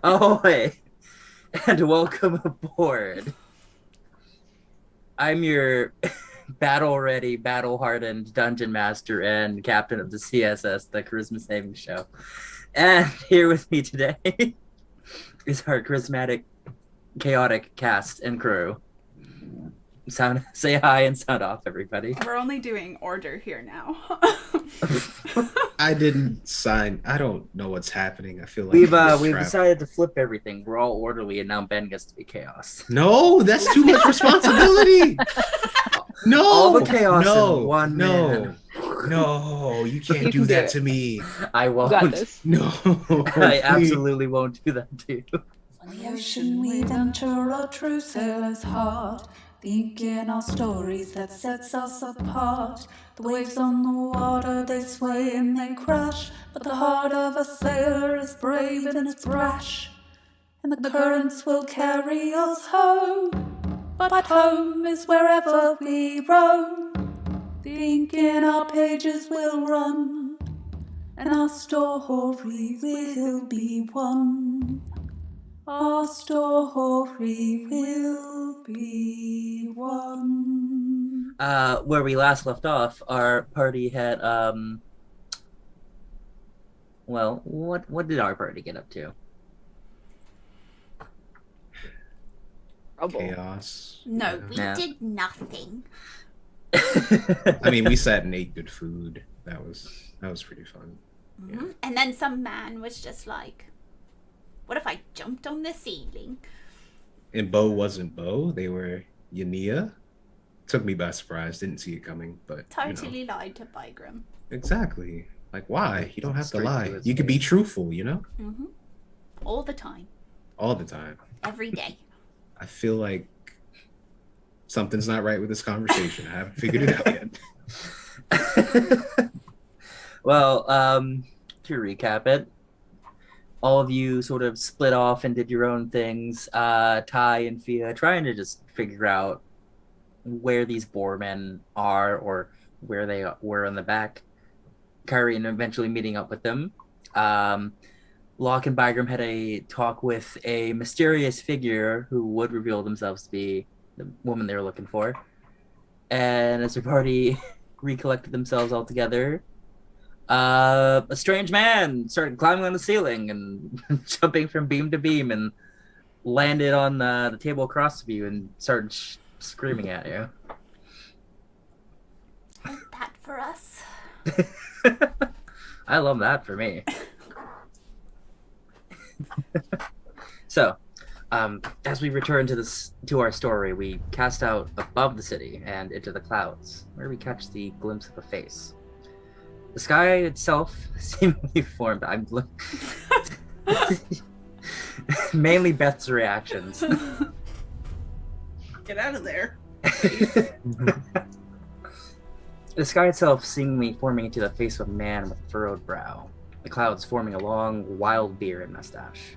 Ahoy! And welcome aboard. I'm your battle-ready, battle-hardened dungeon master and captain of the CSS, the Charisma Saving Show. And here with me today is our charismatic, chaotic cast and crew. Say hi and sound off, everybody. We're only doing order here now. I didn't sign. I don't know what's happening. I feel like We've decided to flip everything. We're all orderly, and now Ben gets to be chaos. No, that's too much responsibility. No, all the chaos in one man. No, you can't do that to me. I won't. You got this. No, I absolutely won't do that to you. On the ocean we venture, a true sailor's heart, thinking our stories that sets us apart. The waves on the water, they sway and they crash, but the heart of a sailor is brave and it's brash. And the currents will carry us home, but home is wherever we roam. Thinking our pages will run, and our story will be one. Our story will be one. Where we last left off, our party had well, what did our party get up to? Chaos. No, We Yeah. did nothing. I mean, we sat and ate good food. That was pretty fun. Mm-hmm. And then some man was just like, what if I jumped on the ceiling? And Bo wasn't Bo. They were Yania. Took me by surprise. Didn't see it coming, but Totally lied to Bygram. exactly. Like, why? You don't have to Straight to lie. his You could be truthful. Mm-hmm. All the time. All the time. Every day. I feel like something's not right with this conversation. I haven't figured it out yet. Well, to recap it, all of you sort of split off and did your own things. Ty and Fia trying to just figure out where these boarmen are or where they were in the back. Kyrie and eventually meeting up with them. Locke and Bygram had a talk with a mysterious figure who would reveal themselves to be the woman they were looking for. And as their party recollected themselves all together, a strange man started climbing on the ceiling and jumping from beam to beam and landed on the table across from you and started screaming at you. Ain't that for us? I love that for me. So, as we return to our story, we cast out above the city and into the clouds, where we catch the glimpse of a face. The sky itself seemingly formed. Mainly Beth's reactions. Get out of there. The sky itself seemingly forming into the face of a man with a furrowed brow, the clouds forming a long, wild beard and mustache.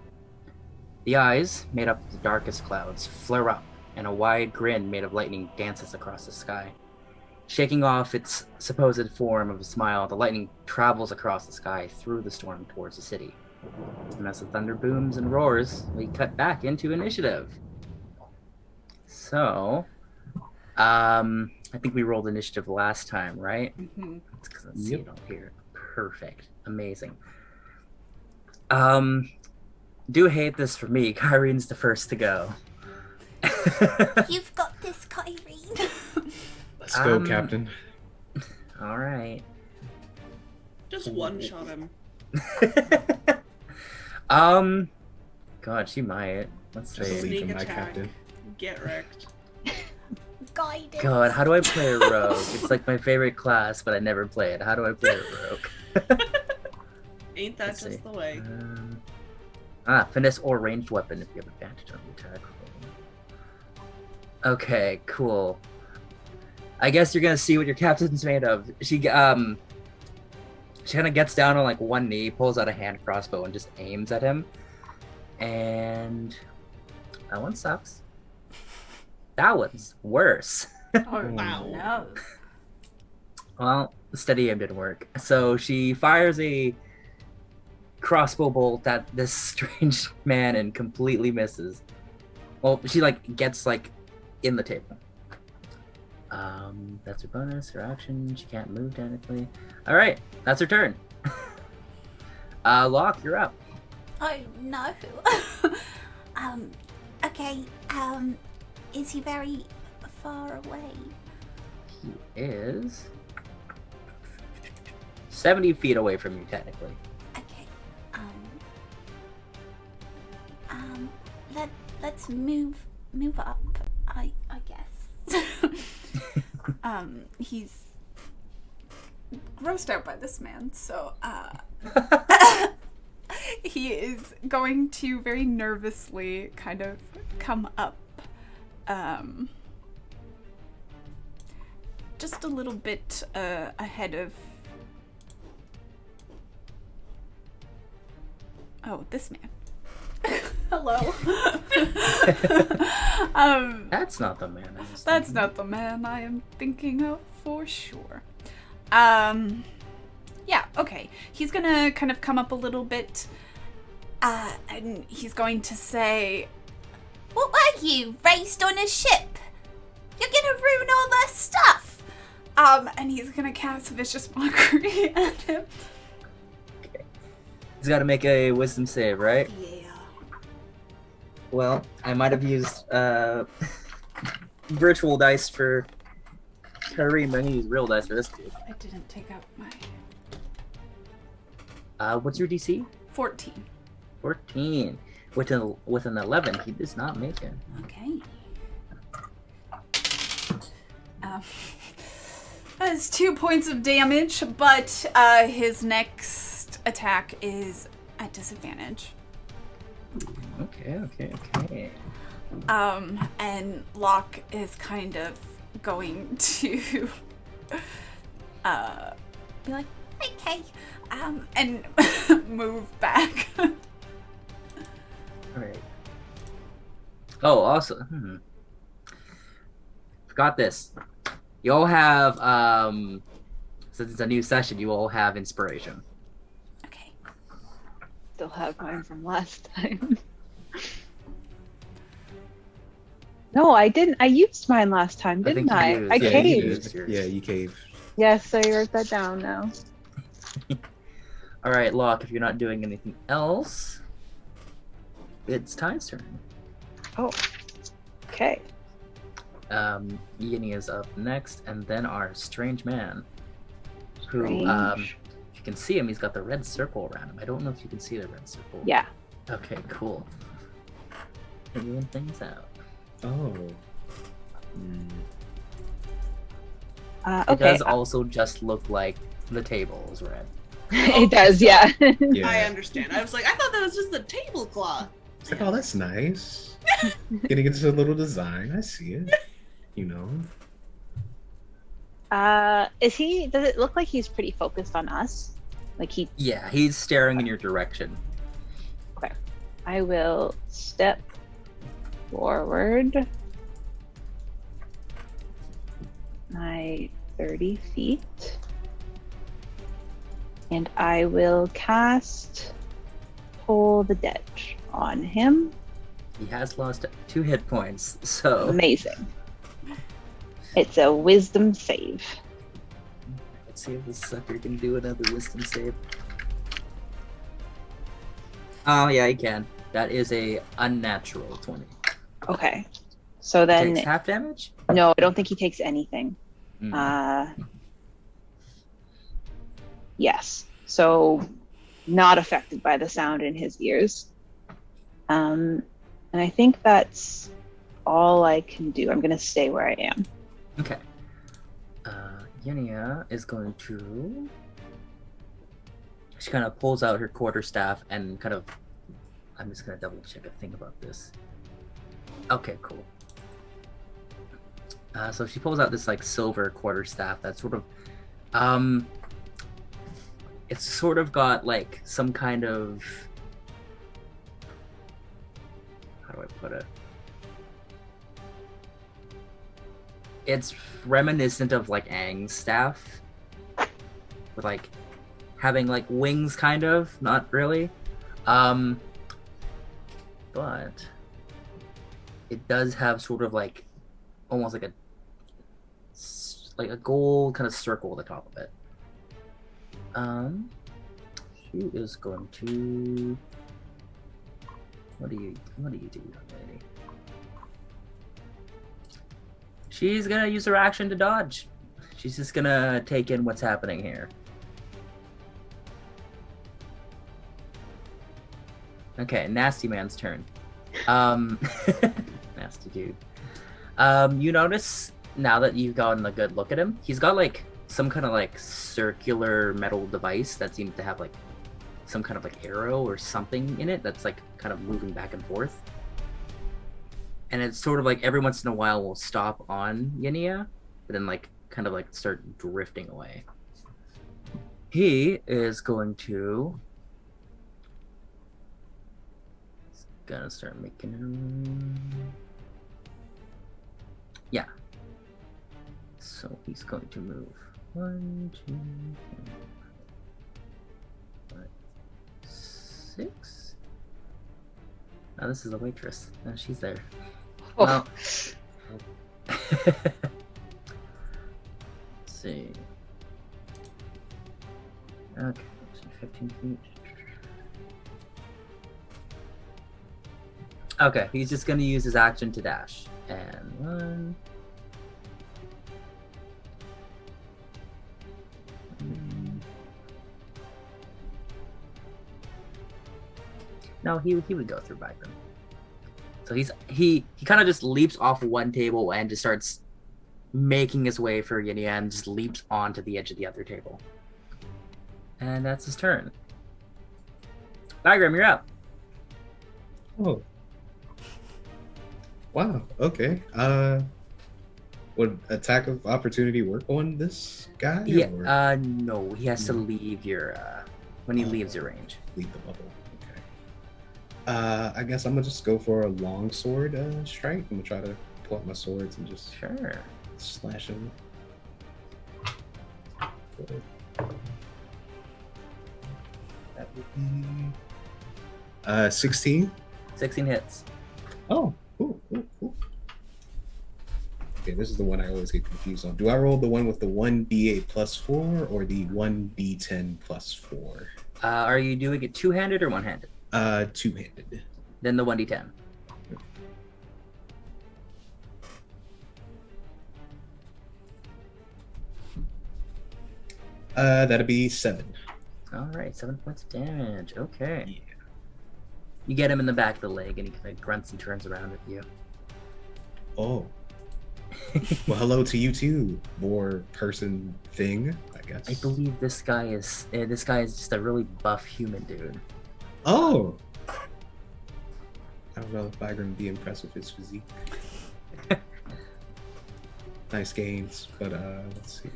The eyes, made up of the darkest clouds, flare up, and a wide grin made of lightning dances across the sky. Shaking off its supposed form of a smile, the lightning travels across the sky through the storm towards the city. And as the thunder booms and roars, we cut back into initiative. So, I think we rolled initiative last time, right? Mm-hmm. It's because I see Yep. it up here. Perfect. Amazing. Do hate this for me. Kyrene's the first to go. You've got this, Kyrene. Let's go, Captain. All right. Just one shot him. God, she might. Let's Just see. leave Sneak him, my attack. captain. Get wrecked. Guidance. God, how do I play a rogue? It's like my favorite class, but I never play it. How do I play a rogue? Ain't that Let's just see. the way? Finesse or ranged weapon if you have advantage on the attack roll. Okay, cool. I guess you're gonna see what your captain's made of. She kind of gets down on like one knee, pulls out a hand crossbow, and just aims at him. And that one sucks. That one's worse. Oh, wow. No. Well, steady aim didn't work. So she fires a crossbow bolt at this strange man and completely misses. Well, she like gets like in the table. That's her bonus, her action. She can't move technically. All right, that's her turn. Locke, you're up. Oh no. Okay. Is he very far away? He is 70 feet away from you technically. Okay. Let's move up. I guess. He's grossed out by this man, so he is going to very nervously kind of come up just a little bit ahead of this man. Hello. That's not the man. That's not the man I am thinking of for sure. Yeah, okay. He's gonna kind of come up a little bit, and he's going to say, What were you, raised on a ship? You're gonna ruin all their stuff. and he's gonna cast vicious mockery at him. Okay. He's got to make a wisdom save, right? Yeah. Well, I might have used virtual dice for Kareem. I'm gonna use real dice for this dude. I didn't take out my What's your DC? 14. 14. With an 11, he does not make it. Okay. That's 2 points of damage, but his next attack is at disadvantage. Okay. And Locke is kind of going to be like, Okay. and move back. Alright. Oh, also, forgot this. You all have, since it's a new session, you all have inspiration. Okay. Still have mine from last time. No, I didn't. I used mine last time, didn't I? you used- I yeah, you caved. used yours. Yeah, you caved. Yes, so I wrote that down now. Alright, Locke, if you're not doing anything else, it's Ty's turn. Oh. Okay. Yini is up next, and then our strange man, who, Strange. if you can see him, he's got the red circle around him. I don't know if you can see the red circle. Yeah. Okay, cool. Figuring things out. Oh. Hmm. It Okay. does also just look like the table is red. It does, yeah. Yeah. I understand. I was like, I thought that was just the tablecloth. It's like, oh, that's nice. Getting into a little design. I see it. You know. Does it look like he's pretty focused on us? Like Yeah, he's staring in your direction. I will step forward my 30 feet. And I will cast Pull the Dead on him. He has lost 2 hit points, so Amazing. It's a wisdom save. let's see if this sucker can do another wisdom save. Oh yeah, he can. That is a unnatural 20. Okay. So then, Takes half damage? no, I don't think he takes anything. Mm. Yes. So not affected by the sound in his ears. And I think that's all I can do. I'm going to stay where I am. Okay. Yenia is going to... She kind of pulls out her quarterstaff and kind of... I'm just going to double check a thing about this. Okay, cool. So she pulls out this like silver quarterstaff that's sort of... It's sort of got like some kind of... How do I put it? It's reminiscent of like Aang's staff, with like having like wings, kind of, not really. But it does have sort of like almost like a gold kind of circle at the top of it. She is going to. What do you do, young lady? She's gonna use her action to dodge. She's just gonna take in what's happening here. Okay, Nasty Man's turn. Nasty dude. You notice now that you've gotten a good look at him, he's got like some kind of like circular metal device that seems to have like some kind of like arrow or something in it that's like kind of moving back and forth. And it's sort of like every once in a while will stop on Yinia, but then like kind of like start drifting away. He is going to gonna start making him. Yeah. So he's going to move 1, 2, 3, 4, 5, 6. Now this is the waitress. No, she's there. Oh. Well, let's see. Okay, so 15 feet. Okay, he's just gonna use his action to dash. And 1. No, he would go through Byron. So he kind of just leaps off one table and just starts making his way for Yinia and just leaps onto the edge of the other table. And that's his turn. Bygram, you're up. Oh. Wow. Okay. Would attack of opportunity work on this guy? Yeah. Or No, he has to leave your when he leaves your range. leave the bubble? Okay. I guess I'm gonna just go for a long sword strike. I'm gonna try to pull out my swords and just Sure. slash him. That would be 16. 16 hits. Oh, cool. Okay, this is the one I always get confused on. Do I roll the one with the 1d8 plus 4 or the 1d10 plus 4? Are you doing it two-handed or one-handed? Two-handed. Then the 1d10. That'd be 7. All right, 7 points of damage. Okay. Yeah. You get him in the back of the leg, and he kind of grunts and turns around at you. Oh. Well, hello to you too, boar person thing, I guess. I believe this guy is just a really buff human dude. Oh. I don't know if Byron would be impressed with his physique. Nice gains, but let's see.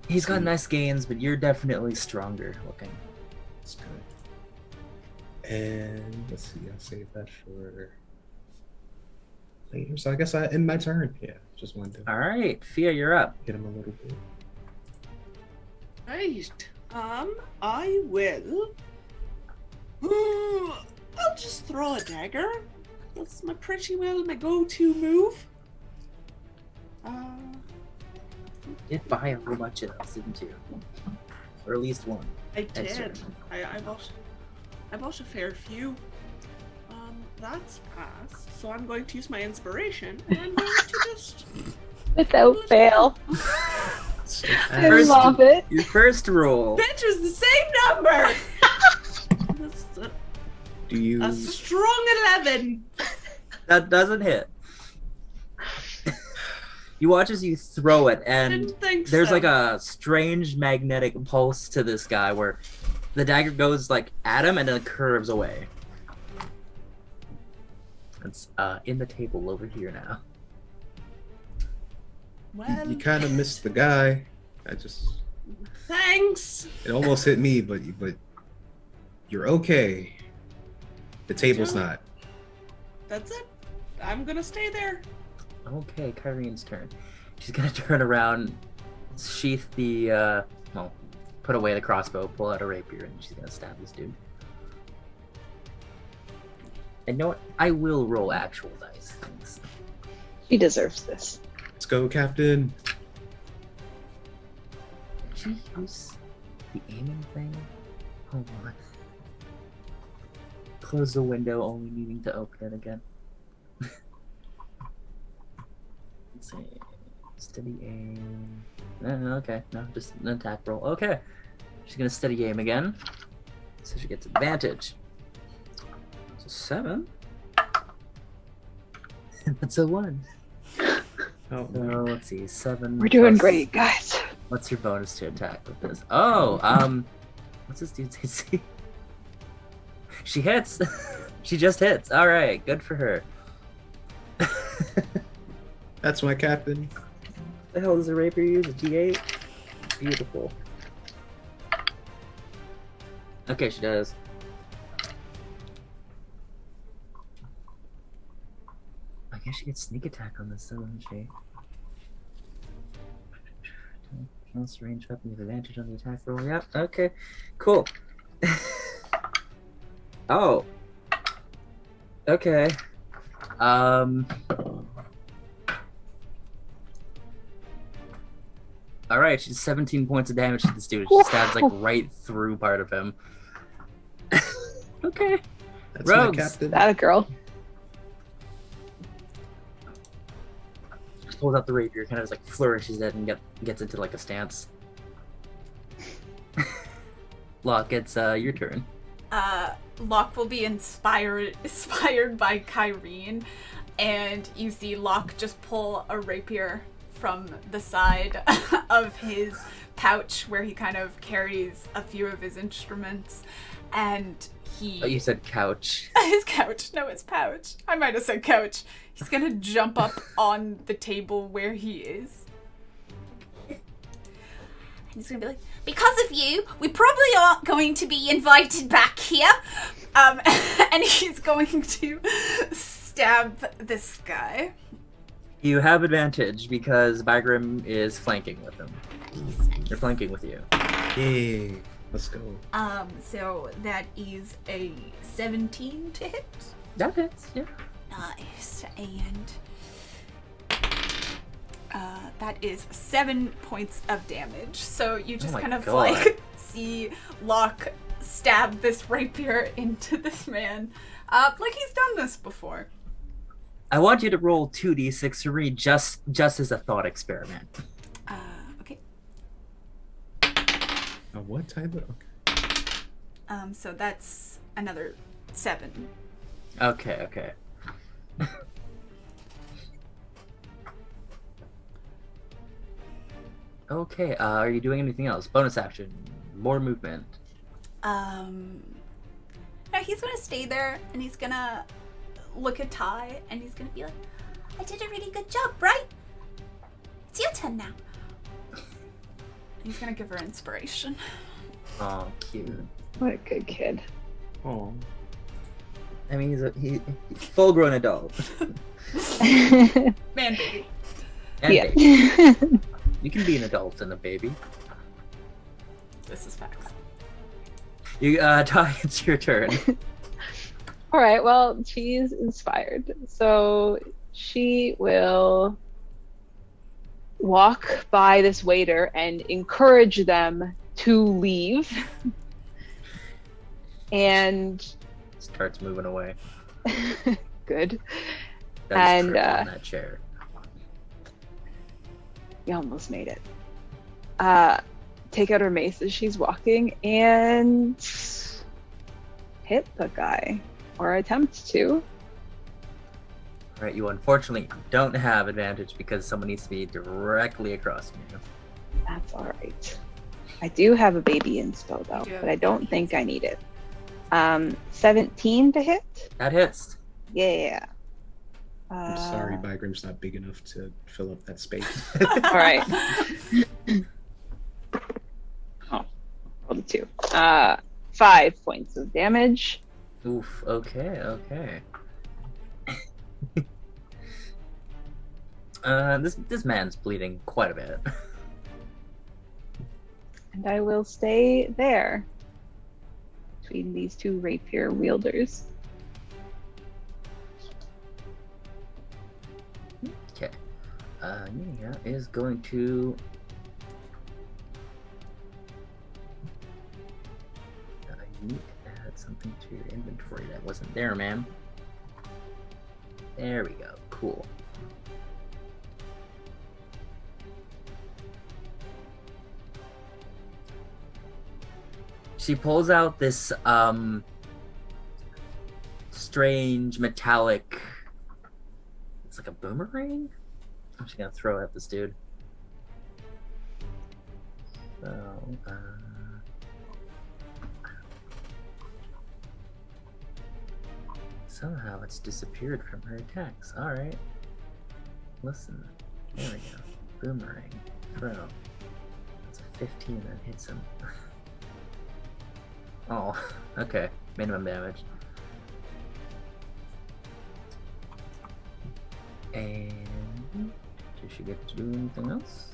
He's got nice gains, but you're definitely stronger looking. That's good. And let's see, I'll save that for later. So I guess I end my turn. Yeah, just wanted to All right, Fia, you're up. hit him a little bit. Right. I will. I'll just throw a dagger. That's pretty well my go-to move. Did buy a whole bunch of those, didn't you? Or at least one. I Extra. did. I bought a fair few. That's passed. So I'm going to use my inspiration, and I'm going to just Without fail. So I First- love it. Your first roll. bitch was the same number. That's do you a strong 11. That doesn't hit. You watch as you throw it, and Didn't think there's so. like a strange magnetic pulse to this guy where the dagger goes like at him and then it curves away. It's in the table over here now. Well, you kind of missed the guy. thanks. It almost hit me, but you're okay. The table's Yeah. not. That's it. I'm gonna stay there. Okay, Kyrene's turn. She's gonna turn around sheath the well, put away the crossbow, pull out a rapier, and she's gonna stab this dude. And you know what? I will roll actual dice. Thanks. She deserves this. Let's go, Captain. Did she use the aiming thing? Hold on. Close the window, only needing to open it again. Let's see. Steady aim. No, okay, no, just an attack roll. Okay. She's gonna steady aim again. So she gets advantage. It's a 7. That's a 1. Oh, So let's see, 7. We're doing plus- great, guys. What's your bonus to attack with this? Oh, what's this dude's AC? She hits. She just hits. All right, good for her. that's my captain. The hell does a rapier use? A D8? Beautiful. Okay, she does. I guess she gets sneak attack on this, doesn't she? Plus range weapon with advantage on the attack roll. Yep. Okay. Cool. Oh. Okay. All right. She's 17 points of damage to this dude. She stabs like right through part of him. Okay. That's Rogues. my captain. That a girl. Just pulls out the rapier, kind of just like flourishes it, and gets into like a stance. Locke, it's your turn. Locke will be inspired by Kyrene, and you see Locke just pull a rapier from the side of his pouch where he kind of carries a few of his instruments, and he... Oh, you said couch. His couch. No, his pouch. I might have said couch. He's gonna jump up on the table where he is. And he's gonna be like, because of you, we probably aren't going to be invited back here. And he's going to stab this guy. You have advantage because Bagram is flanking with him. They're flanking with you. Yay. Let's go. So that is a 17 to hit. That hits, yeah. Nice. And that is 7 points of damage. So you just my kind of God. like see Locke stab this rapier into this man. Like he's done this before. I want you to roll 2d6 for me just as a thought experiment. Okay. What type of... Okay. So that's another 7. Okay. Okay, are you doing anything else? Bonus action, more movement. No, he's gonna stay there and he's gonna look at Ty and he's gonna be like, I did a really good job, right? It's your turn now. He's gonna give her inspiration. Oh, cute. What a good kid. Oh. I mean, he's full-grown adult. Man, baby. And Yeah. baby. You can be an adult and a baby. This is facts. You, Ty, it's your turn. All right, well, she's inspired. So she will walk by this waiter and encourage them to leave. And Starts moving away. good. Does And, trip on that chair. You almost made it. Take out her mace as she's walking and hit the guy, or attempt to. Right, you unfortunately don't have advantage because someone needs to be directly across from you. That's all right. I do have a baby inspo though, You do have but I a don't baby think I need it. 17 to hit. That hits. Yeah. I'm sorry, Bygrim's not big enough to fill up that space. All right. Oh, rolled a 2. 5 points of damage. Oof, okay. This man's bleeding quite a bit. And I will stay there between these two rapier wielders. Okay. Nia is going to. I need to add something to your inventory that wasn't there, ma'am. There we go. Cool. She pulls out this strange metallic. It's like a boomerang. I'm just gonna throw it at this dude. So, somehow it's disappeared from her attacks. All right. Listen. There we go. Boomerang. Throw. That's a 15 that hits him. Oh, okay. Minimum damage. And does she get to do anything else?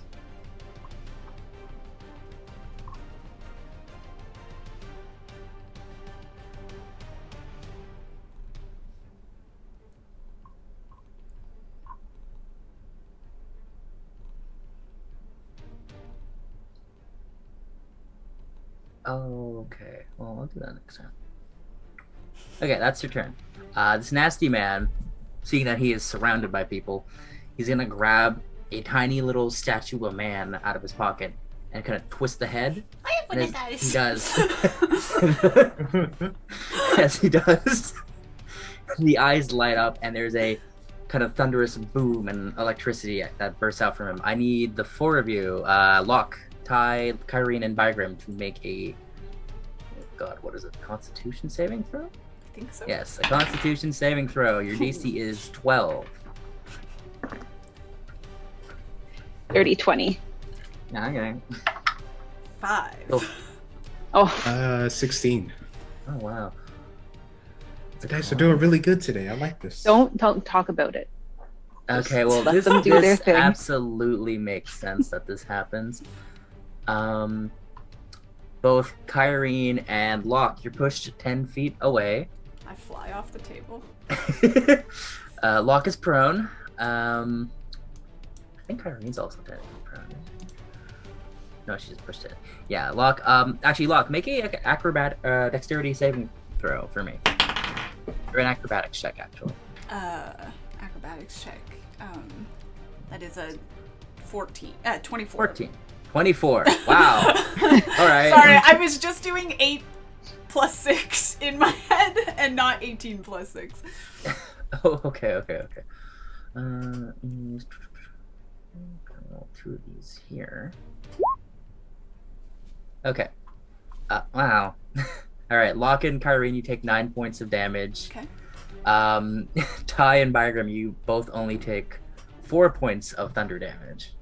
Oh, okay. Well, I'll do that next time. Okay, that's your turn. This nasty man, seeing that he is surrounded by people, he's gonna grab a tiny little statue of a man out of his pocket and kind of twist the head. I have one of those. He does. As he does, the eyes light up and there's a kind of thunderous boom and electricity that bursts out from him. I need the four of you, Locke, Ty, Kyrene, and Bygrim to make a, oh God, what is it? Constitution saving throw? I think so. Yes, a Constitution saving throw. Your DC is 12. Dirty 20. Okay. 5. Oh. Oh, 16. Oh wow. The dice are doing really good today. I like this. don't talk about it. Okay, well Let this, them do their this thing. absolutely makes sense that this happens. Both Kyrene and Locke, you're pushed 10 feet away. I fly off the table. Locke is prone. I think Kyrene's also technically prone. No, she's pushed it. Yeah, Locke. Actually, Locke, make a dexterity saving throw for me. Or an acrobatics check, actually. Acrobatics check. That is a 24. 14. 24. Wow. All right. Sorry, I was just doing 8 plus 6 in my head and not 18 plus 6. Oh, okay. Roll 2 of these here. Okay. Wow. All right, Locke and Kyrene, you take 9 points of damage. Okay. Ty and Bygrim, you both only take 4 points of thunder damage.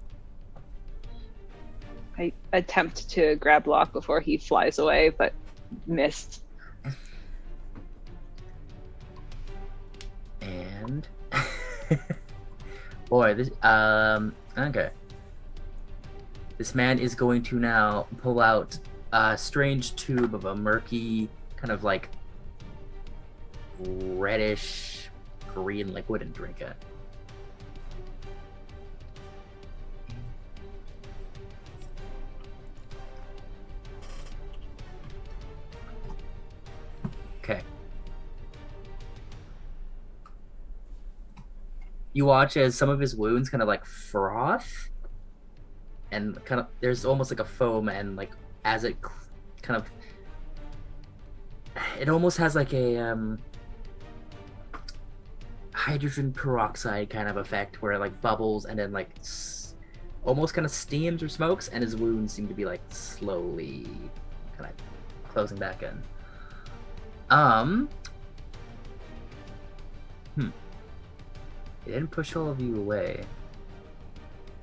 I attempt to grab Locke before he flies away, but missed. And boy, this okay. This man is going to now pull out a strange tube of a murky, kind of like reddish green liquid and drink it. Okay. You watch as some of his wounds kind of like froth, and kind of there's almost like a foam, and like as it kind of, it almost has like a hydrogen peroxide kind of effect where it like bubbles and then like almost kind of steams or smokes, and his wounds seem to be like slowly kind of closing back in. He didn't push all of you away.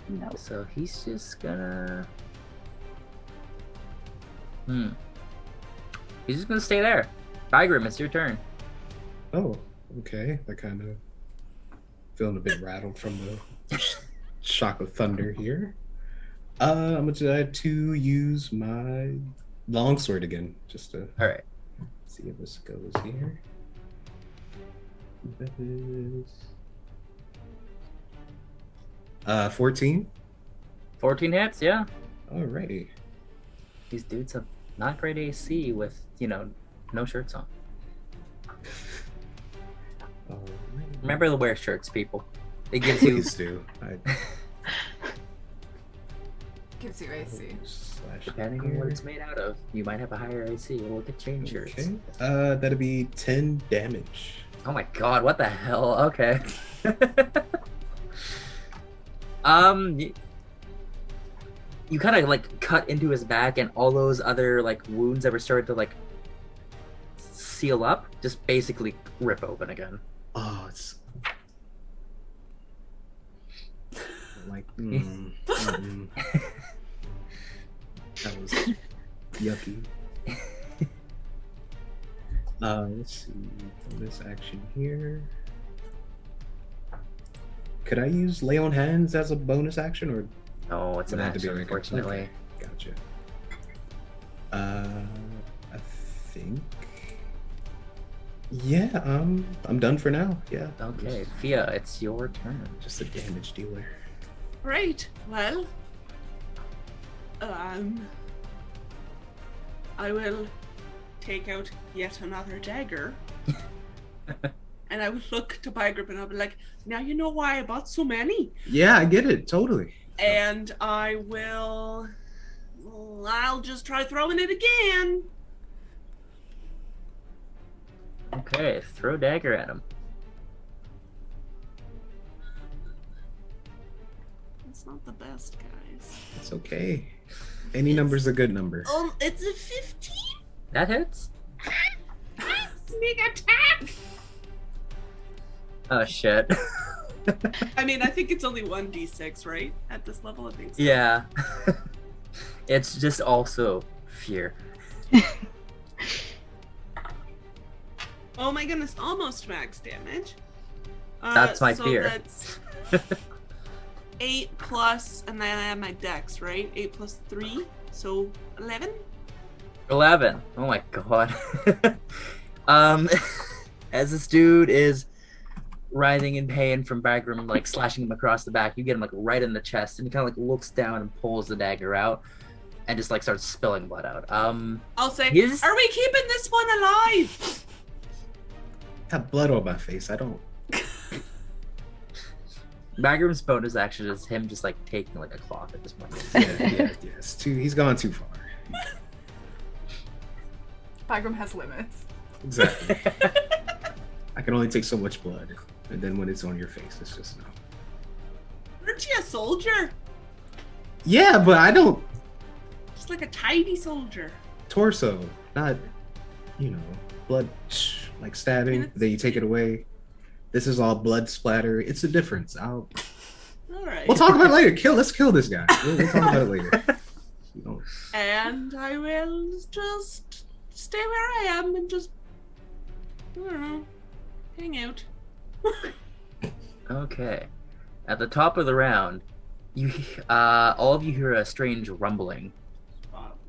No. So he's just gonna... He's just gonna stay there. Bygrim, it's your turn. Oh, okay. I kind of feeling a bit rattled from the shock of thunder here. I'm gonna try to use my longsword again, just to All right. see if this goes here. That is 14. 14 hits, yeah. Alrighty. These dudes have not great AC with, no shirts on. Alrighty. Remember to wear shirts, people. It gives you Please do. Gives you AC. depending on what it's made out of, you might have a higher AC. We'll look at chain shirts. Okay. That'd be 10 damage. Oh my god, what the hell? Okay. You kind of like cut into his back, and all those other like wounds that were starting to like seal up just basically rip open again. Oh, it's like that was yucky. Let's see. Bonus action here. Could I use lay on hands as a bonus action, or No, it's an would it have to action, be like unfortunately. Okay, gotcha. I think. Yeah, I'm done for now. Yeah. Okay, Fia, it's your turn. Just a damage dealer. Right. Well, I will take out yet another dagger, and I will look to Bygrip and I'll be like, "Now you know why I bought so many." Yeah, I get it totally. And I'll just try throwing it again. Okay, throw dagger at him. It's not the best, guys. It's okay. Any number's a good number. It's a 15. That hits. Sneak attack. Oh shit. I mean, I think it's only 1d6, right? At this level, I think so. Yeah. It's just also fear. Oh my goodness, almost max damage. That's my fear. That's 8 plus, and then I have my dex, right? 8 plus 3, so 11? 11. Oh my god. As this dude is writhing in pain from Bagram, like slashing him across the back, you get him like right in the chest, and he kind of like looks down and pulls the dagger out, and just like starts spilling blood out. I'll say, His- are we keeping this one alive? Got blood on my face. I don't. Bagram's bonus action is him just like taking like a cloth at this point. Yeah. It's too. He's gone too far. Bygram has limits. Exactly. I can only take so much blood, and then when it's on your face, it's just no. Aren't you a soldier? Yeah, but I don't. Just like a tiny soldier. Torso, not, blood, like stabbing. It's- Then you take it away. This is all blood splatter. It's a difference. All right. We'll talk about it later. Let's kill this guy. We'll talk about it later. You don't- And I will just stay where I am and just, I don't know, hang out. Okay. At the top of the round, you all of you hear a strange rumbling,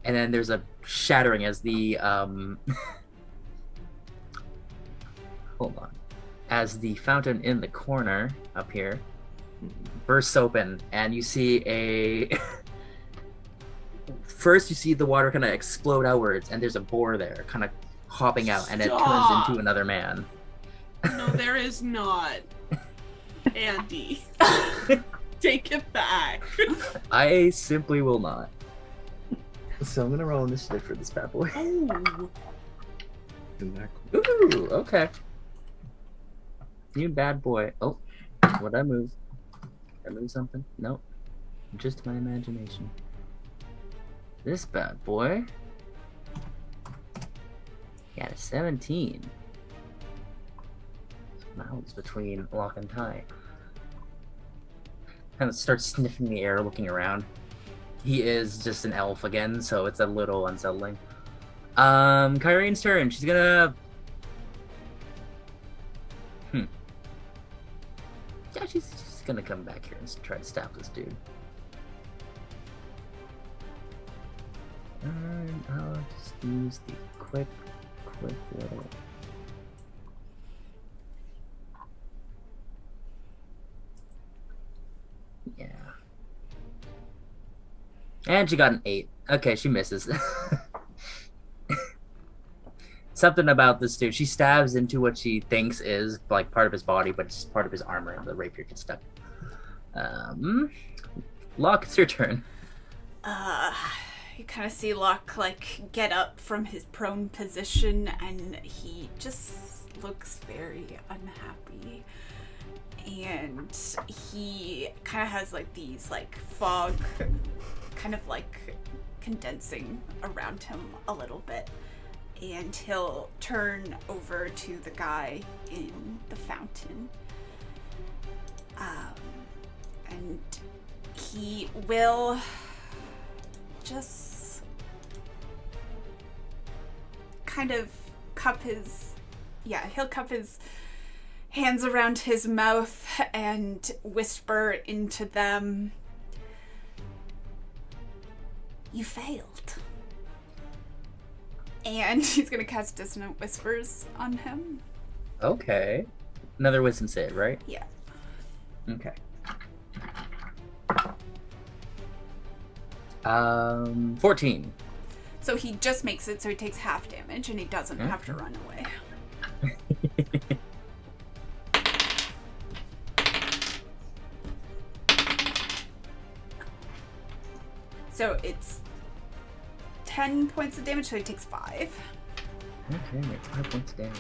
and then there's a shattering as the hold on, as the fountain in the corner up here bursts open, and you see a first you see the water kind of explode outwards, and there's a boar there kind of hopping out, and it turns Stop. into another man. No, there is not. Andy. Take it back. I simply will not. So I'm gonna roll initiative for this bad boy. Oh. Isn't that cool? Ooh, okay. You bad boy. Oh, what'd I move? Did I move something? Nope. Just my imagination. This bad boy got a 17. Now it's between lock and tie. Kind of starts sniffing the air, looking around. He is just an elf again, so it's a little unsettling. Kyrene's turn. She's gonna... Yeah, she's gonna come back here and try to stab this dude. And I'll just use the quick little. Yeah. And she got an 8. Okay, she misses. Something about this dude. She stabs into what she thinks is like part of his body, but it's part of his armor, and the rapier gets stuck. Locke, it's your turn. You kind of see Locke like get up from his prone position, and he just looks very unhappy. And he kind of has like these like fog kind of like condensing around him a little bit. And he'll turn over to the guy in the fountain. And he will just kind of he'll cup his hands around his mouth and whisper into them, "You failed." And he's gonna cast Dissonant Whispers on him. Okay. Another wisdom save, right? Yeah. Okay. 14. So he just makes it so he takes half damage and he doesn't have to run away. So it's 10 points of damage, so he takes 5. Okay, makes 5 points of damage.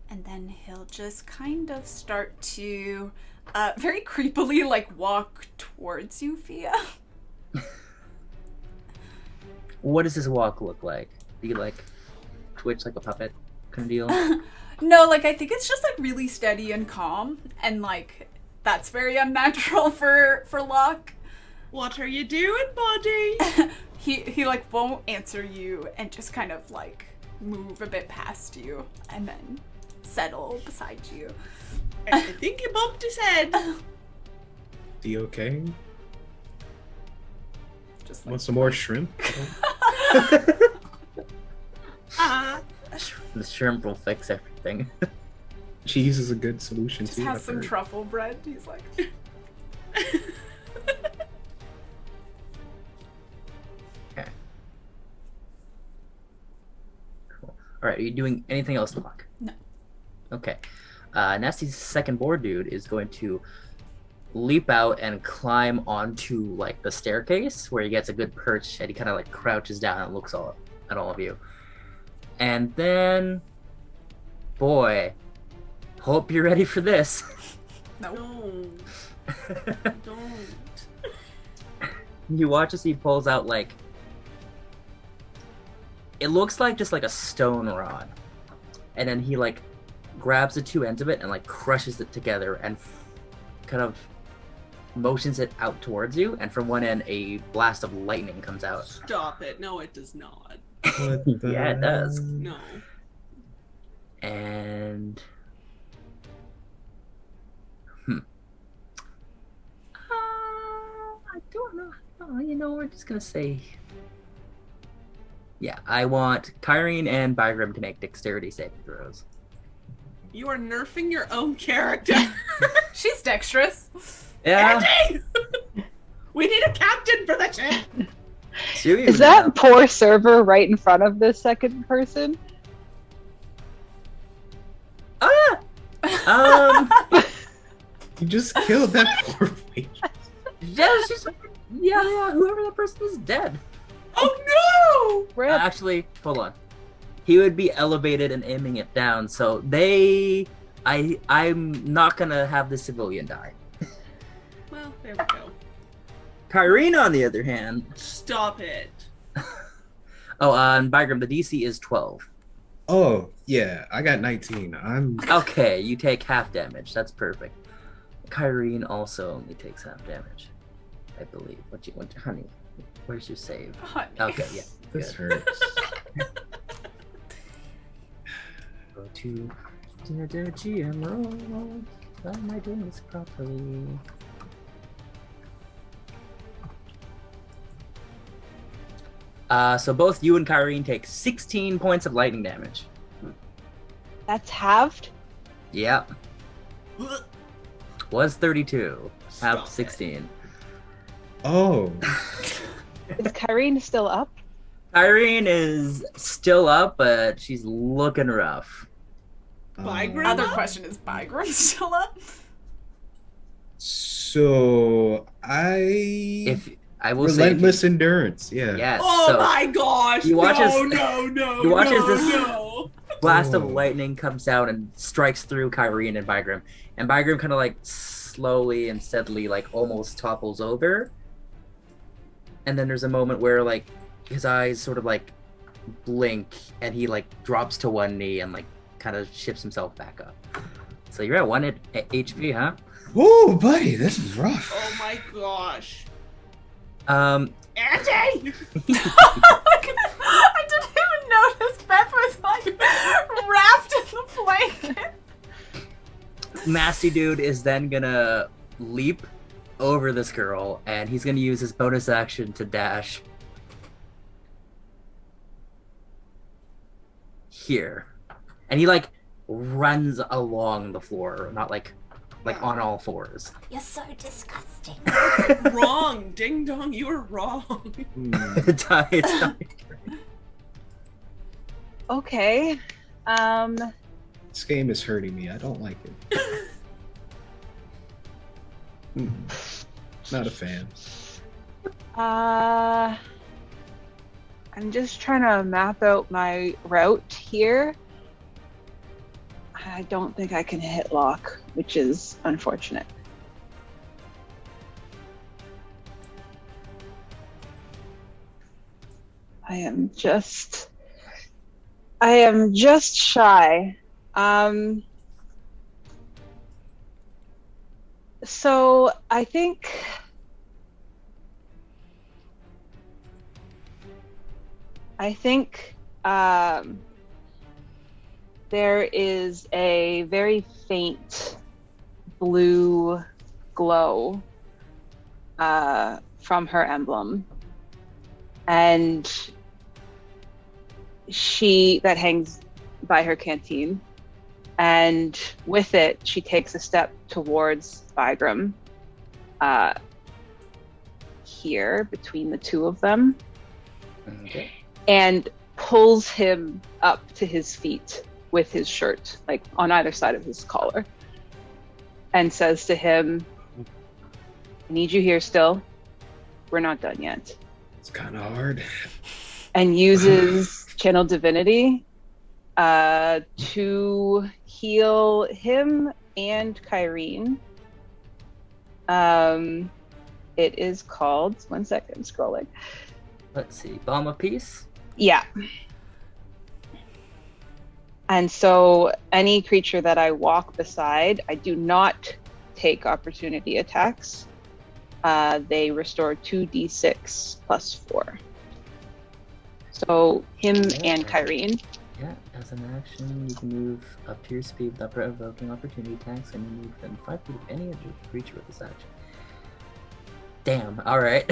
And then he'll just kind of start to very creepily like walk towards you, Fia. What does his walk look like? Do you like twitch like a puppet kind of deal? No, like I think it's just like really steady and calm, and like that's very unnatural for Locke. What are you doing, buddy? He like won't answer you and just kind of like move a bit past you and then settle beside you. I think he bumped his head. You okay? Just like, Want some more shrimp? The shrimp will fix everything. Cheese is a good solution just too. has I've some heard. truffle bread. He's like, Okay. Cool. Alright, are you doing anything else, Locke? No. Okay. Nasty's second board dude is going to leap out and climb onto like the staircase where he gets a good perch, and he kind of like crouches down and looks at all of you. And then, boy, hope you're ready for this. no. No, don't. You watch as he pulls out like, it looks like just like a stone rod, and then he like grabs the two ends of it and like crushes it together and kind of motions it out towards you, and from one end a blast of lightning comes out. Stop it. No, it does not. What the- Yeah, it does. No. And I don't know. Oh, you know, we're just gonna say, yeah, I want Kyrene and Bygram to make dexterity saving throws. You are nerfing your own character. She's dexterous. Yeah. Andy! We need a captain for the ship. Is that poor server right in front of the second person? You just killed that poor waitress. Yeah, whoever that person is dead. Oh Rip. Actually, hold on. He would be elevated and aiming it down, so I'm not gonna have the civilian die. no! Well, there we go. Kyrene, on the other hand. Stop it. And Bygram, the DC is 12. Oh, yeah, I got 19. I'm Okay, you take half damage. That's perfect. Kyrene also only takes half damage, I believe. What you want, honey? Where's your save? Honey. Okay, yeah. this Good. hurts. Go to the GM roll. Why am I doing this properly? So both you and Kyrene take 16 points of lightning damage. That's halved. Yep. Was 32. Half Stop it. 16. Oh, Is Kyrene still up? Kyrene is still up, but she's looking rough. Bye, um, Grandma? Other question is Bygram still up? So If I will relentless say, endurance. Yeah. yes. Oh so my gosh! he watches- No! he watches no, this- No. blast of Oh. lightning comes out and strikes through Kyrene and Bygram, and Bygram kind of like slowly and steadily like almost topples over. And then there's a moment where like his eyes sort of like blink and he like drops to one knee and like kind of shifts himself back up. So you're at 1 HP, huh? Whoa, buddy, this is rough. Oh my gosh! Um, Auntie! I didn't even notice Beth was like wrapped in the blanket. Nasty Dude is then gonna leap over this girl, and he's gonna use his bonus action to dash here, and he like runs along the floor, not like on all fours. You're so disgusting. Wrong! Ding dong, you were wrong. Hmm. It's not- Okay. This game is hurting me. I don't like it. Hmm. Not a fan. I'm just trying to map out my route here. I don't think I can hit lock, which is unfortunate. I am just shy. So I think there is a very faint blue glow from her emblem, and that hangs by her canteen, and with it she takes a step towards Bygram, here between the two of them, Okay. and pulls him up to his feet with his shirt, like on either side of his collar, and says to him, I need you here still. We're not done yet. It's kind of hard. And uses Channel Divinity to heal him and Kyrene. It is called, 1 second, scrolling. Let's see. Bomb of Peace? Yeah. And so any creature that I walk beside, I do not take opportunity attacks. They restore 2d6 plus 4. So him and Kyrene. Yeah, as an action, you can move up to your speed without provoking opportunity attacks, and you move within 5 feet of any other creature with this action. Damn, alright.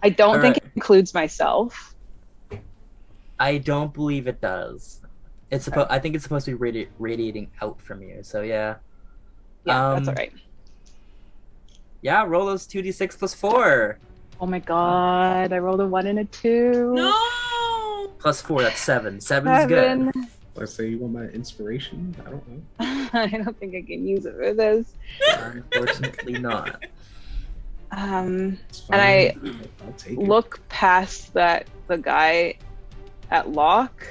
I don't think Alright. it includes myself. I don't believe it does. It's I think it's supposed to be radiating out from you, so yeah. Yeah, that's all right. Yeah, roll those 2d6 plus 4. Oh my god, I rolled a 1 and a 2. No! Plus 4, that's 7. 7's good. Let's say you want my inspiration. I don't know. I don't think I can use it for this. Unfortunately not. It's fine. And I I'll take it. look past the guy at lock.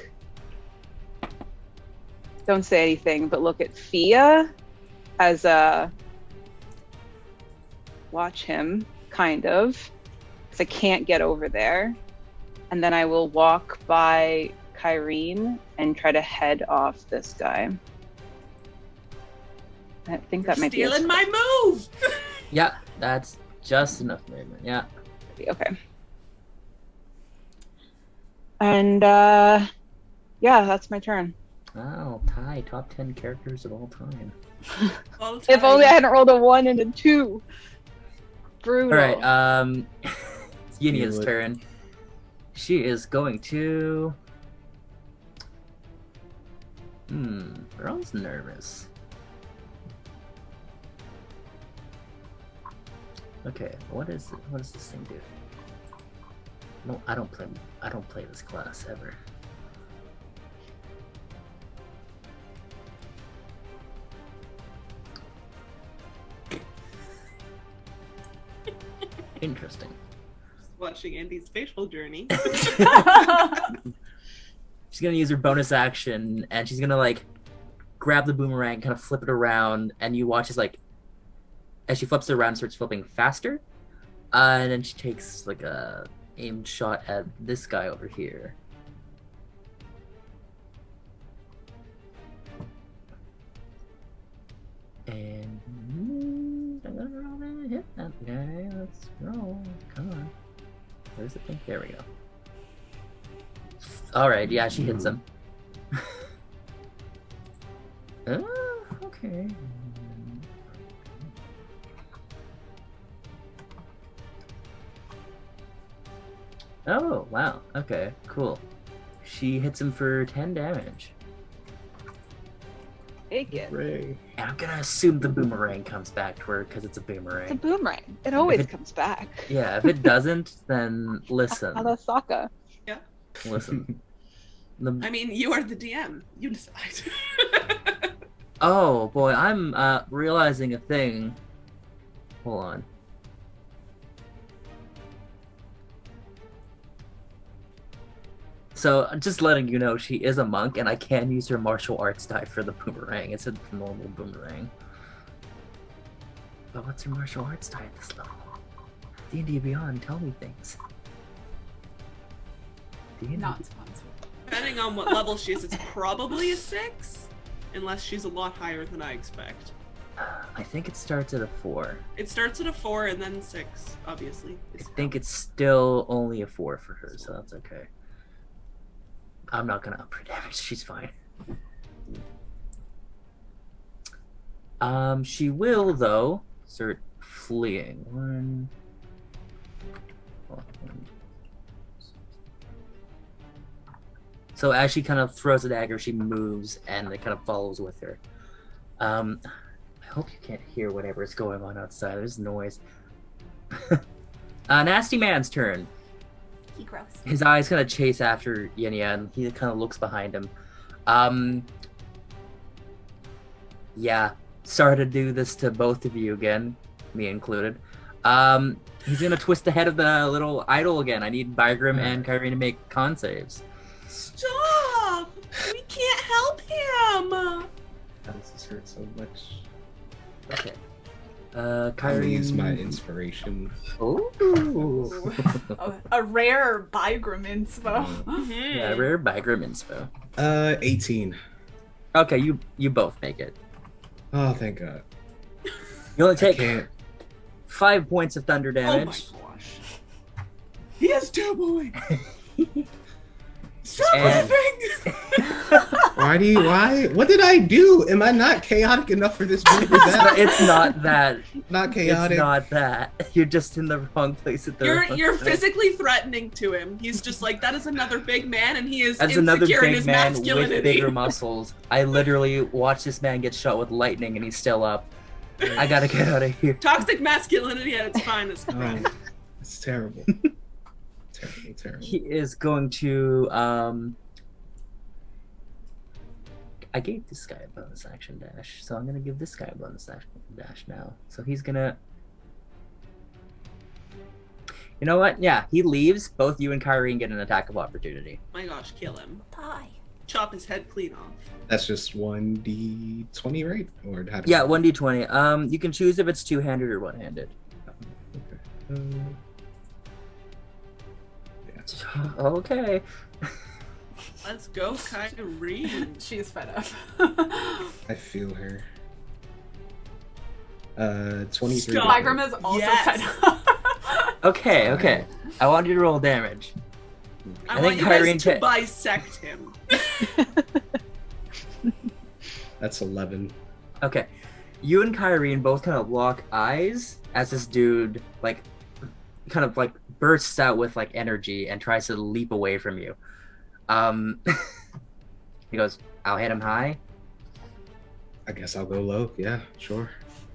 Don't say anything, but look at Fia as a watch him, kind of, because I can't get over there. And then I will walk by Kyrene and try to head off this guy. I think that might be Stealing my move! Yeah, that's just enough movement. Yeah. okay. And yeah, that's my turn. Wow, Ty, top 10 characters of all time. All If only I time. hadn't rolled a 1 and a 2. Brutal. Alright, It's Yinia's Feel it. turn. She is going to. They're always nervous. Okay, what does this thing do? No, I don't play this class ever. Interesting. Watching Andy's facial journey. She's gonna use her bonus action, and she's gonna like grab the boomerang, kind of flip it around, and you watch as she flips it around, starts flipping faster, and then she takes like a aimed shot at this guy over here. And I'm gonna roll and hit that guy. Let's roll. Come on. Where's the thing? There we go. Alright, yeah, she hits him. Oh, okay. Oh, wow. Okay, cool. She hits him for 10 damage. Take it. Hooray. And I'm gonna assume the boomerang comes back to her because it's a It's a boomerang. boomerang. It always it- comes back. Yeah, if it doesn't, then listen. Alasaka. Listen. I mean, you are the DM. You decide. Oh boy, I'm realizing a thing. Hold on. So, just letting you know, she is a monk, and I can use her martial arts die for the boomerang. It's a normal boomerang. But what's her martial arts die at this level? D&D Beyond, tell me things. D&D Not sponsored. Depending on what level she is, it's probably a 6. Unless she's a lot higher than I expect. I think it starts at a 4. It starts at a 4 and then 6, obviously. I think it's still only a 4 for her, so that's okay. I'm not gonna up her damage. She's fine. She will though start fleeing. One. So as she kind of throws a dagger, she moves and it kind of follows with her. I hope you can't hear whatever is going on outside. There's noise. Nasty Man's turn. He grows. His eyes kind of chase after Yinya, and he kind of looks behind him. Yeah, sorry to do this to both of you again, me included. He's gonna twist the head of the little idol again. I need Bygrim and Kyrie to make con saves. Stop! We can't help him! How does this hurt so much? Okay. I'm gonna Kyrie. use my inspiration. Oh. A rare Bygrim inspo. Yeah, rare Bygrim inspo. 18. Okay, you both make it. Oh, thank God. You only I take can't. 5 points of thunder Oh my damage. gosh. He has 2 boys! Stop And- laughing! Why? What did I do? Am I not chaotic enough for this group? Is that It's not that. not chaotic? It's not that. You're just in the wrong place at the wrong You're time. physically threatening to him. He's just like, that is another big man, and he is As insecure another in big his man masculinity. with bigger muscles. I literally watched this man get shot with lightning and he's still up. I gotta get out of here. Toxic masculinity at its finest. Oh, it's terrible. Terrible. He is going to I gave this guy a bonus action dash, so I'm gonna give this guy a bonus action dash now. So he's gonna. You know what? Yeah, he leaves. Both you and Kyrie get an attack of opportunity. My gosh, kill him. Pie. Chop his head clean off. That's just 1d20, right? Or how does Yeah, it- 1d20. You can choose if it's two-handed or one-handed. Okay. Yeah. Okay. Let's go, Kyrie. She is fed up. I feel her. 23. Stop. Bygrim is also Yes. fed up. Okay. I want you to roll damage. I I want think you Kyrie guys to and bisect him. That's 11. Okay. You and Kyrie both kind of lock eyes as this dude, like, kind of like bursts out with like energy and tries to leap away from you. He goes, "I'll hit him high." I guess I'll go low. Yeah, sure.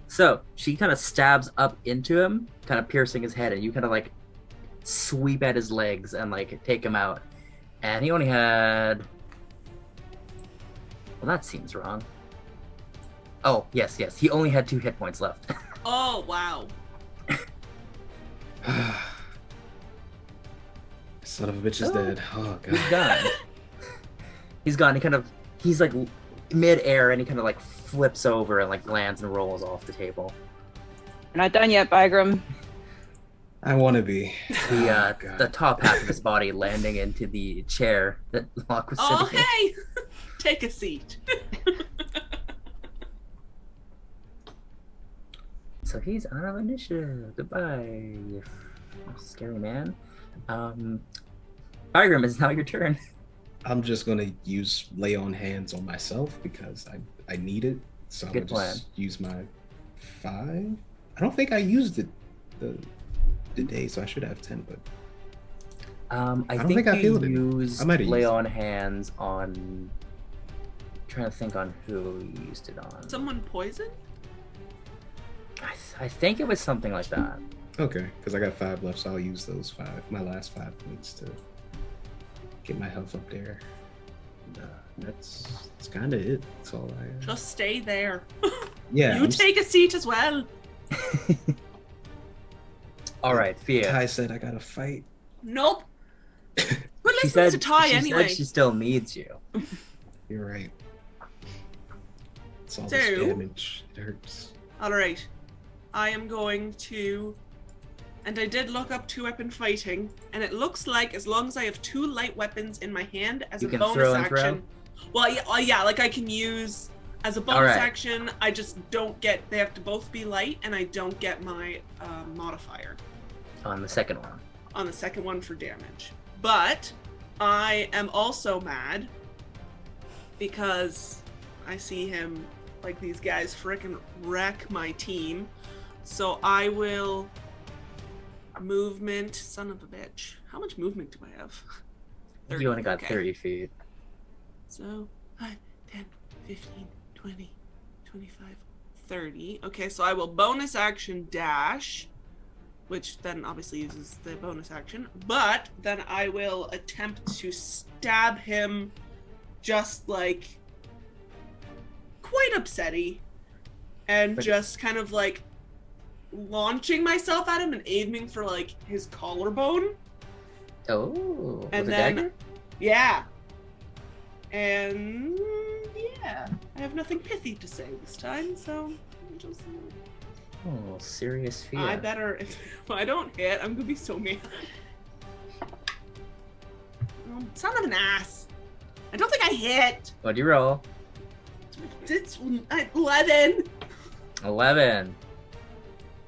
So she kind of stabs up into him, kind of piercing his head, and you kind of like sweep at his legs and like take him out. And he only had. Well, that seems wrong. Oh, yes. He only had 2 hit points left. Oh, wow. Son of a bitch is dead. Oh He's god. gone. He's gone. He's like mid-air, and he kind of like flips over and like lands and rolls off the table. We're not done yet, Bygram. I want to be. The top half of his body landing into the chair that Locke was Oh, sitting in. hey! Take a seat. So he's out of initiative. Goodbye, you scary man. Bygram, it's now your turn. I'm just gonna use lay on hands on myself because I need it. So I'm Good gonna just use my 5. I don't think I used it the day, so I should have 10. But I don't think think I you fielded it. used I might have lay used it. on hands on. I'm trying to think on who you used it on. Someone poisoned? I think it was something like that. okay, because I got 5 left, so I'll use those 5, my last 5 points to get my health up there. And, that's kind of it. That's all I. Just stay there. Yeah. You take a seat as well. All right, Fia. Ty said I gotta fight. Nope. Who She listens said to Ty she anyway? said she still needs you. You're right. It's all So- this damage. It hurts. Alright. I am going to... And I did look up 2-weapon fighting, and it looks like as long as I have 2 light weapons in my hand as You a can bonus throw and throw? action... Well, yeah, like I can use... As a bonus Alright. action, I just don't get... They have to both be light, and I don't get my modifier On the second one. on the second one for damage. But I am also mad because I see him, like, these guys frickin' wreck my team. So I will movement, son of a bitch. How much movement do I have? You only got okay. 30 feet. So 5, 10, 15, 20, 25, 30. Okay, so I will bonus action dash, which then obviously uses the bonus action, but then I will attempt to stab him just like quite upsetty and But- just kind of like launching myself at him and aiming for like his collarbone. Oh, And with a then- dagger? Yeah. And yeah, I have nothing pithy to say this time, so just Oh, serious fear. I better if I don't hit, I'm gonna be so mad. Son of an ass. I don't think I hit. What'd you roll? It's 11. 11.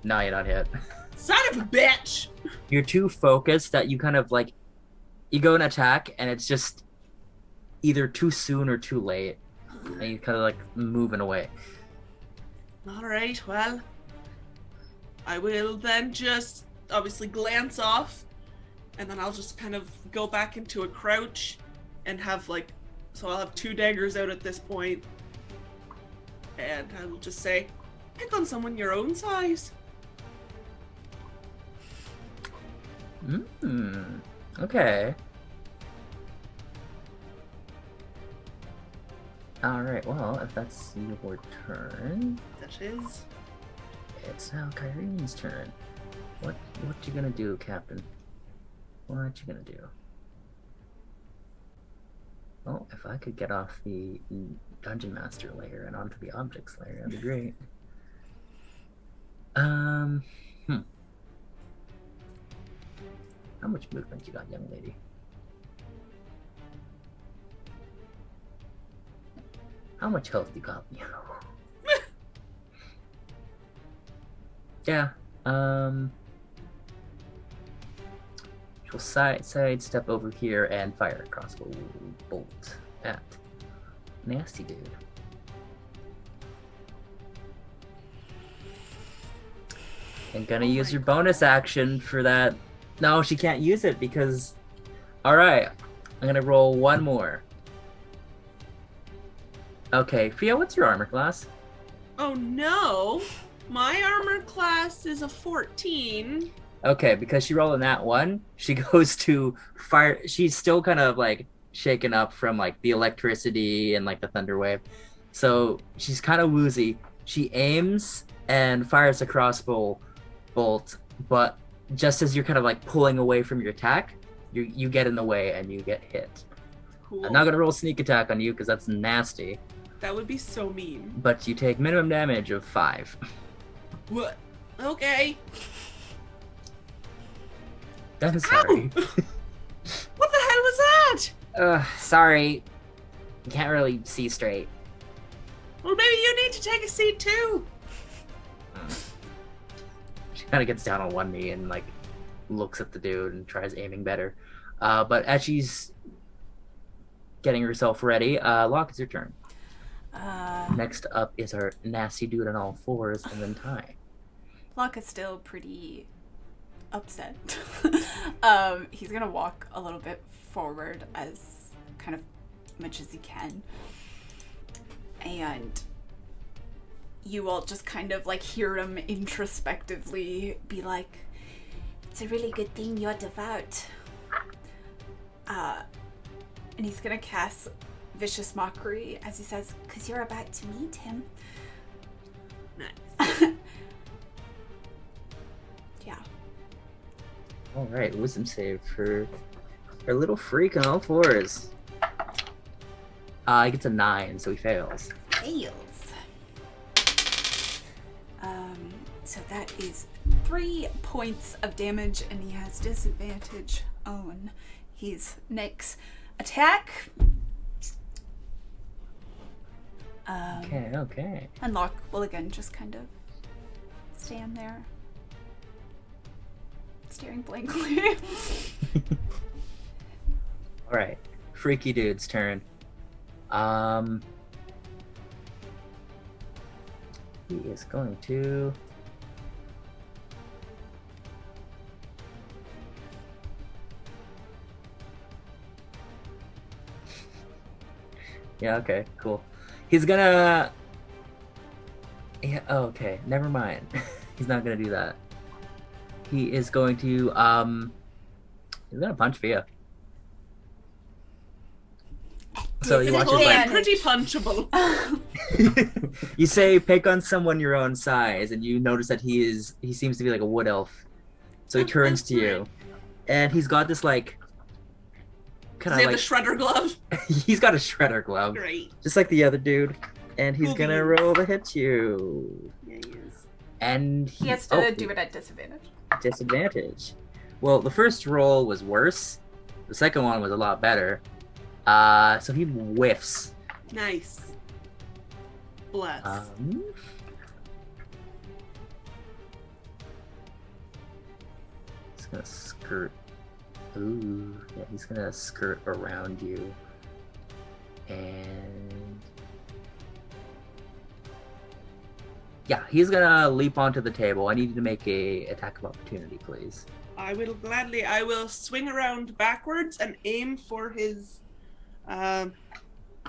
No, you're not hit. Son of a bitch. You're too focused that you kind of like, you go and attack, and it's just either too soon or too late. And you kind of like moving away. Alright, well, I will then just obviously glance off, and then I'll just kind of go back into a crouch and have like, so I'll have 2 daggers out at this point, and I will just say, pick on someone your own size. Okay. Alright, well, if that's your turn, That is. it's now Kyrene's turn. What you gonna do, Captain? What you gonna do? Well, if I could get off the Dungeon Master layer and onto the Objects layer, that'd be great. How much movement you got, young lady? How much health you got? Yeah. She'll sidestep over here and fire a crossbow bolt at Nasty Dude. And gonna Oh use my your bonus action for that No, she can't use it because. All right, I'm gonna roll one more. Okay, Fia, what's your armor class? Oh no. My armor class is a 14. Okay, because she rolled in that one, she goes to fire. She's still kind of like shaken up from like the electricity and like the thunder wave, so she's kind of woozy. She aims and fires a crossbow bolt, but just as you're kind of like pulling away from your attack, you get in the way and you get hit. Cool. I'm not gonna roll sneak attack on you because that's nasty, That would be so mean. but you take minimum damage of 5. What? Okay. I'm sorry. What the hell was that? Sorry. Can't really see straight. Well, maybe you need to take a seat too. She kind of gets down on one knee and like looks at the dude and tries aiming better. But as she's getting herself ready, Locke, it's your turn. Next up is our nasty dude on all fours, and then Ty. Locke is still pretty upset. He's gonna walk a little bit forward as kind of much as he can. And you all just kind of like hear him introspectively be like, "It's a really good thing you're devout." And he's gonna cast Vicious Mockery as he says, "'Cause you're about to meet him." Nice. Yeah. All right, wisdom save for our little freak on all fours. He gets a 9, so he fails. Fails. So that is 3 points of damage, and he has disadvantage on his next attack. Okay. And Locke will again just kind of stand there, staring blankly. All right, freaky dude's turn. He is going to. Yeah, okay, cool. He's gonna. Yeah, oh, okay, never mind. He's not gonna do that. He is going to, he's gonna punch Fia. So you watch Cool, it like, like, pretty punchable. you say pick on someone your own size, and you notice that he seems to be like a wood elf. So he turns to you, and he's got this like Does kind he of have like the shredder glove? he's got a shredder glove, Great. just like the other dude, and he's Cool gonna beans. roll to hit you, Yeah, he is. and He has to do it at disadvantage. disadvantage. Well, the first roll was worse. The second one was a lot better. So he whiffs. Nice. Bless. He's gonna skirt. Ooh, yeah, he's gonna skirt around you. And yeah, he's gonna leap onto the table. I need you to make a attack of opportunity, please. I will gladly. I will swing around backwards and aim for his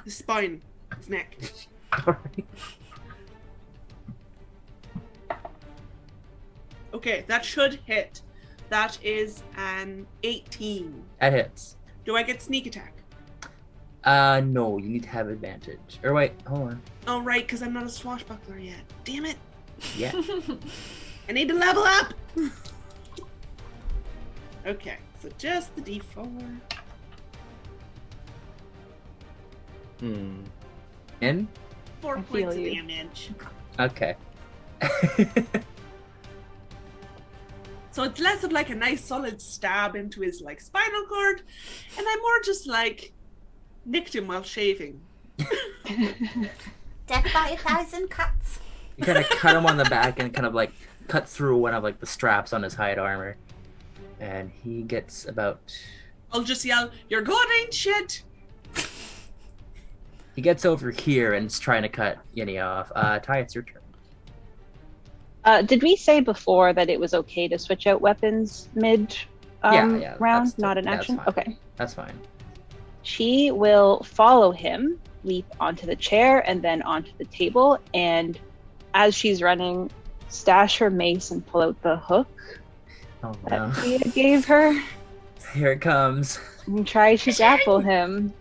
spine, his neck. Alright. Okay, that should hit. That is an 18. That hits. Do I get sneak attack? No, you need to have advantage. Or wait, hold on. Oh, right, because I'm not a swashbuckler yet. Damn it. Yeah. I need to level up. Okay, so just the D4. In? 4 I points feel of you. damage. Okay. So it's less of like a nice solid stab into his like spinal cord, and I more just like nicked him while shaving. Death by 1,000 cuts. You kind of cut him on the back and kind of like cut through one of like the straps on his hide armor. And he gets about. I'll just yell, "You're good, ain't shit!" He gets over here and is trying to cut Yinny off. Ty, it's your turn. Did we say before that it was okay to switch out weapons mid Yeah, round, that's not an that's action? fine. Okay. That's fine. She will follow him, leap onto the chair and then onto the table, and as she's running, stash her mace and pull out the hook Oh that no. Fia gave her Here it comes. and try to grapple him.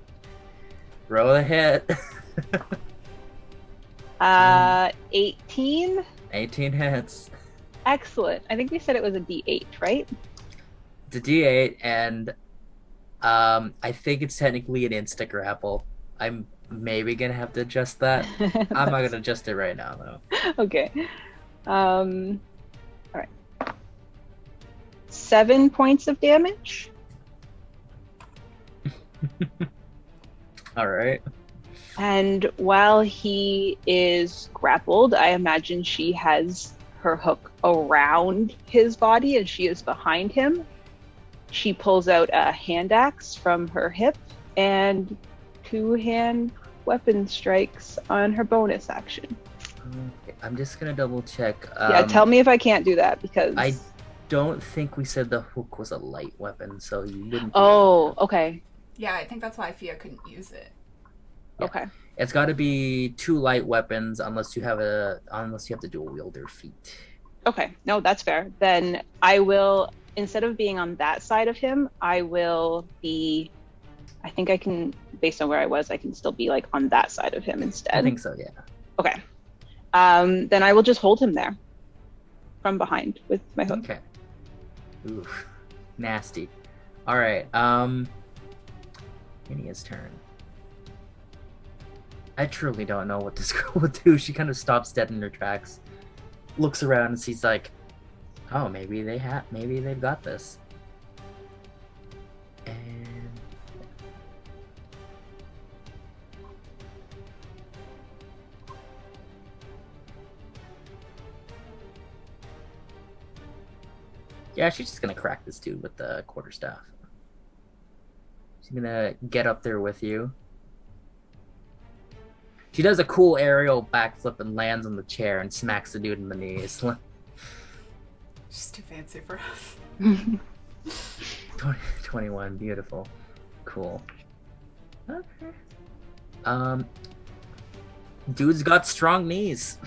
Roll a hit. 18. 18 hits. Excellent. I think we said it was a D8, right? It's a D8, and I think it's technically an insta grapple. I'm maybe gonna have to adjust that. I'm not gonna adjust it right now though. Okay. All right. 7 points of damage. All right. And while he is grappled, I imagine she has her hook around his body and she is behind him. She pulls out a hand axe from her hip and 2-hand weapon strikes on her bonus action. Okay, I'm just gonna double check. Yeah, tell me if I can't do that because I don't think we said the hook was a light weapon, so you wouldn't. Oh, okay. Yeah, I think that's why Fia couldn't use it. Yeah. Okay. It's got to be 2 light weapons unless you have the dual wielder feat. Okay. No, that's fair. Then I will, instead of being on that side of him, I will be, I think I can, based on where I was, I can still be like on that side of him instead. I think so, yeah. Okay. Then I will just hold him there from behind with my hook. Okay. Oof. Nasty. All right. Inia's turn. I truly don't know what this girl would do. She kind of stops dead in her tracks, looks around, and sees like, oh, maybe they've got this. And yeah, she's just gonna crack this dude with the quarterstaff. She's gonna get up there with you. She does a cool aerial backflip and lands on the chair and smacks the dude in the knees. She's too fancy for us. 21, beautiful. Cool. Okay. Dude's got strong knees.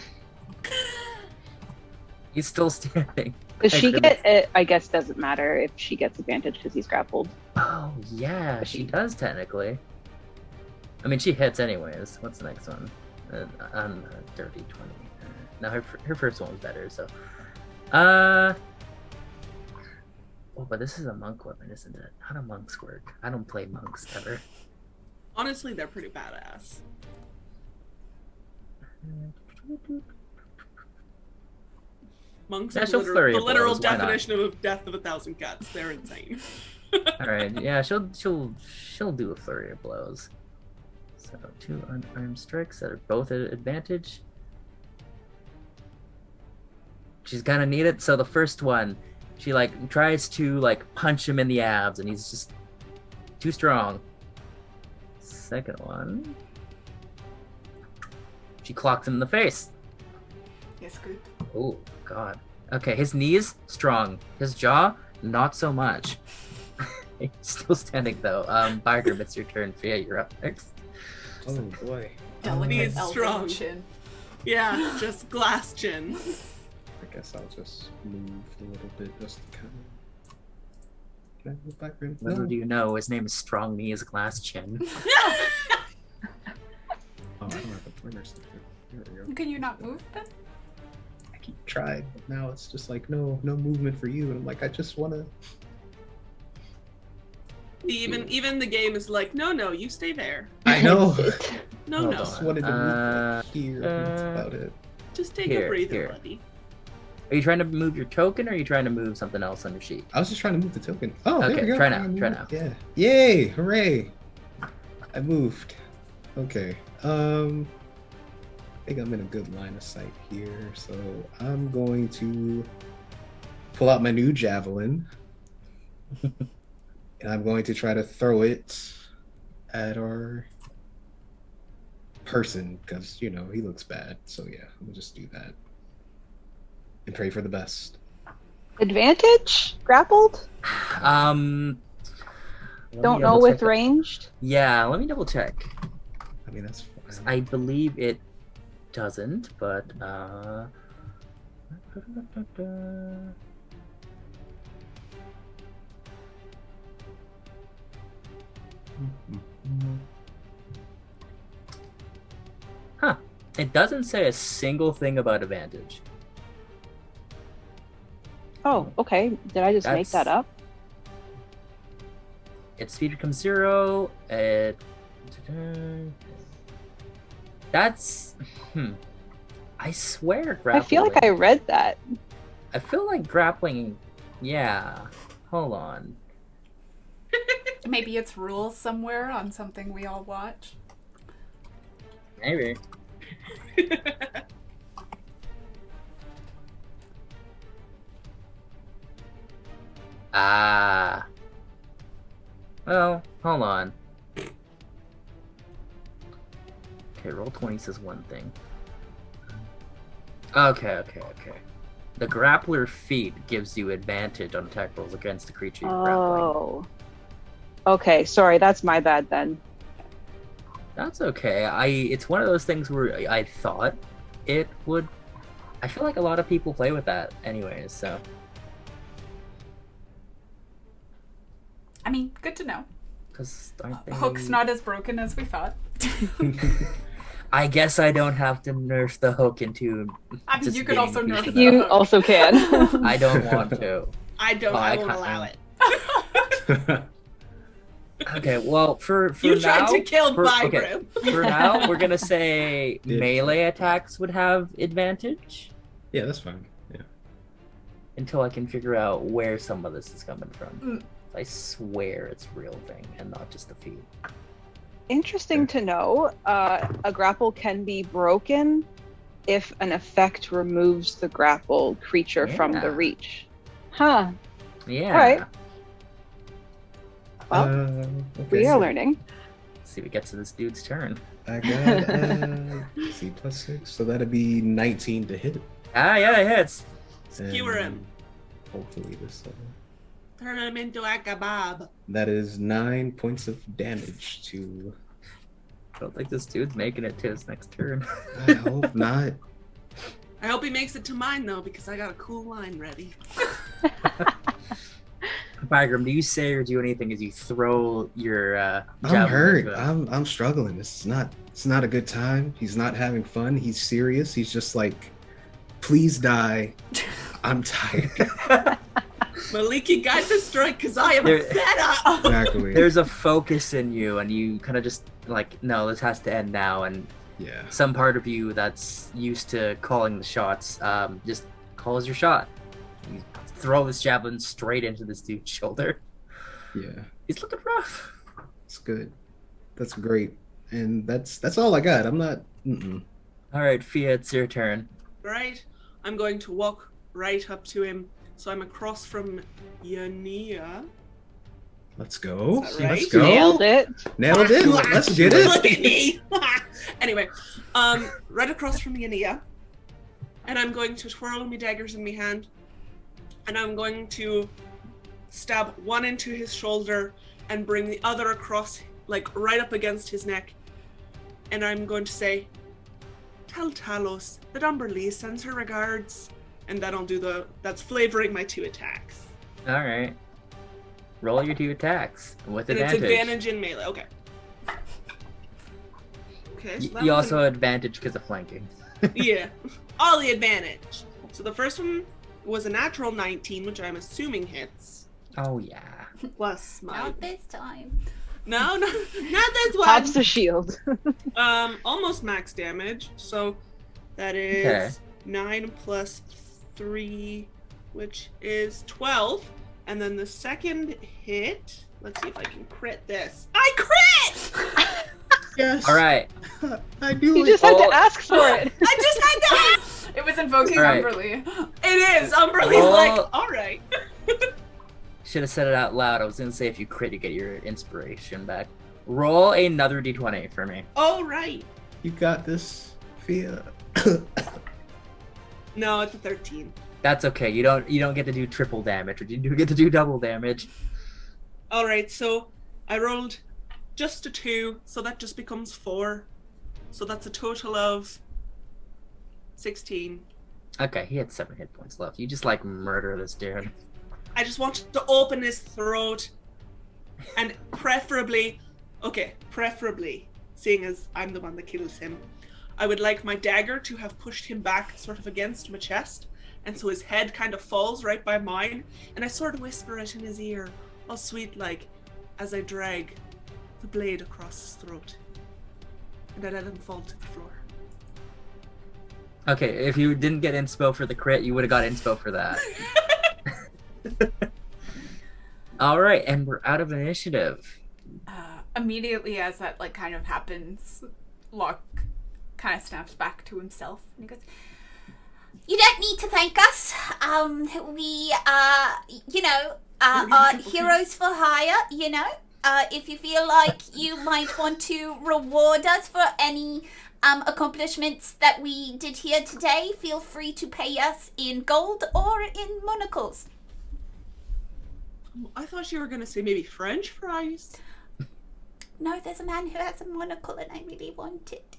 He's still standing. Does she goodness. get it? I guess doesn't matter if she gets advantage because he's grappled. Oh, yeah, she does technically. I mean, she hits anyways. What's the next one? Dirty 20. No, her first one was better, so. Oh, but this is a monk weapon, isn't it? How do monks work? I don't play monks ever. Honestly, they're pretty badass. Monks Yeah, are she'll the flurry of literal blows, why not? definition of death of 1,000 cuts. They're insane. All right, yeah, she'll do a flurry of blows. So 2 unarmed strikes that are both at advantage. She's gonna need it. So the first one, she like tries to like punch him in the abs, and he's just too strong. Second one, she clocks him in the face. Yes, good. Oh God. Okay, his knees strong. His jaw not so much. He's still standing though. Barger, it's your turn. Fia, you're up next. Oh boy. Delicate He's elven strong. chin. Yeah, just glass chin. I guess I'll just move a little bit just to kind of. Can I move back? Little do you know, his name is Strong Knees Glass Chin. Oh, I don't have a pointer sticker. There we go. Can you not move then? I keep trying, but now it's just like no movement for you, and I'm like, I just wanna. Even the game is like, no, you stay there. I know. No, Hold no. on. Just wanted to move like here. And that's about it. Just take Here, a breather, here. buddy. Are you trying to move your token, or are you trying to move something else on your sheet? I was just trying to move the token. Oh, there Okay, we go. try now, I moved try it. now. Yeah. Yay! Hooray! I moved. Okay. I think I'm in a good line of sight here, so I'm going to pull out my new javelin, and I'm going to try to throw it at our person because he looks bad. So yeah, I'm gonna just do that and pray for the best. Advantage? Grappled? Let me Don't know double with check that. ranged? Yeah, let me double check. I mean, that's fine. I believe it doesn't, but huh. It doesn't say a single thing about advantage. Oh, okay. Did I just make that That's- up? Its speed becomes 0. That's I swear I feel like grappling. I read that. I feel like grappling. Yeah. Hold on. Maybe it's rules somewhere on something we all watch. Maybe. Ah. Well, hold on. Okay, roll 20 says one thing. Okay. The grappler feat gives you advantage on attack rolls against the creature you're grappling. Oh. Okay, sorry, that's my bad then. That's okay. It's one of those things where I thought it would. I feel like a lot of people play with that anyways, so. I mean, good to know. Because aren't they... Hook's not as broken as we thought. I guess I don't have to nerf the hook into. I mean, just you could being also a piece nerf of the metal. You hook. also can. I don't want to. I don't. Oh, I I won't can't- allow it. Okay, well, for You now, tried to kill for, my okay, room. for now, we're gonna say Yeah. melee attacks would have advantage Yeah, that's fine. Yeah. until I can figure out where some of this is coming from. Mm. I swear it's a real thing and not just a feat. Interesting to know. A grapple can be broken if an effect removes the grappled creature from Yeah. the reach. Huh. Yeah. Alright. Well, Okay. we are learning. Let's see, we get to this dude's turn. I got let's see, +6, so that'd be 19 to hit. Ah, yeah, it hits. Skewer him. And hopefully this. Turn him into a kebab. That is 9 points of damage to. I don't think this dude's making it to his next turn. I hope not. I hope he makes it to mine though, because I got a cool line ready. Bygram, do you say or do anything as you throw your I'm javelin hurt. into him? I'm struggling. It's not a good time. He's not having fun. He's serious. He's just like, please die. I'm tired. Maliki, guide the strike, because I am There- fed up. Exactly. There's a focus in you, and you kind of just like, no, this has to end now. And Yeah. some part of you that's used to calling the shots just calls your shot. You throw this javelin straight into this dude's shoulder. Yeah. He's looking rough. It's good. That's great. And that's all I got. I'm not. All right, Fia, it's your turn. Right? I'm going to walk right up to him. So I'm across from Yania. Let's go. Is that right? Let's go. Nailed it. Nailed it. Let's get Look it. at me. Anyway, right across from Yania. And I'm going to twirl my daggers in my hand. And I'm going to stab one into his shoulder and bring the other across, like right up against his neck. And I'm going to say, tell Talos that Umberlee sends her regards. And that's flavoring my 2 attacks. All right. Roll your 2 attacks with And advantage. it's advantage in melee. Okay. Okay. So that You was also have advantage because of flanking. yeah. All the advantage. So the first one was a natural 19, which I'm assuming hits. Oh yeah. Plus my Not this time. no, not this one. Pops the shield. Almost max damage. So that is Okay. 9 plus 3, which is 12. And then the second hit. Let's see if I can crit this. I crit! Yes. All right. I do You it. just had Oh. to ask for it. I just had that. It was invoking All right. Umberlee. It is. Umberlee's Oh. like, all right. Should have said it out loud. I was gonna say if you crit, you get your inspiration back. Roll another d20 for me. All right. You got this, Fia. No, it's a 13. That's okay. You don't get to do triple damage, but you do get to do double damage. All right, so I rolled just a 2, so that just becomes 4. So that's a total of 16. Okay, he had 7 hit points left. You just like murder this dude. I just want to open his throat, and preferably, seeing as I'm the one that kills him, I would like my dagger to have pushed him back sort of against my chest, and so his head kind of falls right by mine, and I sort of whisper it in his ear, all sweet like, as I drag the blade across his throat, and I let him fall to the floor. Okay, if you didn't get inspo for the crit, you would have got inspo for that. All right, and we're out of initiative. Immediately as that like kind of happens, Locke kind of snaps back to himself and he goes, You don't need to thank us. We are heroes for hire, you know. If you feel like you might want to reward us for any accomplishments that we did here today, feel free to pay us in gold or in monocles. I thought you were going to say maybe French fries. No, there's a man who has a monocle and I really want it.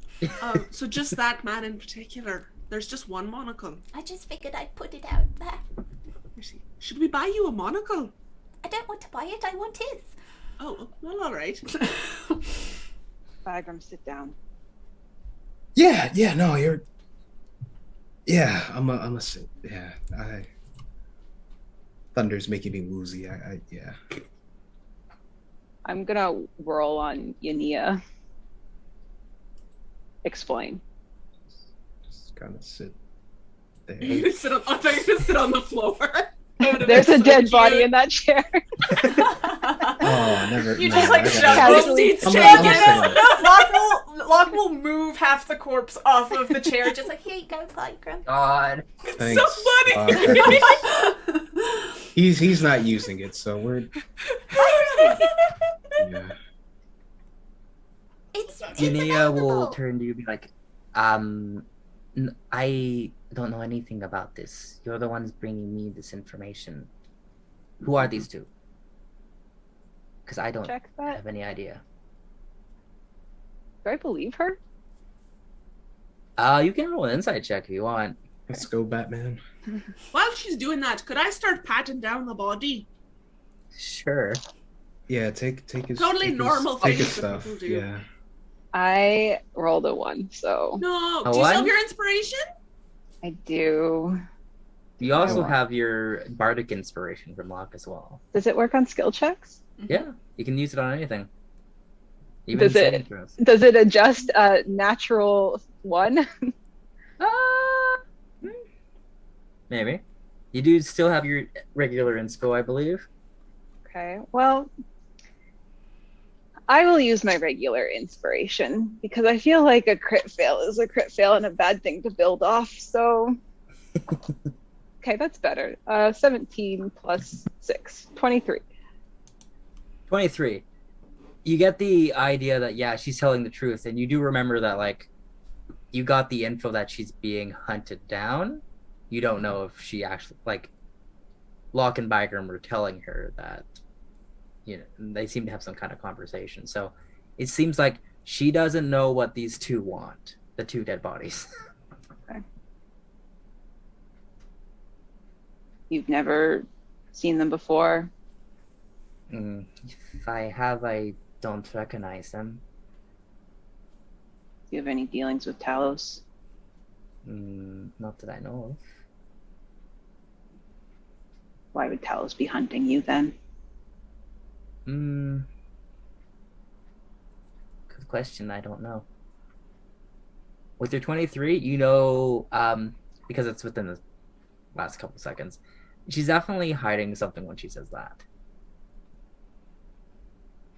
So just that man in particular. There's just one monocle. I just figured I'd put it out there. Should we buy you a monocle? I don't want to buy it, I want his. Oh, well, all right. Bagram, sit down. Yeah, no, you're. Yeah, I'm a. Yeah, Thunder's making me woozy. Yeah. I'm gonna roll on Yania. Explain. Just kind of sit there. I thought you were going to sit on the floor. There's a dead body in that chair. Oh, never. You no, just like I shove gotta- both Casually- seats. I'm Chair. gonna sit on it. Locke will move half the corpse off of the chair, just like, Here you go, Bagram. God. Thanks. So funny. He's not using it, so we're. Yeah. It's Junia will available. turn to you and be like, I don't know anything about this. You're the ones bringing me this information. Who are these two? Because I don't Check that. have any idea. Do I believe her? You can roll an insight check if you want. Let's go, Batman. While she's doing that, could I start patting down the body? Sure. Yeah, take his. Totally take his- normal Take his things that stuff. people do. Yeah. I rolled a 1, so No. A Do you still one? have your inspiration? I do. You also want- have your bardic inspiration from Locke as well. Does it work on skill checks? Yeah, you can use it on anything. Even Does it- saving throws. Does it adjust natural 1? Maybe. You do still have your regular inspo, I believe. Okay, well, I will use my regular inspiration because I feel like a crit fail is a crit fail and a bad thing to build off, so. Okay, that's better. 17 plus 6, 23. 23. You get the idea that, yeah, she's telling the truth, and you do remember that, like, you got the info that she's being hunted down. You don't know if she actually, like, Locke and Bygram were telling her that, you know, they seem to have some kind of conversation. So it seems like she doesn't know what these two want, the two dead bodies. You've never seen them before? If I have, I don't recognize them. Do you have any dealings with Talos? Not that I know of. Why would Talos be hunting you then? Good question. I don't know. With your 23, you know, because it's within the last couple seconds, she's definitely hiding something when she says that.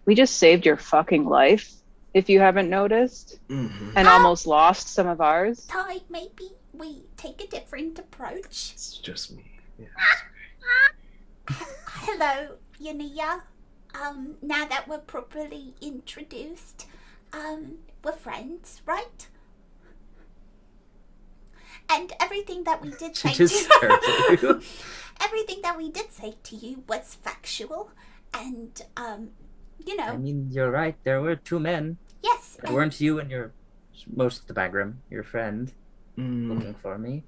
We just saved your fucking life, if you haven't noticed, and almost lost some of ours. Ty, maybe we take a different approach. It's just me. Yeah. Hello, Yania. Now that we're properly introduced, we're friends, right? And everything that we did She say just stared at you. everything that we did say to you was factual. And, you know, I mean, you're right. There were two men. yes. It weren't you and most of the background, your friend, Mm. looking for me.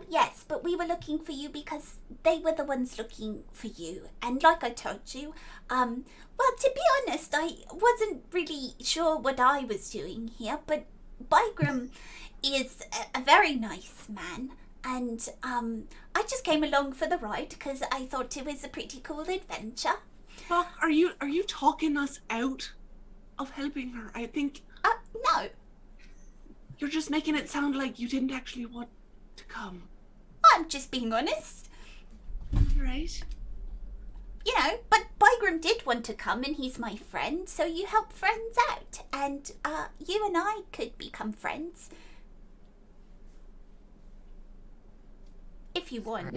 Yes, but we were looking for you because they were the ones looking for you. And like I told you, well, to be honest, I wasn't really sure what I was doing here, but Bygram is a very nice man. And I just came along for the ride because I thought it was a pretty cool adventure. Fuck, are you talking us out of helping her? I think No, you're just making it sound like you didn't actually want to come. I'm just being honest. Right? You know, but Bygram did want to come and he's my friend, so you help friends out. And you and I could become friends. If you want.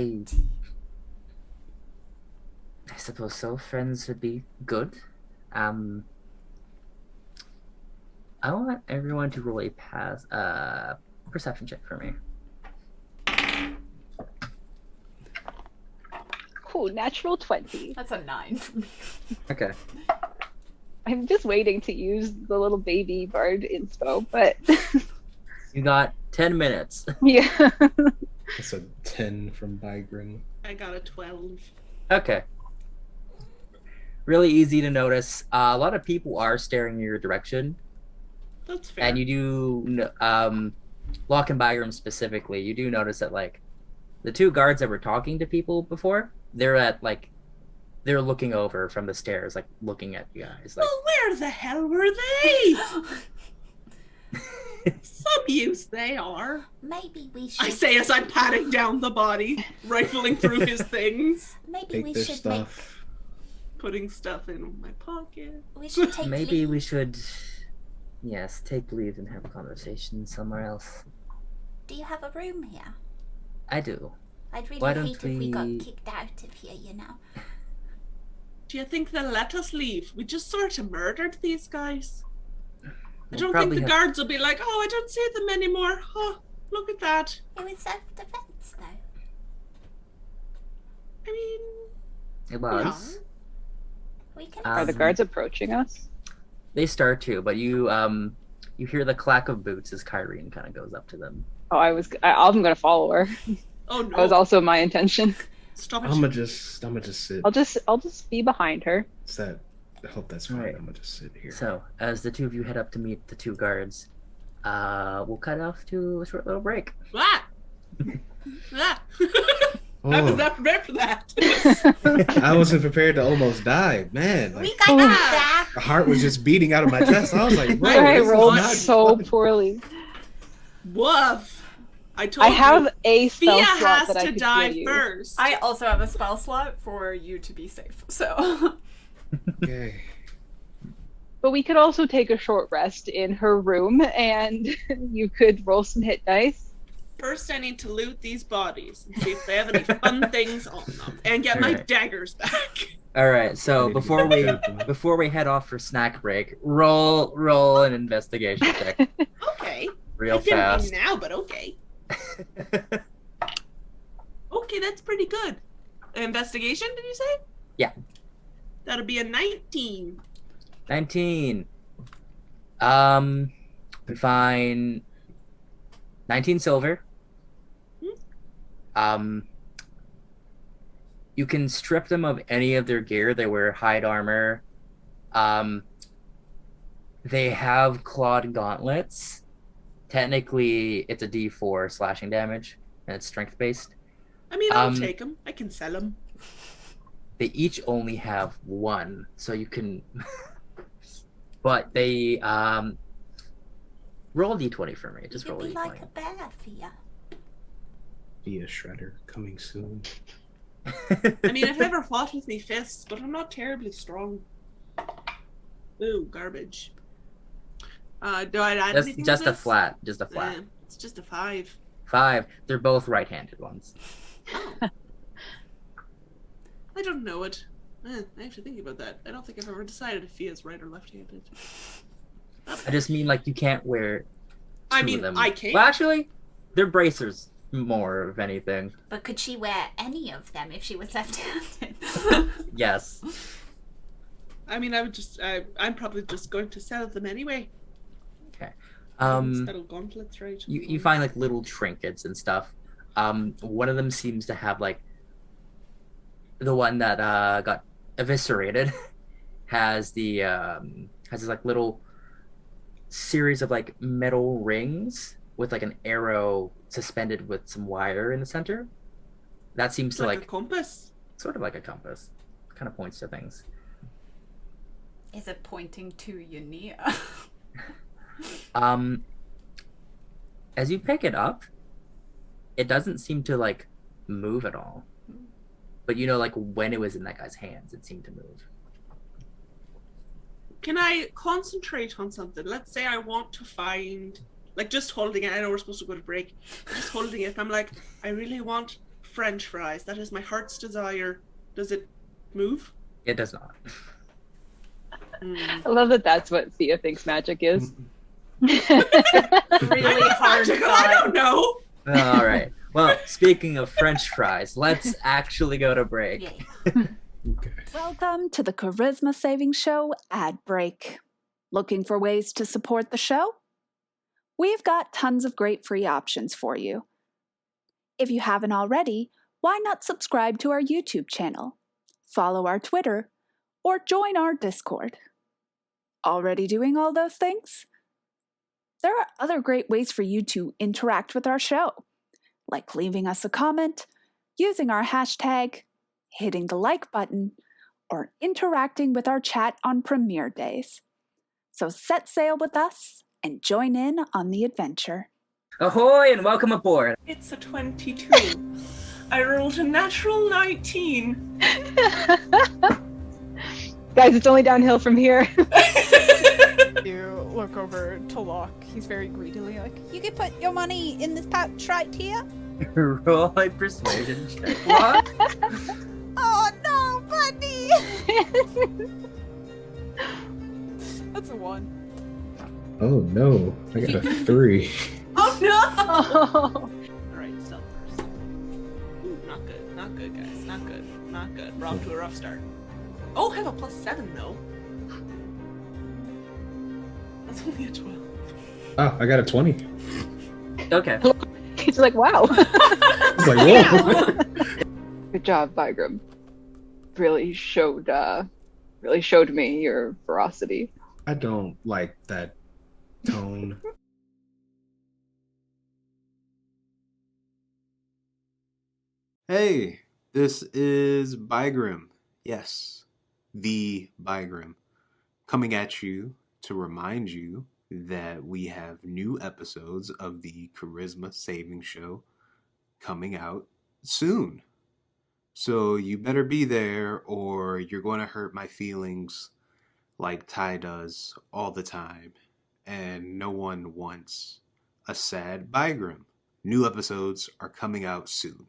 I suppose so. Friends would be good. I want everyone to roll a perception check for me. Cool, natural 20. That's a 9 for me. Okay. I'm just waiting to use the little baby bard inspo, but You got 10 minutes. yeah. That's a 10 from Bygram. I got a 12. Okay. Really easy to notice. A lot of people are staring in your direction. That's fair. And you do, Locke and Bygram specifically, you do notice that, like, the two guards that were talking to people before, they're looking over from the stairs, like, looking at you guys. Like, Well, where the hell were they? Some use they are. Maybe we should. I say as I'm patting down the body, rifling through his things, Maybe Take we their should stuff. putting stuff in my pocket. we should take maybe leave. we should, yes, take leave and have a conversation somewhere else. Do you have a room here? I do. I'd really Why don't hate if we got we- kicked out of here, you know. Do you think they'll let us leave? We just sort of murdered these guys. I We'll don't think probably the have- guards will be like, oh, I don't see them anymore. Huh, look at that. It was self-defense, though. I mean, It was. We can. Are the guards approaching us? They start to, but you hear the clack of boots as Kyrene kind of goes up to them. Oh, I'm gonna follow her. oh no. That was also my intention. Stop it. I'm gonna just sit. I'll just be behind her. Is that? I hope that's fine. Right. I'm gonna just sit here. So, as the two of you head up to meet the two guards, we'll cut off to a short little break. Ah! Ah! I was Oh, not prepared for that. I wasn't prepared to almost die, man. Like, We got that. the heart was just beating out of my chest. I was like, bro, I this is rolled not so fun. poorly. Woof. I told I have you. a spell Fia slot has that I to could die heal you. first. I also have a spell slot for you to be safe. So Okay. But we could also take a short rest in her room, and you could roll some hit dice. First, I need to loot these bodies and see if they have any fun things on them, and get my Alright. daggers back. All right. So Maybe before we head off for snack break, roll an investigation check Okay. real I didn't fast. mean now, but okay. Okay, that's pretty good. Investigation, did you say? Yeah. That'll be a 19. 19. We find 19 silver. You can strip them of any of their gear. They wear hide armor. They have clawed gauntlets. Technically, it's a D4 slashing damage, and it's strength based. I mean, I'll Um, take them. I can sell them. They each only have one, so you can. But they roll a D20 for me. Just You'd roll a be D20. like a bear, Fia. Be a shredder coming soon. I mean, I've never fought with me fists, but I'm not terribly strong. Ooh, garbage. Do I add Just, anything just to a this? flat. Just a flat. It's just a 5. 5. They're both right-handed ones. Oh. I don't know it. I have to think about that. I don't think I've ever decided if he is right or left-handed. I just mean like you can't wear. I two mean, of them. I can. Well, actually, They're bracers more, if anything. But could she wear any of them if she was left-handed? Yes. I mean, I'm probably just going to sell them anyway. Okay. Metal gauntlets, right? You find like little trinkets and stuff. One of them seems to have like the one that got eviscerated has this like little series of like metal rings with like an arrow suspended with some wire in the center. That seems to like like a compass. Sort of like a compass. Kind of points to things. Is it pointing to Yania? As you pick it up, it doesn't seem to like move at all. But you know, like when it was in that guy's hands, it seemed to move. Can I concentrate on something? Let's say I want to find, like, just holding it. I know we're supposed to go to break. Just holding it. I'm like, I really want French fries. That is my heart's desire. Does it move? It does not. I love that that's what Thea thinks magic is. Really hard I thought. don't know. All right. Well, speaking of French fries, let's actually go to break. Yeah. Okay. Welcome to the Charisma Saving Show ad break. Looking for ways to support the show? We've got tons of great free options for you. If you haven't already, why not subscribe to our YouTube channel, follow our Twitter, or join our Discord? Already doing all those things? There are other great ways for you to interact with our show, like leaving us a comment, using our hashtag, hitting the like button, or interacting with our chat on premiere days. So set sail with us and join in on the adventure. Ahoy and welcome aboard. It's a 22. I rolled a natural 19. Guys, it's only downhill from here. You look over to Locke. He's very greedily like, You could put your money in this pouch right here. Roll a persuasion check. What? Oh no, buddy! that's a 1. Oh no, I got a 3. Oh no! Oh. Alright, stealth first. Ooh, not good. Not good, guys. Not good. Not good. We're off to a rough start. Oh, I have a +7 though. That's only a 12. Oh, I got a 20. Okay. He's like, wow. I was like, whoa. Good job, Vigram. Really showed me your ferocity. I don't like that tone. Hey, this is Bygrim. Yes, the Bygrim. Coming at you to remind you that we have new episodes of the Charisma Saving Show coming out soon. So you better be there or you're going to hurt my feelings like Ty does all the time. And no one wants a sad Bygrim. New episodes are coming out soon.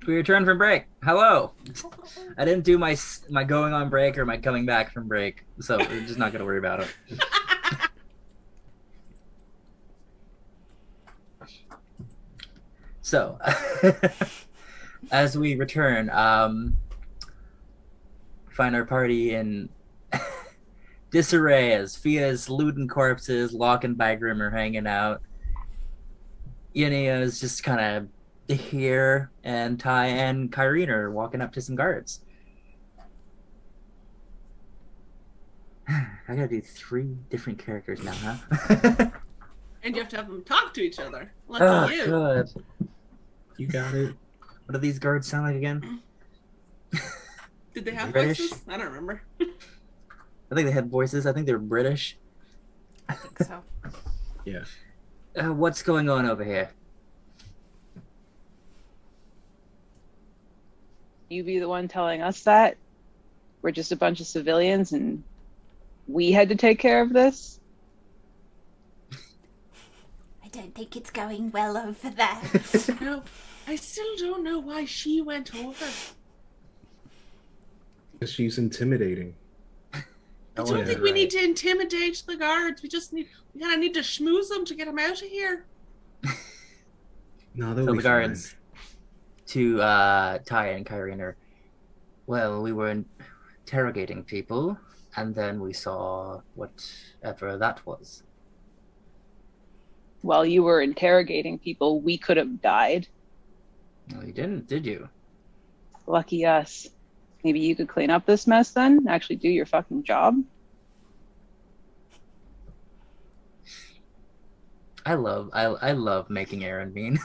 We returned from break. Hello. I didn't do my going on break or my coming back from break, so we're just not going to worry about it. So, as we return, find our party in disarray as Fia's looting corpses, Locke and Bygrim are hanging out. Yenia is just kind of here, and Ty and Kyrene are walking up to some guards. I gotta do 3 different characters now, huh? And you have to have them talk to each other. Oh, Lucky you. good. You got it. What do these guards sound like again? Did they have British? voices? I don't remember. I think they had voices. I think they're British. I think so. Yeah. What's going on over here? You be the one telling us that? We're just a bunch of civilians and we had to take care of this? I don't think it's going well over there. No, I still don't know why she went over. She's intimidating. I Oh, don't yeah. think we right. need to intimidate the guards. We kind of need to schmooze them to get them out of here. No, they'll So be the guards to Ty and Kyrie are, well, we were interrogating people, and then we saw whatever that was. While you were interrogating people, we could have died. No, you didn't, did you? Lucky us. Maybe you could clean up this mess then? Actually do your fucking job? I love making Erin mean.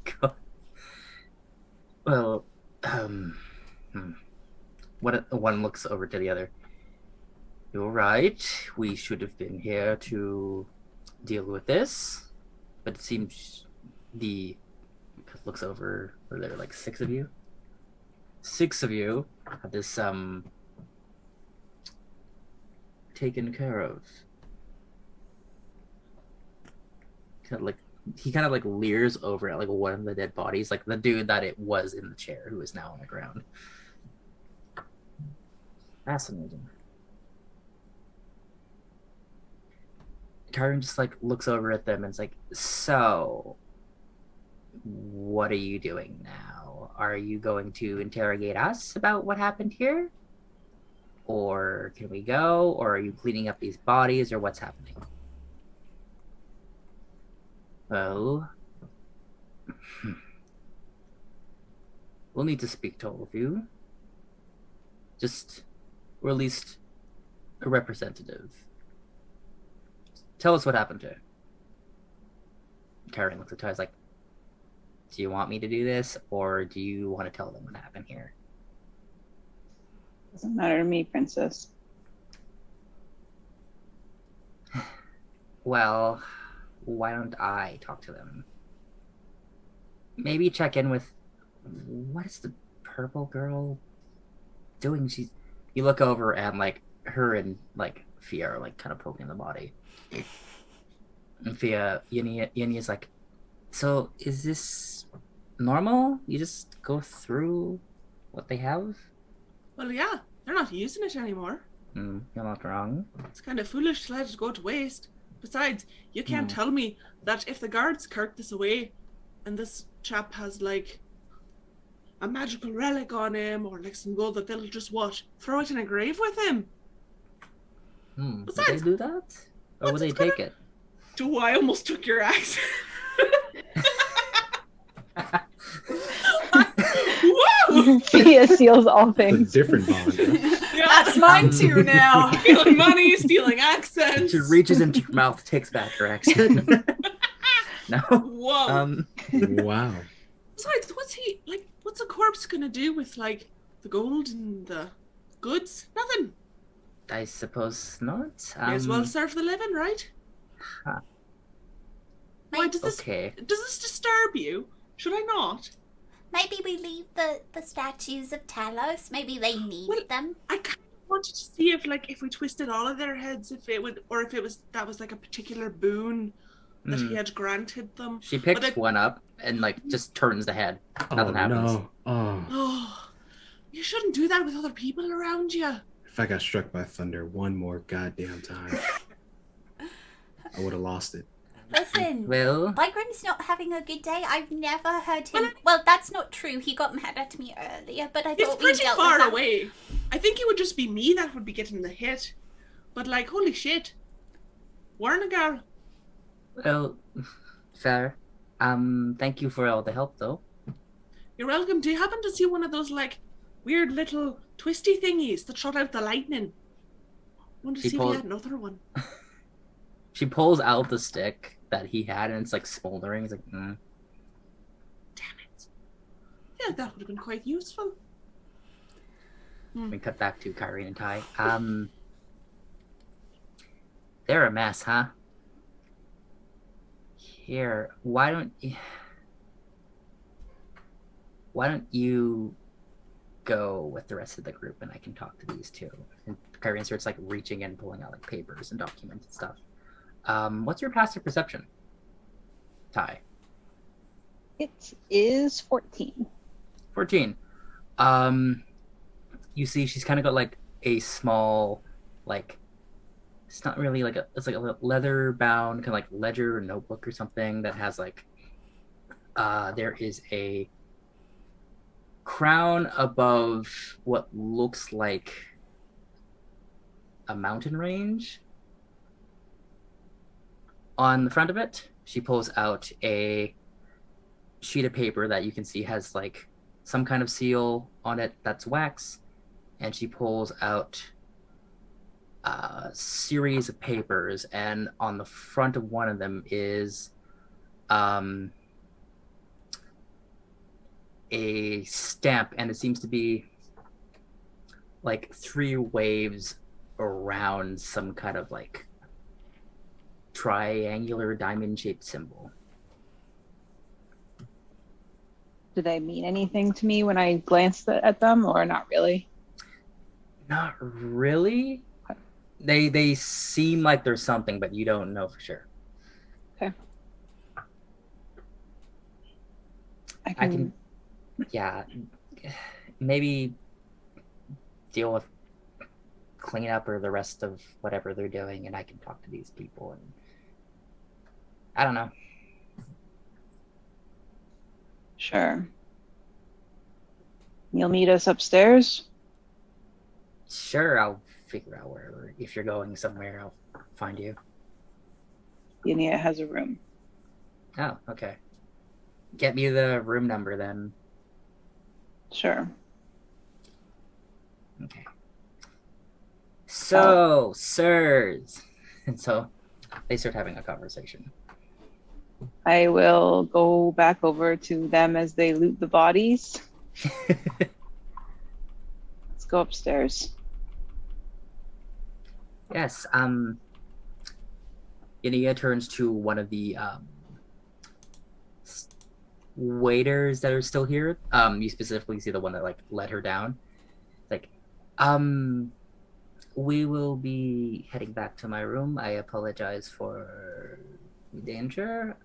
God. Well, one looks over to the other. You're right. We should have been here to deal with this, but it seems looks over. Were there like 6 of you? 6 of you had this taken care of. He kind of like leers over at like one of the dead bodies, like the dude that it was in the chair who is now on the ground. Fascinating. Karen just like looks over at them and is like, so what are you doing now? Are you going to interrogate us about what happened here? Or can we go? Or are you cleaning up these bodies? Or what's happening? Well, we'll need to speak to all of you. Or at least a representative. Tell us what happened to her. Karen looks at Ty's like, do you want me to do this? Or do you want to tell them what happened here? Doesn't matter to me, princess. Well, why don't I talk to them? Maybe check in with, what is the purple girl doing? You look over and like her and like Fia are like kind of poking the body. And Fia, Yini is like, so is this normal? You just go through what they have? Well, yeah, they're not using it anymore. You're not wrong. It's kind of foolish to let it go to waste. Besides, you can't tell me that if the guards cart this away and this chap has like a magical relic on him or like some gold, that they'll just throw it in a grave with him. Would they do that? Or would they take it? Oh, I almost took your axe. Whoa! Fia seals all It's a things. different bond. Huh? Yeah. That's mine too now. Stealing money, stealing accents. She reaches into your mouth, takes back her accent. No. Whoa. Wow. Besides, what's a corpse gonna do with like the gold and the goods? Nothing. I suppose not. May as well serve the living, right? Huh. Why does this disturb you? Should I not? Maybe we leave the statues of Talos. Maybe they need them. I kind of wanted to see if we twisted all of their heads, if it was like a particular boon that he had granted them. She picks one up and like just turns the head. Nothing happens. No. Oh. Oh, you shouldn't do that with other people around you. If I got struck by thunder one more goddamn time, I would have lost it. Listen, Well, Bygrim's not having a good day. I've never heard him. Well, that's not true. He got mad at me earlier, but I He's thought we pretty dealt with far that. away. I think it would just be me that would be getting the hit. But like, holy shit. Warn girl. well, fair. Thank you for all the help, though. You're welcome. Do you happen to see one of those like weird little twisty thingies that shot out the lightning? I want to see if he had another one. She pulls out the stick that he had, and it's like smoldering. He's like, Damn it. Yeah, that would have been quite useful. We cut back to Kyrie and Ty. They're a mess, huh? Here, why don't you go with the rest of the group, and I can talk to these two. And Kyrie starts like reaching and pulling out like papers and documents and stuff. What's your passive perception, Ty? It is 14. 14. You see, she's kind of got like a small, like it's not really like it's like a leather bound kind of like ledger or notebook or something that has like there is a crown above what looks like a mountain range. On the front of it, she pulls out a sheet of paper that you can see has like some kind of seal on it that's wax, and she pulls out a series of papers, and on the front of one of them is a stamp, and it seems to be like 3 waves around some kind of like triangular diamond shaped symbol. Do they mean anything to me when I glanced at them, or not really? Not really. They seem like there's something, but you don't know for sure. Okay. I can yeah, maybe deal with clean up or the rest of whatever they're doing, and I can talk to these people, and I don't know. Sure. You'll meet us upstairs? Sure, I'll figure out wherever. If you're going somewhere, I'll find you. Yania has a room. Oh, okay. Get me the room number then. Sure. Okay. So, sirs. And so they start having a conversation. I will go back over to them as they loot the bodies. Let's go upstairs. Yes, Inia turns to one of the waiters that are still here. You specifically see the one that like let her down. Like, we will be heading back to my room. I apologize for danger.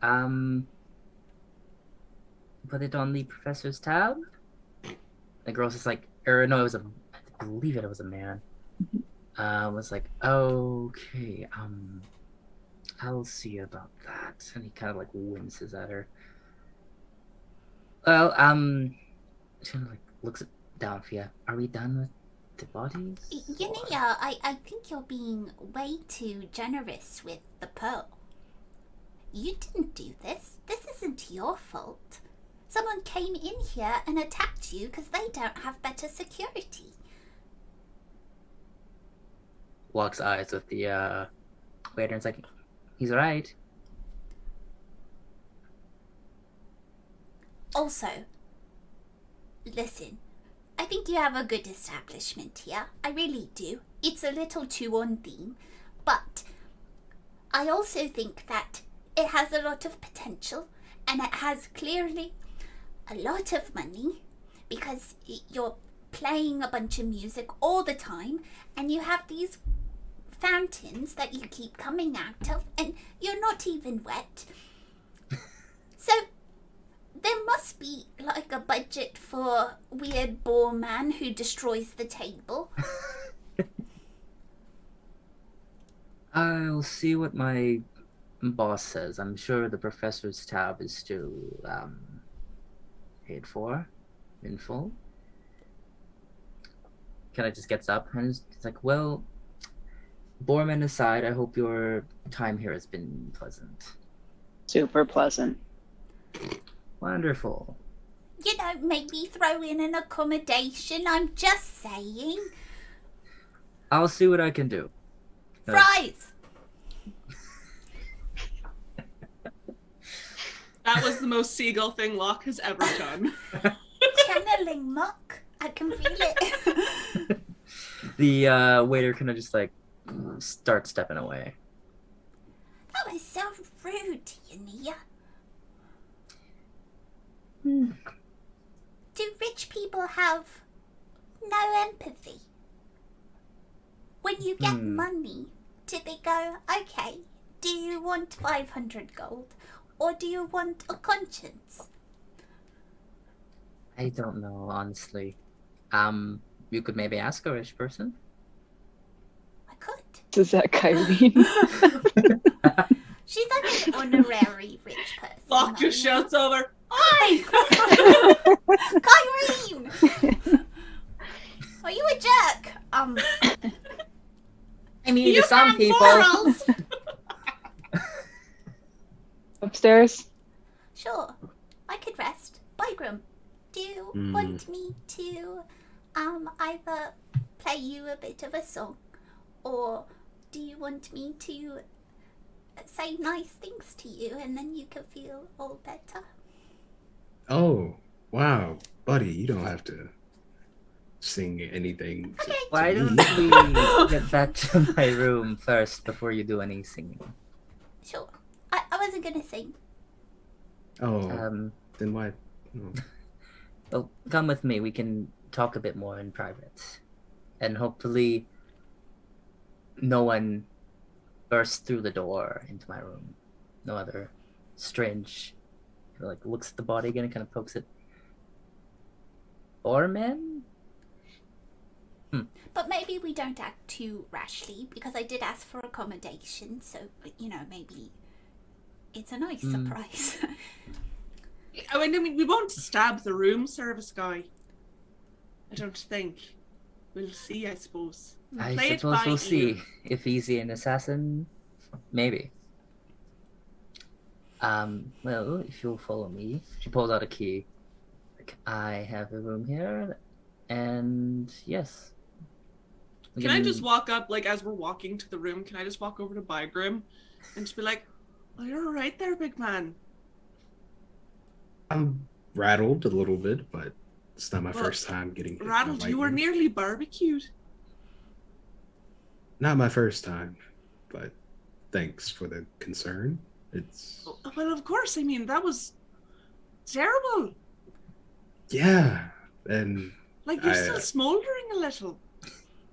Put it on the professor's tab. The girl's just like, or no, I believe it was a man. Was like, okay, I'll see about that. And he kind of like winces at her. Well, she kind of like looks down for you. Are we done with the bodies? Yeah, I think you're being way too generous with the pearl. You didn't do this. This isn't your fault. Someone came in here and attacked you because they don't have better security. Locks eyes with the waiter and it's like, he's right. Also, listen, I think you have a good establishment here. I really do. It's a little too on theme, but I also think that it has a lot of potential and it has clearly a lot of money because you're playing a bunch of music all the time and you have these fountains that you keep coming out of and you're not even wet. So there must be like a budget for weird boar man who destroys the table. I'll see what my boss says. I'm sure the professor's tab is still paid for in full. Kind of just gets up and is like, well, Borman aside, I hope your time here has been pleasant. Super pleasant. Wonderful. You know, maybe throw in an accommodation. I'm just saying. I'll see what I can do. Fries! That was the most seagull thing Locke has ever done. Channeling muck. I can feel it. The waiter kind of just like starts stepping away. That was so rude, Yania. Do rich people have no empathy? When you get money, do they go, okay, do you want 500 gold? Or do you want a conscience? I don't know, honestly. You could maybe ask a rich person. I could. Is that Kyrene? She's like an honorary rich person. Fuck just shouts over. Oi! Kyrene! Are you a jerk? I mean, You to some have people. morals! Upstairs? Sure, I could rest. Bygram, do you want me to either play you a bit of a song, or do you want me to say nice things to you and then you can feel all better? Oh, wow, buddy, you don't have to sing anything. Okay. Why me. don't we get back to my room first before you do any singing? Sure. I wasn't gonna sing. Oh, then why? Oh. Well, come with me. We can talk a bit more in private, and hopefully, no one bursts through the door into my room. No other strange, like, looks at the body again and kind of pokes it. Or men? But maybe we don't act too rashly, because I did ask for accommodation, so, maybe it's a nice surprise. I mean, we won't stab the room service guy. I don't think. We'll see, I suppose. I Play it suppose by we'll ear. see. If he's an assassin, maybe. Well, if you'll follow me. She pulls out a key. Like, I have a room here, and yes. Can I just walk up, like, as we're walking to the room, can I just walk over to Bygram and just be like, oh, you're all right there, big man. I'm rattled a little bit, but it's not my Well, first time getting hit by Rattled, you were lightning. nearly barbecued. Not my first time, but thanks for the concern. It's Well, of course, I mean, that was terrible. yeah, and Like, you're I, still smoldering a little.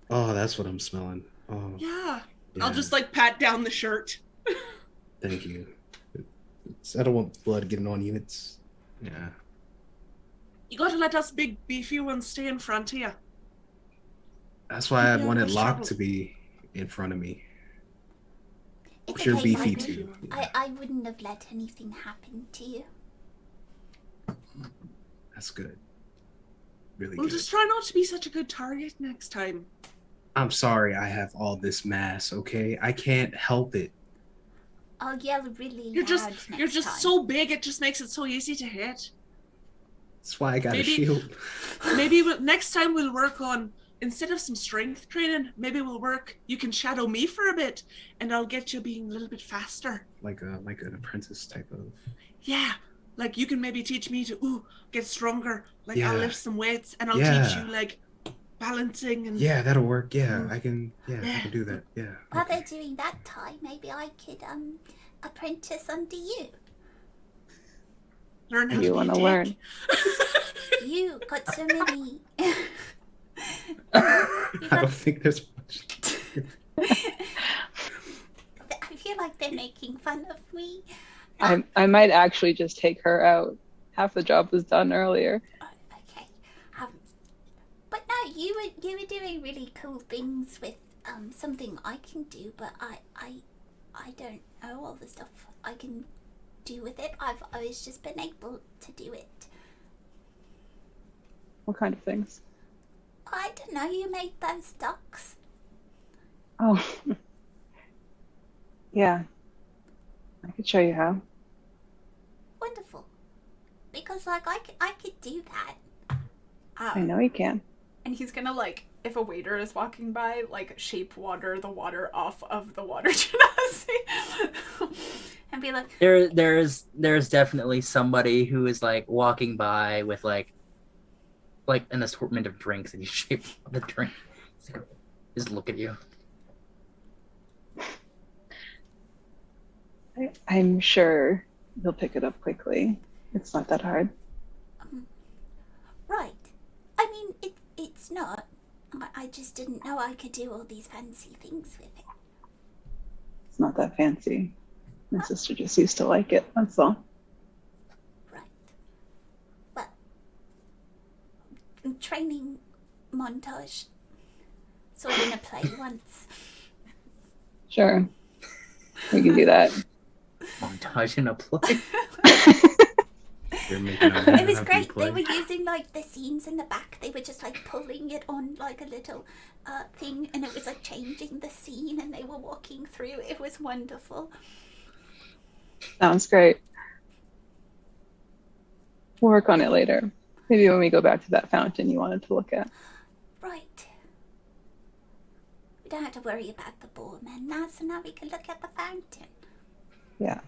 oh, that's what I'm smelling. Oh, Yeah. yeah. I'll just, like, pat down the shirt. Thank you. I don't want blood getting on you. It's yeah. You gotta let us big, beefy ones stay in front of you. That's why I Yeah, wanted that's Locke trouble. to be in front of me. It's You're okay, beefy Bygram. too. I wouldn't have let anything happen to you. That's good. Really We'll good. just try not to be such a good target next time. I'm sorry I have all this mass, okay? I can't help it. I'll yell really You're loud just next you're just time. so big, it just makes it so easy to hit. That's why I got Maybe- a shield. Maybe next time we'll work on, instead of some strength training, maybe you can shadow me for a bit, and I'll get you being a little bit faster. Like an apprentice type of. Yeah, like you can maybe teach me to get stronger. Like I'll Yeah. lift some weights, and I'll teach Yeah. you like balancing and Yeah, that'll work. Yeah, I can. Yeah, I Yeah. can do that. Yeah. While okay. they're doing that, Ty, maybe I could apprentice under you. learn how You to want be to a learn? dick. You got so many. I don't think there's much. I feel like they're making fun of me. I might actually just take her out. Half the job was done earlier. Okay. But no, you were doing really cool things with something I can do, but I don't know all the stuff I can do with it. I've always just been able to do it. What kind of things? I don't know. You made those ducks. Oh. Yeah. I could show you how. Wonderful. Because like I could do that. I know you can. And he's gonna, like, if a waiter is walking by, like, shape water the water off of the water genasi. And be like, There's definitely somebody who is like walking by with like an assortment of drinks, and you shape the drink. Just look at you. I'm sure you'll pick it up quickly. It's not that hard. right. I mean, it's not. I just didn't know I could do all these fancy things with it. It's not that fancy. My sister just used to like it, that's all. Right. Well, training montage. Sort of in a play once. Sure. We can do that. Montage in a play. You're making a It was happy great. They play. were using like the scenes in the back. They were just like pulling it on like a little thing, and it was like changing the scene, and they were walking through. It was wonderful. Sounds great. We'll work on it later. Maybe when we go back to that fountain you wanted to look at. Right. We don't have to worry about the ball men now, so now we can look at the fountain. Yeah.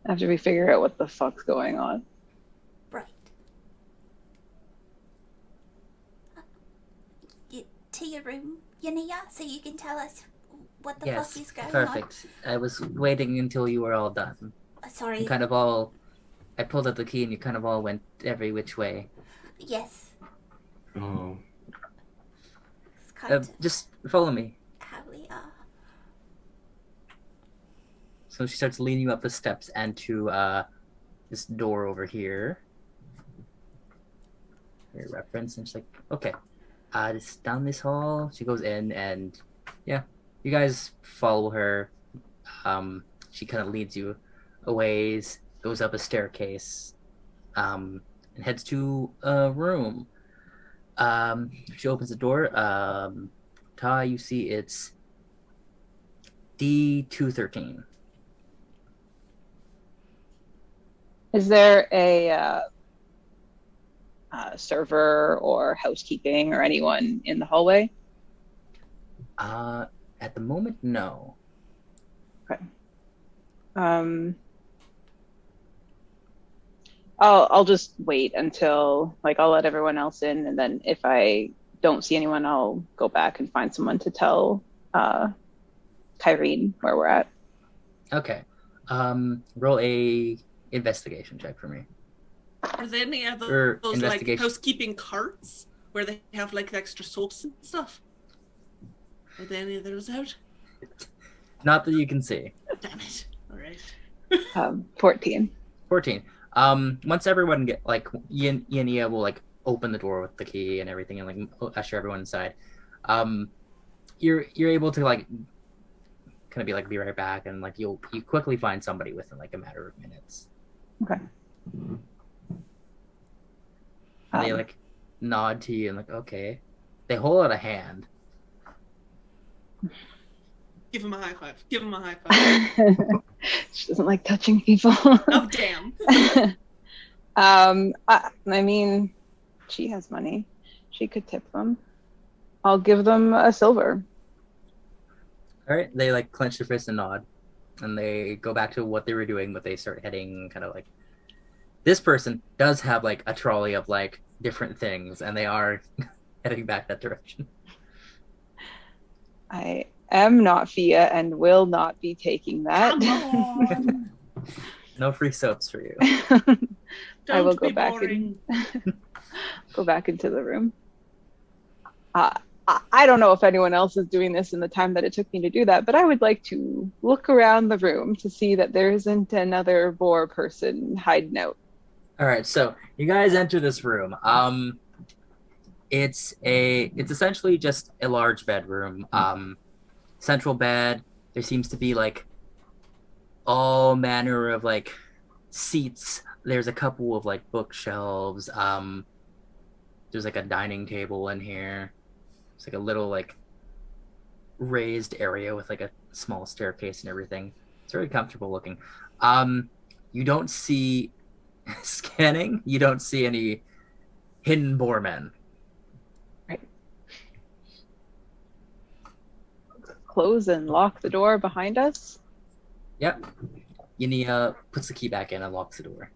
After we figure out what the fuck's going on. Right. To your room, Yania, so you can tell us what the Yes, fuck is going perfect. I was waiting until you were all done. on. Sorry. You kind of all... I pulled out the key and you kind of all went every which way. Yes. Oh, It's kind of Just follow me. how we are. So she starts leading you up the steps and to this door over here. Your reference, and she's like, okay, just down this hall. She goes in, and yeah, you guys follow her. She kind of leads you a ways, goes up a staircase, and heads to a room. She opens the door. Ty, you see it's D213. Is there a server or housekeeping or anyone in the hallway? At the moment, no. Okay. I'll just wait until, like, I'll let everyone else in, and then if I don't see anyone, I'll go back and find someone to tell Kyrene where we're at. Okay. Roll a investigation check for me. Are there any of Or those like investigation. housekeeping carts where they have like the extra soaps and stuff? Are there any of those out? Not that you can see. Damn it. Alright. 14. 14. Once everyone get like Yania will like open the door with the key and everything and like usher everyone inside. You're able to like kind of be right back, and like you quickly find somebody within like a matter of minutes. Okay. And they like nod to you and like, okay. They hold out a hand. Give him a high five. Give him a high five. She doesn't like touching people. Oh, damn. I mean, she has money. She could tip them. I'll give them a silver. All right. They like clench their fists and nod, and they go back to what they were doing, but they start heading kind of like. This person does have like a trolley of like different things, and they are heading back that direction. I am not Fia and will not be taking that. Come on. No free soaps for you. I will Don't go be back boring. go back into the room. I don't know if anyone else is doing this in the time that it took me to do that, but I would like to look around the room to see that there isn't another boar person hiding out. All right, so you guys enter this room. It's essentially just a large bedroom. Central bed. There seems to be like all manner of like seats. There's a couple of like bookshelves. There's like a dining table in here. It's like a little like raised area with like a small staircase and everything. It's very comfortable looking. You don't see scanning. You don't see any hidden boarmen. Close and lock the door behind us. Yep. Yania puts the key back in and locks the door.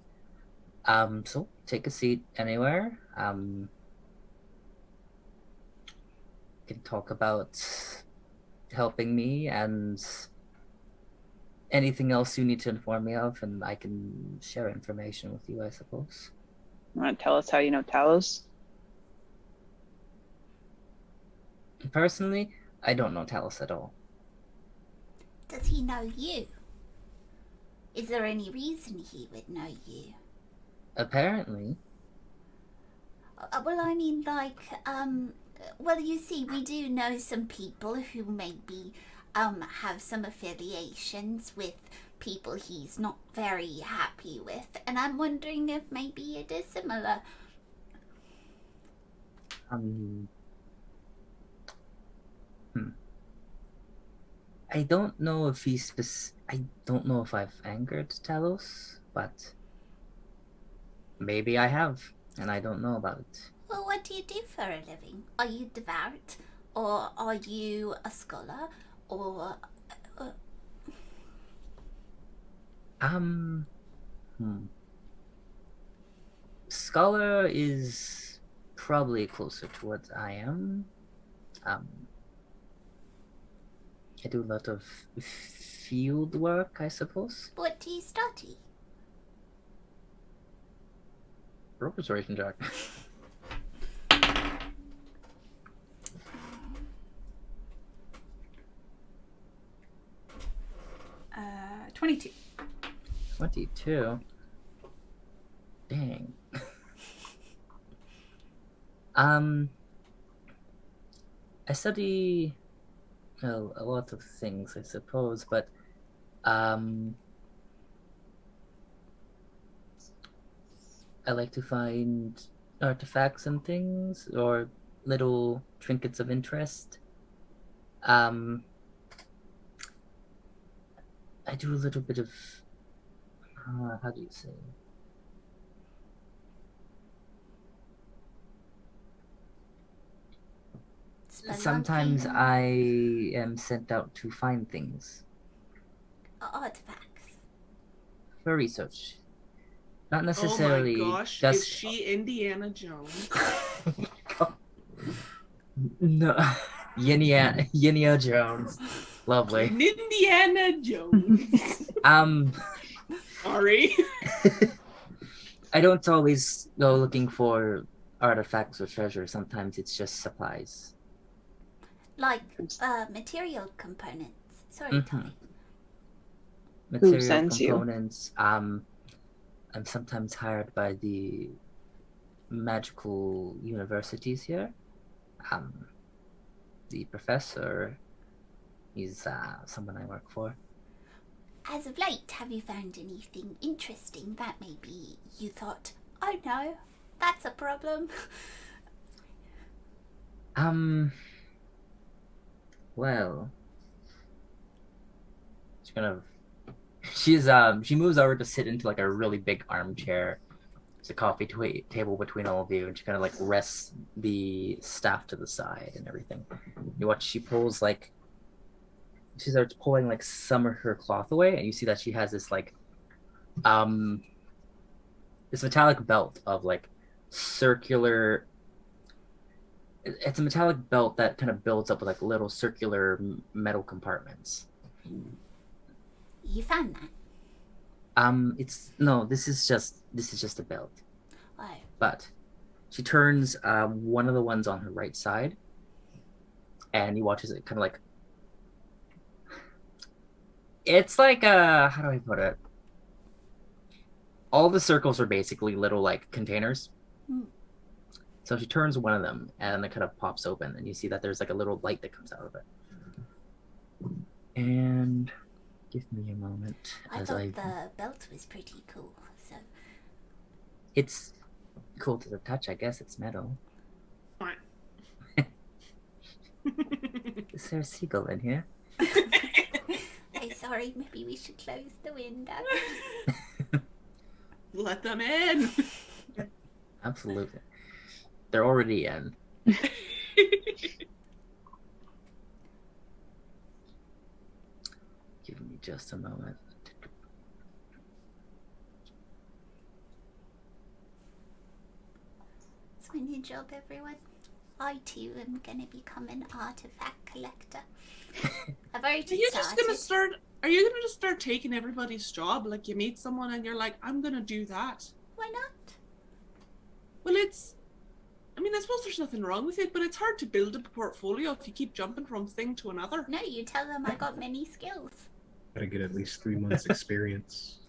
So take a seat anywhere. Can talk about helping me and anything else you need to inform me of, and I can share information with you, I suppose. You want to tell us how you know Talos? Personally, I don't know Talos at all. Does he know you? Is there any reason he would know you? Apparently. Well, I mean, like, well, you see, we do know some people who maybe, have some affiliations with people he's not very happy with, and I'm wondering if maybe it is similar. I don't know if I don't know if I've angered Talos, but maybe I have, and I don't know about it. Well, what do you do for a living? Are you devout? Or are you a scholar? Or... Scholar is probably closer to what I am. I do a lot of field work, I suppose. What do you study? Persuasion check. 22. 22. Dang. I study a lot of things, I suppose, but I like to find artifacts and things, or little trinkets of interest. I do a little bit of how do you say? Sometimes I am sent out to find things. Artifacts. For research. Not necessarily. Oh my gosh, just... is she Indiana Jones? No. Yinia Jones. Lovely. Indiana Jones. Sorry. I don't always go looking for artifacts or treasure. Sometimes it's just supplies. Like material components. Sorry, Tommy. Material components. I'm sometimes hired by the magical universities here. The professor is someone I work for. As of late, have you found anything interesting that maybe you thought, oh no, that's a problem? Well, she moves over to sit into like a really big armchair. There's a coffee table between all of you, and she kind of like rests the staff to the side and everything. You watch she pulls like she starts pulling like some of her cloth away, and you see that she has this like this metallic belt of like circular. It's a metallic belt that kind of builds up with like little circular metal compartments. You found that? This is just a belt. Oh. But she turns one of the ones on her right side, and you watch as it kind of like. It's like how do I put it? All the circles are basically little like containers. So she turns one of them, and it kind of pops open, and you see that there's like a little light that comes out of it. And give me a moment. I thought the belt was pretty cool. So it's cool to the touch, I guess. It's metal. Is there a seagull in here? Hey, sorry. Maybe we should close the window. Let them in. Absolutely. They're already in. Give me just a moment. It's my new job, everyone. I too am gonna become an artifact collector. I've already started. Are you gonna just start taking everybody's job? Like you meet someone and you're like, I'm gonna do that. Why not? Well, I suppose there's nothing wrong with it, but it's hard to build up a portfolio if you keep jumping from thing to another. No, you tell them I got many skills. Gotta get at least 3 months experience.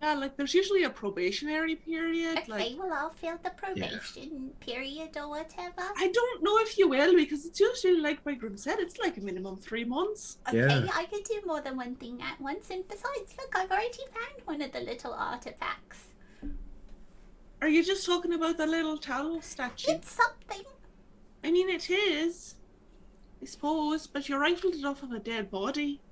Yeah, like there's usually a probationary period. Okay, Like well, I'll fill the probation period or whatever. I don't know if you will, because it's usually like my groom said, it's like a minimum 3 months. Okay, Yeah. I could do more than one thing at once, and besides, look, I've already found one of the little artifacts. Are you just talking about the little towel statue? It's something. I mean, it is, I suppose, but you rifled it off of a dead body.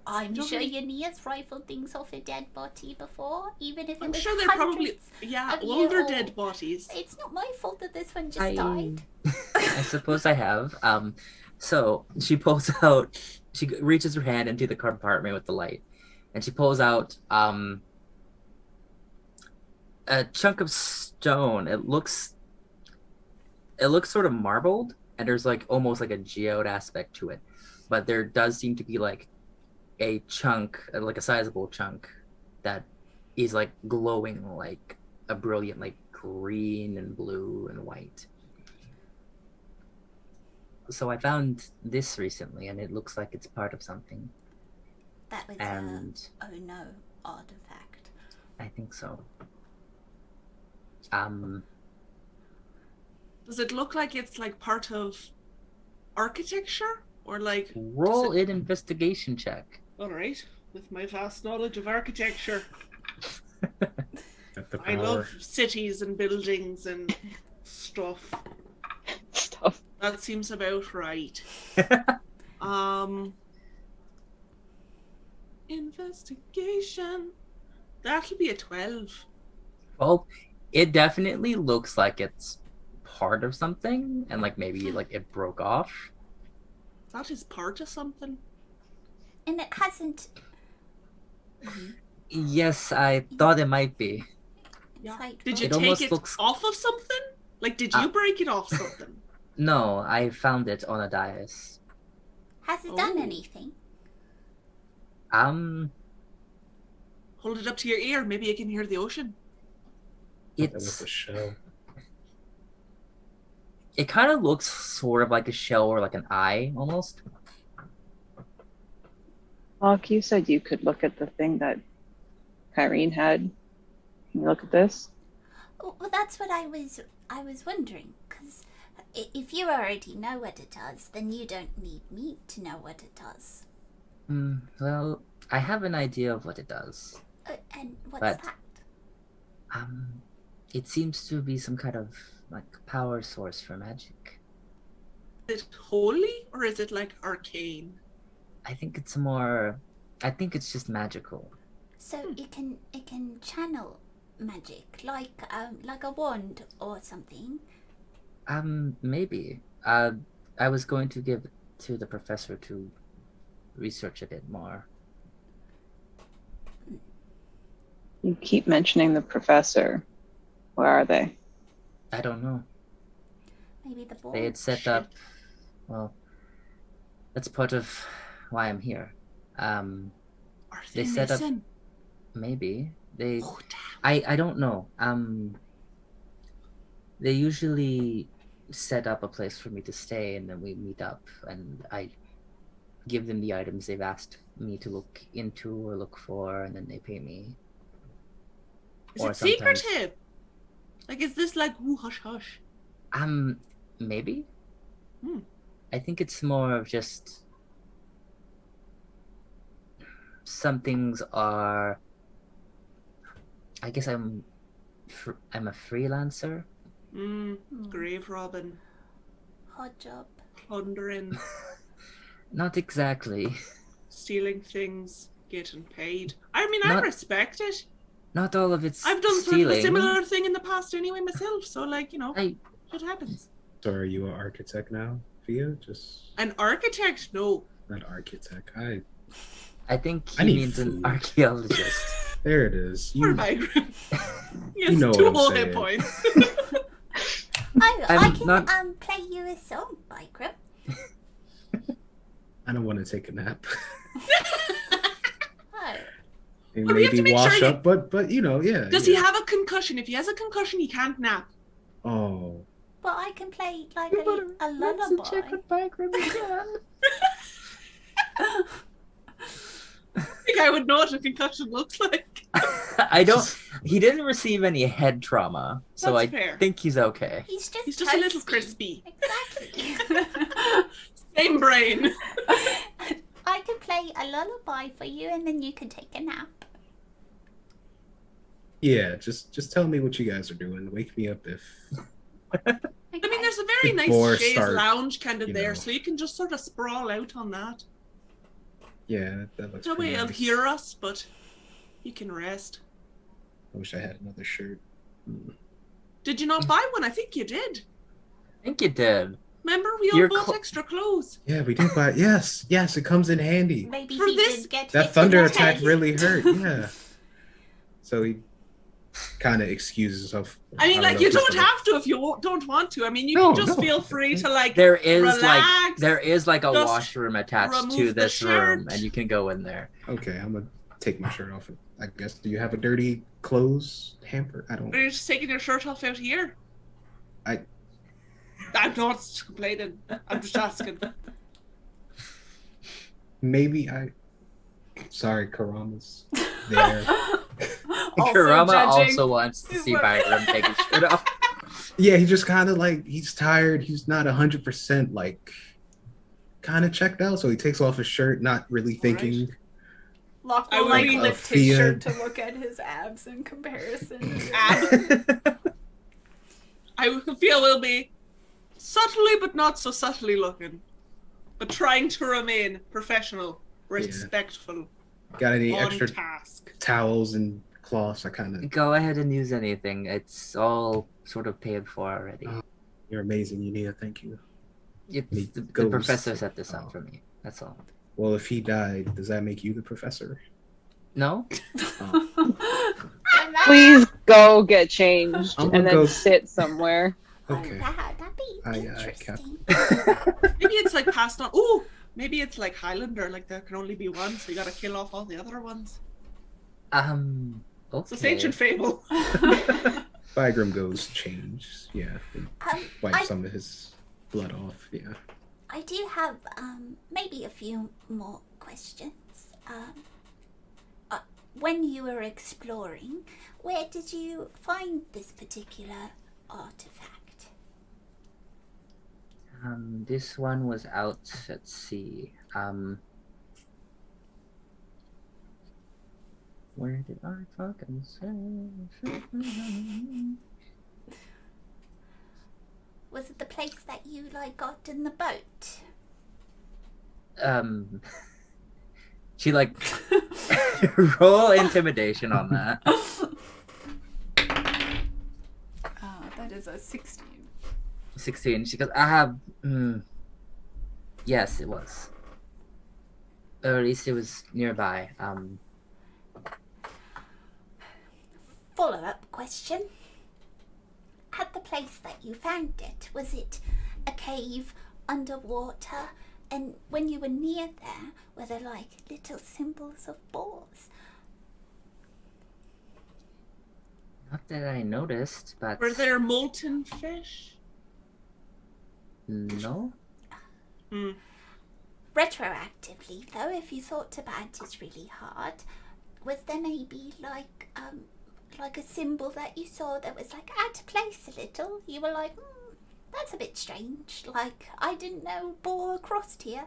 I'm Don't sure we- your Nia's rifled things off a dead body before, even if it I'm was sure they're probably, hundreds of older year dead old. bodies. It's not my fault that this one just I died. I suppose I have. So she pulls out. She reaches her hand into the compartment with the light, and she pulls out a chunk of stone. It looks sort of marbled, and there's like almost like a geode aspect to it, but there does seem to be like a chunk, like a sizable chunk, that is like glowing like a brilliant like green and blue and white. So I found this recently, and it looks like it's part of something. That was And oh no, artifact. I think so. Does it look like it's like part of architecture? Or like, Roll an investigation check. alright, with my vast knowledge of architecture, Got the I power. love cities and buildings and stuff. Stuff. That seems about right. Investigation. That'll be a 12. Well, it definitely looks like it's part of something, and like maybe like it broke off. That is part of something. And it hasn't. Yes, I thought it might be. Yeah. Like, Did you It take almost it looks- off of something? Like, did you break it off something? No, I found it on a dais. Has it done Oh. anything? Hold it up to your ear. Maybe you can hear the ocean. That was the It's shell. it kind of looks sort of like a shell or like an eye almost. Mark, you said you could look at the thing that Kyrene had. Can you look at this? Well, that's what I was wondering. Because if you already know what it does, then you don't need me to know what it does. Well, I have an idea of what it does. And what's But- that? It seems to be some kind of like power source for magic. Is it holy or is it like arcane? I think it's just magical. So it can channel magic like a wand or something. Maybe. I was going to give it to the professor to research a bit more. You keep mentioning the professor. Where are they? I don't know. Maybe the ball. They had set up. Well, that's part of why I'm here. Are They they set up- missing? Maybe they. Oh, damn. I don't know. They usually set up a place for me to stay, and then we meet up, and I give them the items they've asked me to look into or look for, and then they pay me. Is or it sometimes- secretive? Like, is this like, ooh, hush, hush? Maybe. Hmm. I think it's more of just some things are. I guess I'm a freelancer. Grave robbing, Hot job. plundering, Not exactly. stealing things, getting paid. I mean, I Not- respect it. Not all of it's I've done sort stealing. of a similar thing in the past anyway myself. So, like, you know, I shit happens. So are you an architect now, Fia? Just An architect? No. not architect. I think I he need means an food. archaeologist. There it is. Or You, migrant. Yes, You know two what I'm whole hit saying. points. Oh, I'm I can not- play you a song, Bikram. I don't want to take a nap. Oh. And Well, we have to maybe make sure wash you- up, but you know, yeah. Does yeah. he have a concussion? If he has a concussion, he can't nap. Oh, But I can play like a lullaby. I think I would know what a concussion looks like. I don't. He didn't receive any head trauma, so That's I fair. think he's okay. He's He's just a little toasty. crispy. Exactly. Same brain. I could play a lullaby for you, and then you can take a nap. Yeah, just tell me what you guys are doing. Wake me up if. I mean, there's a very Before nice chaise start, lounge kind of you there, know. so you can just sort of sprawl out on that. Yeah, that looks. No way pretty he'll nice. hear us, but you can rest. I wish I had another shirt. Did you not buy one? I think you did. I think you did. Remember, we all Your bought cl- extra clothes. Yeah, we did buy. Yes, it comes in handy. Maybe For he this- did get hit That in thunder the attack head. really hurt. Yeah. So he kind of excuses himself. I mean, like, know you if he's don't gonna- have to if you don't want to. I mean, you No, can just no. feel free to, like, There is relax. there is a Just washroom attached remove to the this room, shirt. and you can go in there. Okay, I'm gonna take my shirt off. I guess. Do you have a dirty clothes hamper? I don't. Or you're just taking your shirt off out here. I'm not complaining. I'm just asking. Maybe I. Sorry, Karama's there. Also Kurama judging. also wants to He's see like- Byram take his shirt off. Yeah, he just kind of like he's tired. He's not 100% like kind of checked out, so he takes off his shirt, not really thinking. Locke I will would like be lift Thea. his shirt to look at his abs in comparison. I feel we'll be subtly but not so subtly looking, but trying to remain professional, respectful, Got any on extra task. towels and cloths? I kind of. Go ahead and use anything. It's all sort of paid for already. You're amazing, Unia. Thank you. It's He the goes- professor set this up Oh. for me. That's all. Well, if he died, does that make you the professor? No? Please go get changed I'm and gonna then go- sit somewhere. Okay. Oh, wow, that'd be Aye, Cap. interesting. Maybe it's like passed on. Ooh, maybe it's like Highlander, like there can only be one, so you gotta kill off all the other ones. Okay. It's ancient fable. Bygram goes change. Yeah. Wipe I- some of his blood off. Yeah. I do have maybe a few more questions. When you were exploring, where did you find this particular artifact? This one was out at sea. Where did I fucking say? Was it the place that you like got in the boat? She like roll intimidation on that. That is a 16. 16. She goes, yes, it was. Or at least it was nearby. Follow-up question. At the place that you found it, was it a cave underwater? And when you were near there, were there like little symbols of boars? Not that I noticed, but Were there molten fish? no. Retroactively, though, if you thought about it really hard, was there maybe like a symbol that you saw that was like out of place a little? You were like, that's a bit strange. Like, I didn't know boar crossed here.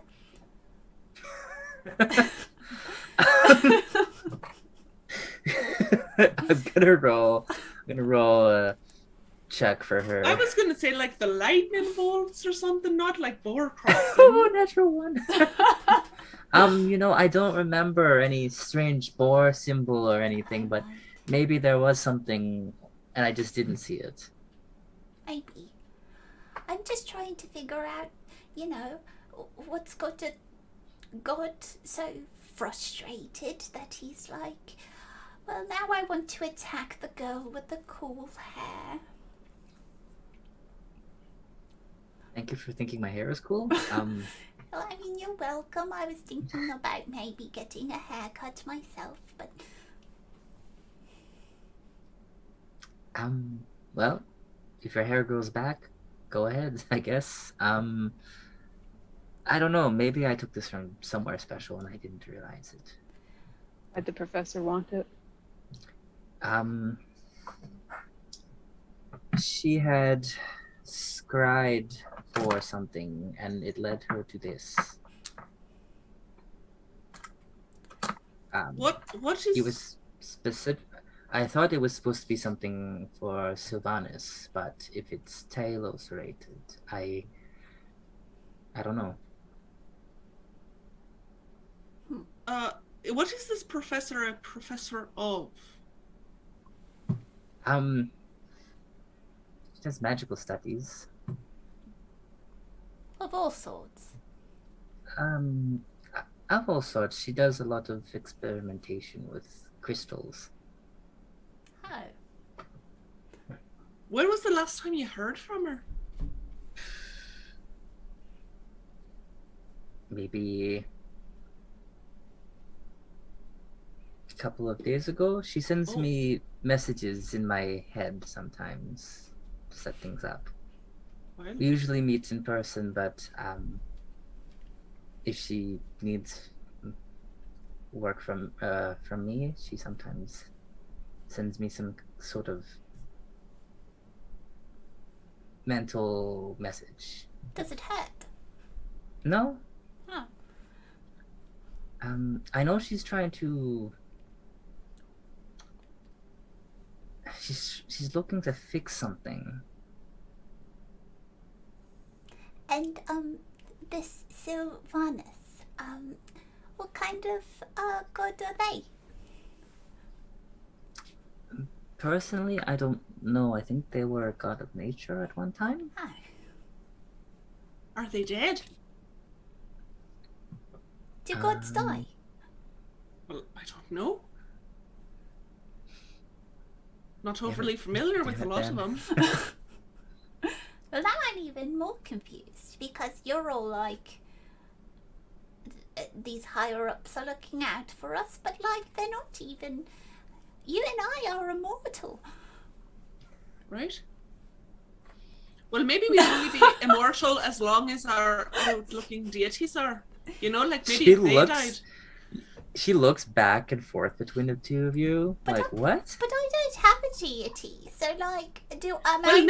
I'm gonna roll a check for her. I was gonna say like the lightning bolts or something, not like boar crossing. Oh, natural one. I don't remember any strange boar symbol or anything, but maybe there was something and I just didn't see it. Maybe. I'm just trying to figure out, what's got God so frustrated that he's like, well, now I want to attack the girl with the cool hair. Thank you for thinking my hair is cool. Well, I mean, you're welcome. I was thinking about maybe getting a haircut myself, but well, if your hair grows back, go ahead, I guess. I don't know, maybe I took this from somewhere special and I didn't realize it. Did the professor want it? She had scried for something, and it led her to this. What is... It was specific. I thought it was supposed to be something for Sylvanus, but if it's Talos related, I don't know. What is this professor a professor of? She does magical studies. Of all sorts. Of all sorts. She does a lot of experimentation with crystals. Oh. When was the last time you heard from her? Maybe a couple of days ago. She sends me messages in my head sometimes to set things up. Well, We usually meet in person, but if she needs work from me, she sometimes sends me some sort of mental message. Does it hurt? No. Oh. I know she's trying to. She's looking to fix something. And this Sylvanus, what kind of god are they? Personally, I don't know. I think they were a god of nature at one time. Oh. are they dead? Do gods die? Well, I don't know. Not overly familiar with a lot of them. Well, now I'm even more confused because you're all like, these higher ups are looking out for us, but like they're not even. You and I are immortal. Right? Well, maybe we will be immortal as long as our out-looking deities are. You know, like maybe if they died. She looks back and forth between the two of you, But like, what? But I don't have a deity, so like, Well, maybe.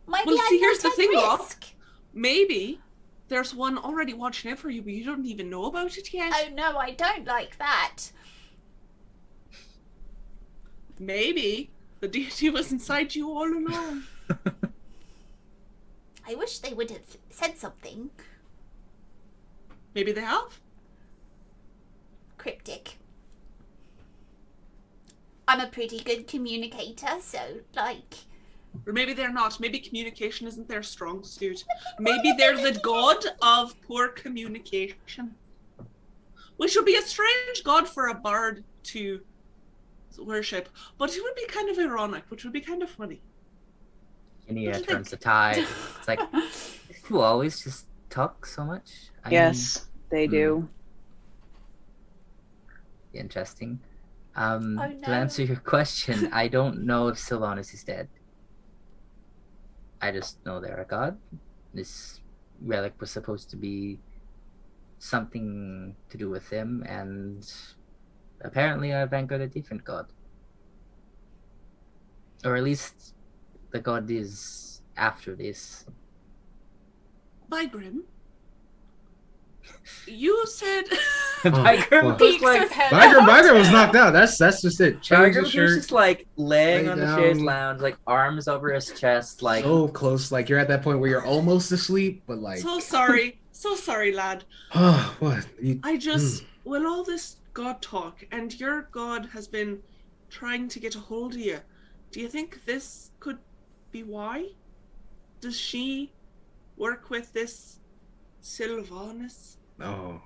Maybe Well, I'm see, here's not the thing, at Rob. risk. Maybe there's one already watching out for you, but you don't even know about it yet. Oh no, I don't like that. Maybe the deity was inside you all along. I wish they would have said something Maybe they have. cryptic. I'm a pretty good communicator, so like. Or maybe they're not. Maybe communication isn't their strong suit. Maybe they're the god of poor communication. Which would be a strange god for a bard to worship. But it would be kind of ironic, which would be kind of funny. Inia What do you turns the tide. It's like, you always just talk so much. I Yes, they do. mean, interesting. Oh, no. To answer your question, I don't know if Sylvanus is dead. I just know they're a god. This relic was supposed to be something to do with him, and apparently I've anchored a different god. Or at least the god is after this. By Grim, you said Bygram well. was Peeks like, his head Bygram was knocked out. That's just it. Change Bygram the was shirt. just like laying lay on the chaise down. lounge, like arms over his chest, like So close. Like you're at that point where you're almost asleep, but like. so sorry, lad. Oh, what? I just with all this god talk, and your god has been trying to get a hold of you. Do you think this could be why? Does she work with this Sylvanus? Oh,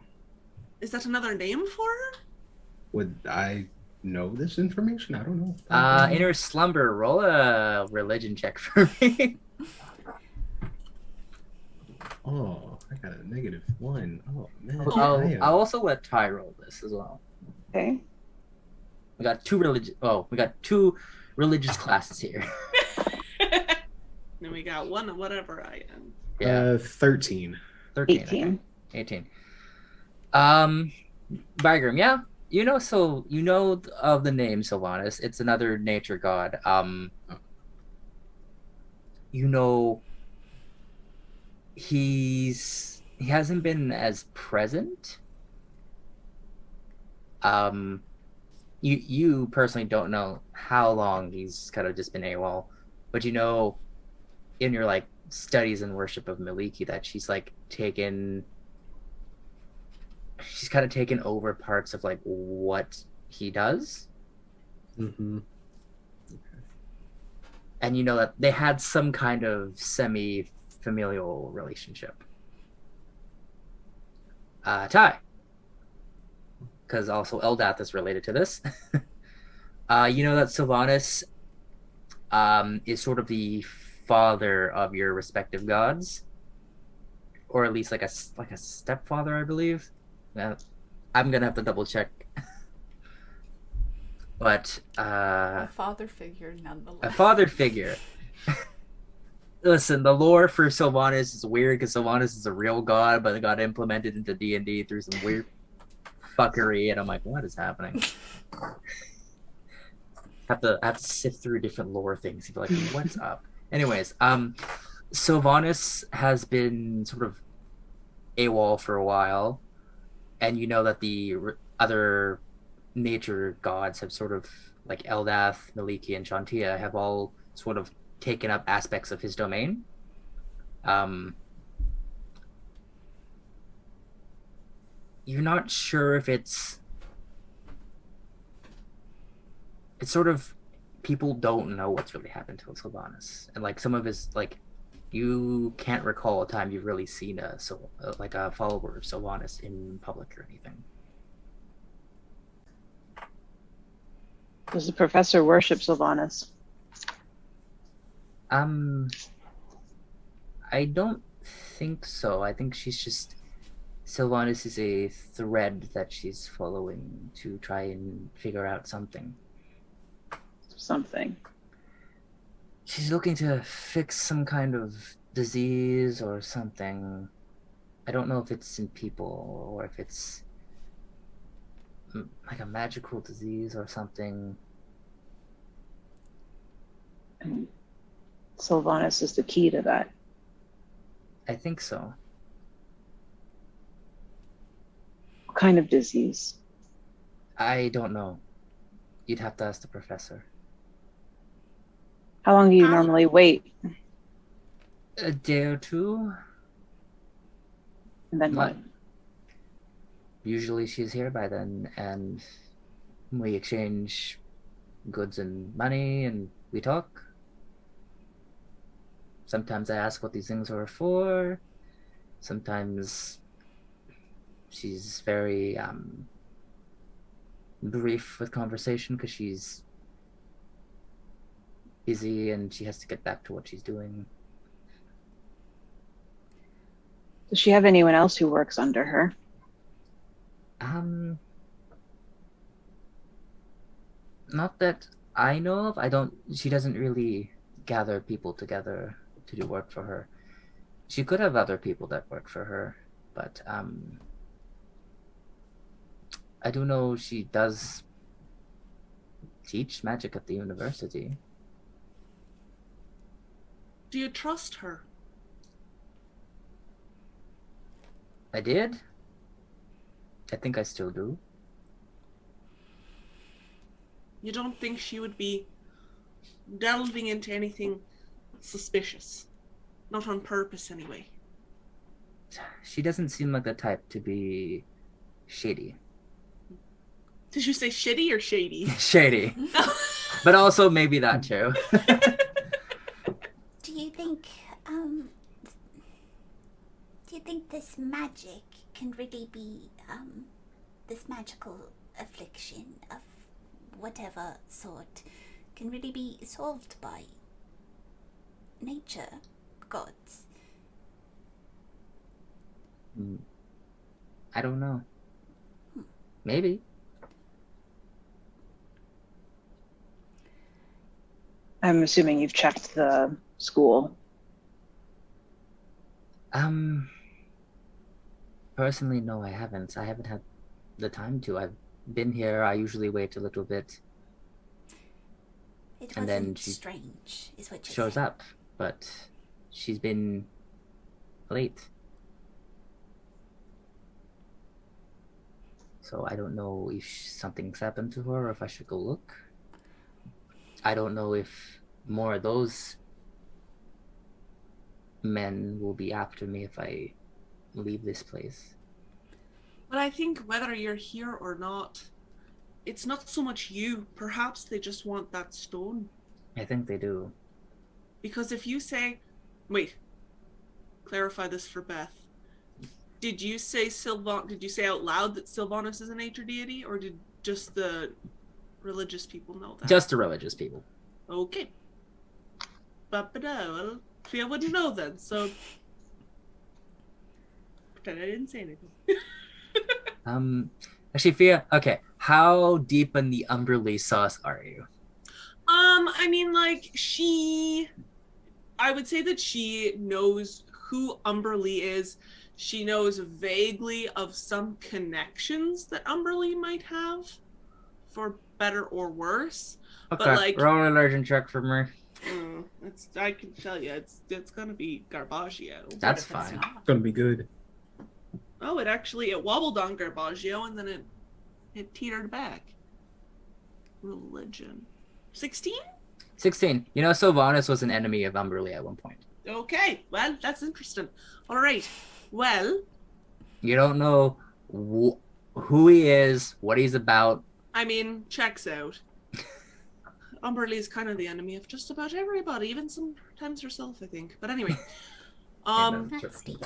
Is that another name for her? would I know this information? I don't know. in her slumber. Roll a religion check for me. Oh, I got a -1. Oh man. I'll also let Ty roll this as well. Okay. We got two religious classes here. Then we got one of whatever I am. Yeah, 13. 13. 18. Okay. 18. Bygram, yeah. of the name Sylvanas. It's another nature god. You know, he hasn't been as present. Um, you personally don't know how long he's kind of just been AWOL, but you know, in your like studies and worship of Miliki, that she's kind of taken over parts of like what he does. Mm-hmm. And you know that they had some kind of semi-familial relationship. Ty, because also Eldath is related to this. You know that Sylvanas is sort of the father of your respective gods, or at least like a stepfather, I believe. I'm gonna have to double check. But A father figure, nonetheless. a father figure. Listen, the lore for Sylvanas is weird because Sylvanas is a real god, but it got implemented into D&D through some weird fuckery, and I'm like, what is happening? have to sift through different lore things to be like, what's up? Anyways, Sylvanas has been sort of AWOL for a while, and you know that the other nature gods have sort of, like Eldath, Miliki, and Shantia, have all sort of taken up aspects of his domain. You're not sure if it's sort of, people don't know what's really happened to Sylvanas, and like some of his, like, you can't recall a time you've really seen a follower of Sylvanas in public or anything. Does the professor worship Sylvanas? I don't think so. I think she's just, Sylvanas is a thread that she's following to try and figure out something. Something. She's looking to fix some kind of disease or something. I don't know if it's in people or if it's like a magical disease or something. And Sylvanas is the key to that. I think so. What kind of disease? I don't know. You'd have to ask the professor. How long do you normally wait? A day or two. And then what? Usually she's here by then, and we exchange goods and money, and we talk. Sometimes I ask what these things are for. Sometimes she's very brief with conversation because she's busy and she has to get back to what she's doing. Does she have anyone else who works under her? Not that I know of. She doesn't really gather people together to do work for her. She could have other people that work for her, but I do know she does teach magic at the university. Do you trust her? I did. I think I still do. You don't think she would be delving into anything suspicious? Not on purpose, anyway. She doesn't seem like the type to be shady. Did you say shitty or shady? Shady. But also maybe that too. Do you think this magic can really be, this magical affliction of whatever sort can really be solved by nature gods? I don't know. Maybe. I'm assuming you've checked the school. Personally, no, I haven't. I haven't had the time to. I've been here, I usually wait a little bit. It And then wasn't she strange, is what you're shows saying. up, but she's been late. So I don't know if something's happened to her or if I should go look. I don't know if more of those men will be after me if I leave this place. But I think whether you're here or not, it's not so much you. Perhaps they just want that stone. I think they do. Because if you say, wait, clarify this for Beth. Did you say Did you say out loud that Sylvanas is a nature deity, or did just the religious people know that? Just the religious people. Okay. But well, I wouldn't know then, so pretend I didn't say anything. Actually, Fia, okay, how deep in the Umberly sauce are you? I mean, like, I would say that she knows who Umberly is. She knows vaguely of some connections that Umberly might have, for better or worse. Okay, But, like, roll an allergen check for me. I can tell you, it's gonna be Garbaggio. That's What if it's fine. not? Gonna be good. Oh, it wobbled on Garbaggio and then it teetered back. Religion. 16? 16. You know, Sylvanas was an enemy of Umberly at one point. Okay, well, that's interesting. All right, well, You don't know who he is, what he's about. I mean, checks out. Umberly is kind of the enemy of just about everybody, even sometimes herself, I think. But anyway, That's deep.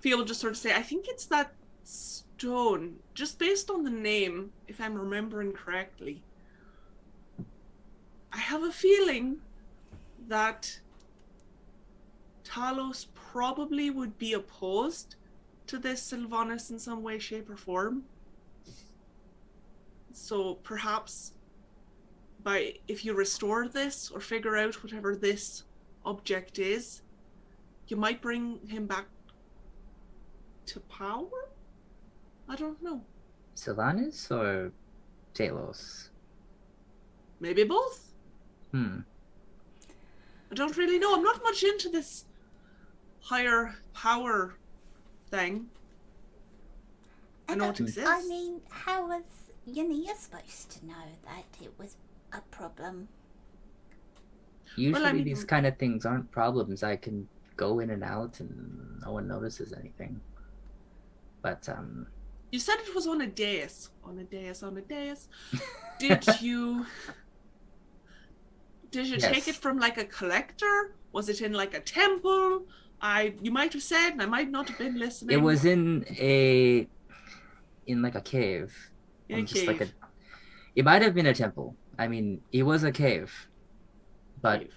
Fia will just sort of say, I think it's that stone, just based on the name, if I'm remembering correctly. I have a feeling that Talos probably would be opposed to this Sylvanas in some way, shape, or form. So perhaps if you restore this or figure out whatever this object is, you might bring him back to power? I don't know. Sylvanas or Talos? Maybe both? Hmm. I don't really know. I'm not much into this higher power thing. I know it exists. I mean, how was Yannia supposed to know that it was a problem? Usually I mean- these kind of things aren't problems. I can go in and out and no one notices anything. But, You said it was on a dais. On a dais. Did you Yes. take it from like a collector? Was it in like a temple? You might have said, and I might not have been listening. it was in like a cave. in a Just cave. like it might have been a temple. I mean, it was a cave. But Cave.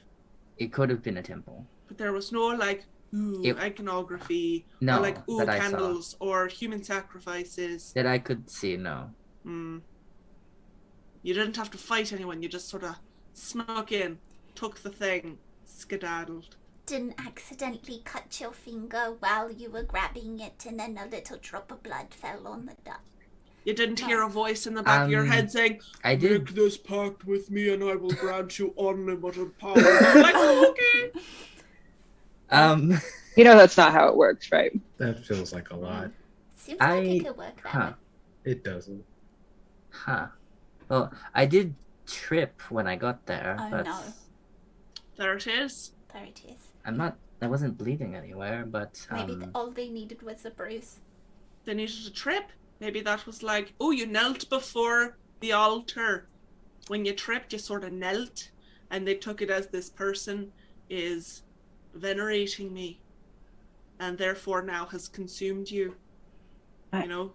it could have been a temple. But there was no like iconography, No, or like that I saw. candles, or human sacrifices. That I could see, no. You didn't have to fight anyone. You just sort of snuck in, took the thing, skedaddled. Didn't accidentally cut your finger while you were grabbing it and then a little drop of blood fell on the dust. You didn't hear a voice in the back of your head saying, I did. "Make this pact with me and I will grant you unlimited power." You're like, oh, okay. You know that's not how it works, right? That feels like a lot. Seems like I- it could work that huh. way. It doesn't. Huh. Well, I did trip when I got there, Oh, but no. There it is. There it is. I wasn't bleeding anywhere, but Maybe all they needed was a bruise. They needed a trip. Maybe that was like, oh, you knelt before the altar. When you tripped, you sort of knelt, and they took it as this person is venerating me, and therefore now has consumed you. You know,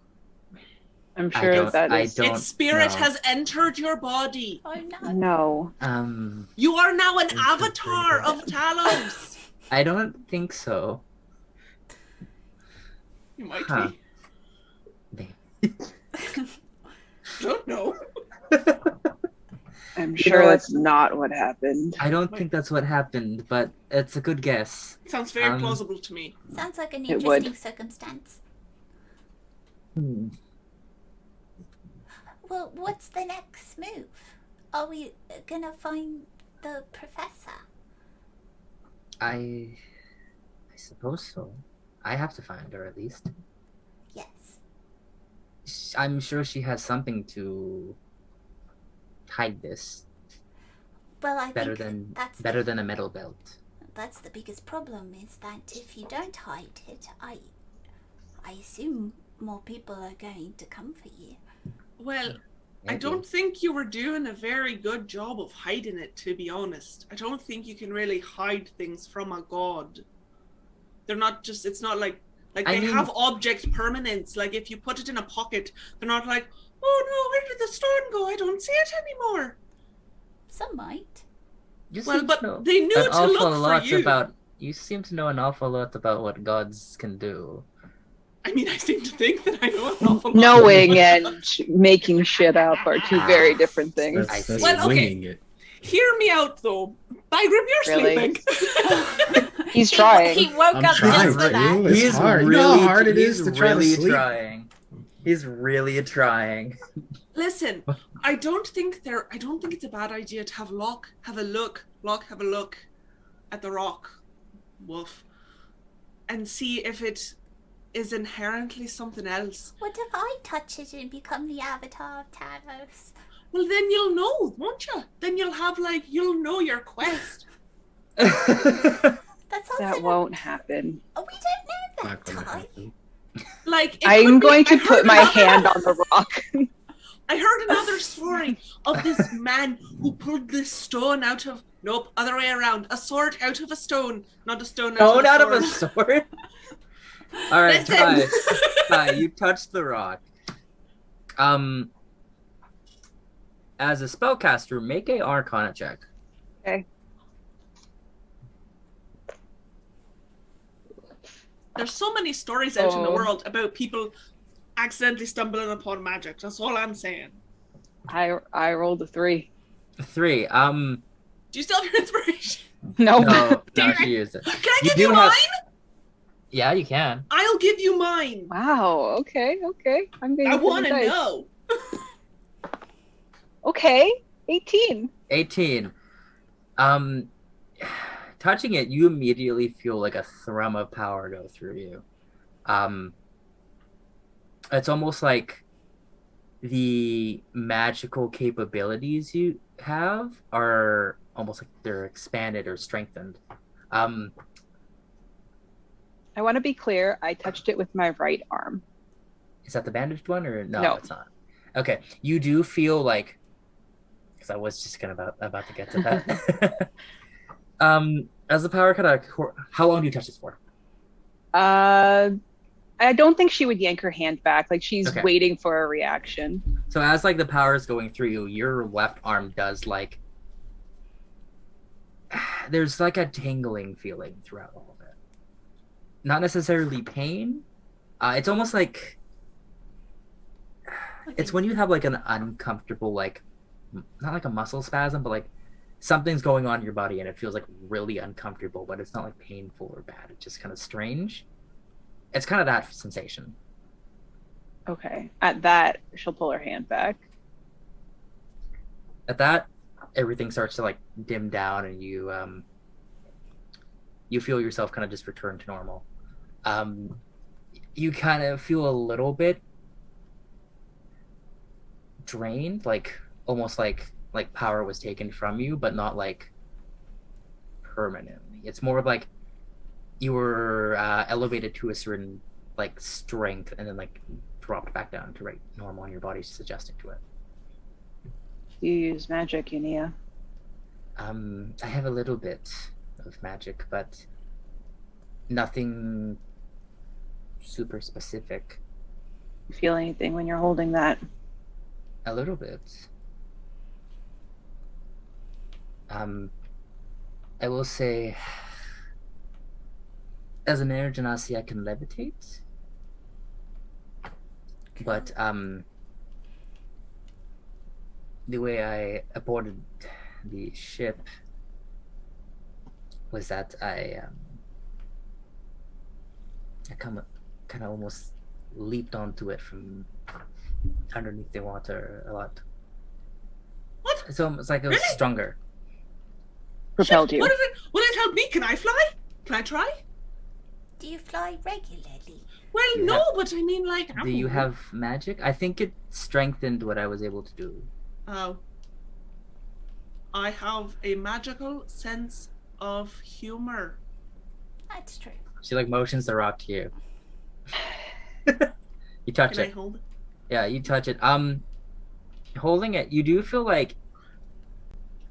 I'm I sure don't- that I is. don't its spirit know. has entered your body. Oh no. No. You are now an Interesting. avatar of Talos. I don't think so. You might Huh. be. Maybe. Don't know. I'm You sure know that's not what happened. I don't think that's what happened, but it's a good guess. Sounds very Um, plausible to me. Sounds like an It would. interesting circumstance. Well, what's the next move? Are we gonna find the professor? I suppose so. I have to find her at least. Yes. I'm sure she has something to hide this Well, I better think than a metal belt. that's the biggest problem, is that if you don't hide it, I assume more people are going to come for you. Well, I Maybe. don't think you were doing a very good job of hiding it, to be honest. I don't think you can really hide things from a god. They're not just, it's not like they have object permanence. Like if you put it in a pocket, they're not like, oh no, where did the stone go? I don't see it anymore. Some might. Well, but they knew to look for you. You seem to know an awful lot about what gods can do. I mean, I seem to think that I know an awful lot. Knowing and making shit up are two very different things. That's Well, okay. winging it. Hear me out, though. Bygrim, you're Really? sleeping. He's trying. He woke I'm up trying, just for but that. you, it's hard. You know how hard it is to try to really sleep. trying. He's really trying. Listen, I don't think it's a bad idea to have Locke have a look at the rock, Wolf, and see if it is inherently something else. What if I touch it and become the avatar of Talos? Well, then you'll know, won't you? Then you'll you'll know your quest. That sounds That like won't happen. we don't know Not that, gonna Ty. happen. Like it I'm could be- going to I put heard my another- hand on the rock. I heard another story of this man who pulled this stone out of other way around. A sword out of a stone, not a stone out of a sword. sword? All right, Listen. Ty, you touched the rock. As a spellcaster, make a Arcana check. Okay. There's so many stories out in the Oh. world about people accidentally stumbling upon magic. That's all I'm saying. I rolled a 3. 3. Do you still have your inspiration? No. No, Damn she used it. Can I You give do you have- mine? Yeah, you can. I'll give you mine. Wow. Okay. I'm going. I want to know. Okay. 18. 18. Touching it, you immediately feel like a thrum of power go through you. It's almost like the magical capabilities you have are almost like they're expanded or strengthened. I want to be clear. I touched it with my right arm. Is that the bandaged one or no? No. It's not. Okay, you do feel like, because I was just about to get to that. As the power kind of, how long do you touch this for? I don't think she would yank her hand back. Like she's Okay. waiting for a reaction. So as like the power is going through you, your left arm does like, there's like a tingling feeling throughout all of it. Not necessarily pain. It's almost like, it's when you have like an uncomfortable, like, not like a muscle spasm, but like something's going on in your body and it feels like really uncomfortable, but it's not like painful or bad. It's just kind of strange. It's kind of that sensation. Okay. At that, she'll pull her hand back. At that, everything starts to like dim down and you feel yourself kind of just return to normal. You kind of feel a little bit drained, like almost like power was taken from you, but not like permanently. It's more of like you were elevated to a certain like strength and then like dropped back down to right normal and your body's adjusting to it. Do you use magic, Unia? I have a little bit of magic, but nothing super specific. You feel anything when you're holding that? A little bit. I will say, as a Mare Genasi, I can levitate. But the way I aborted the ship was that I kind of almost leaped onto it from underneath the water a lot. What? It's almost like it was Really? stronger. Propelled Shit, you. What did it help me? Can I fly? Can I try? Do you fly regularly? Well, You no, have- but I mean, like, I Do don't you know. have magic? I think it strengthened what I was able to do. Oh. I have a magical sense of humor. That's true. She like motions the rock to you. You touch Can I it. hold it? Yeah, you touch it. Holding it, you do feel like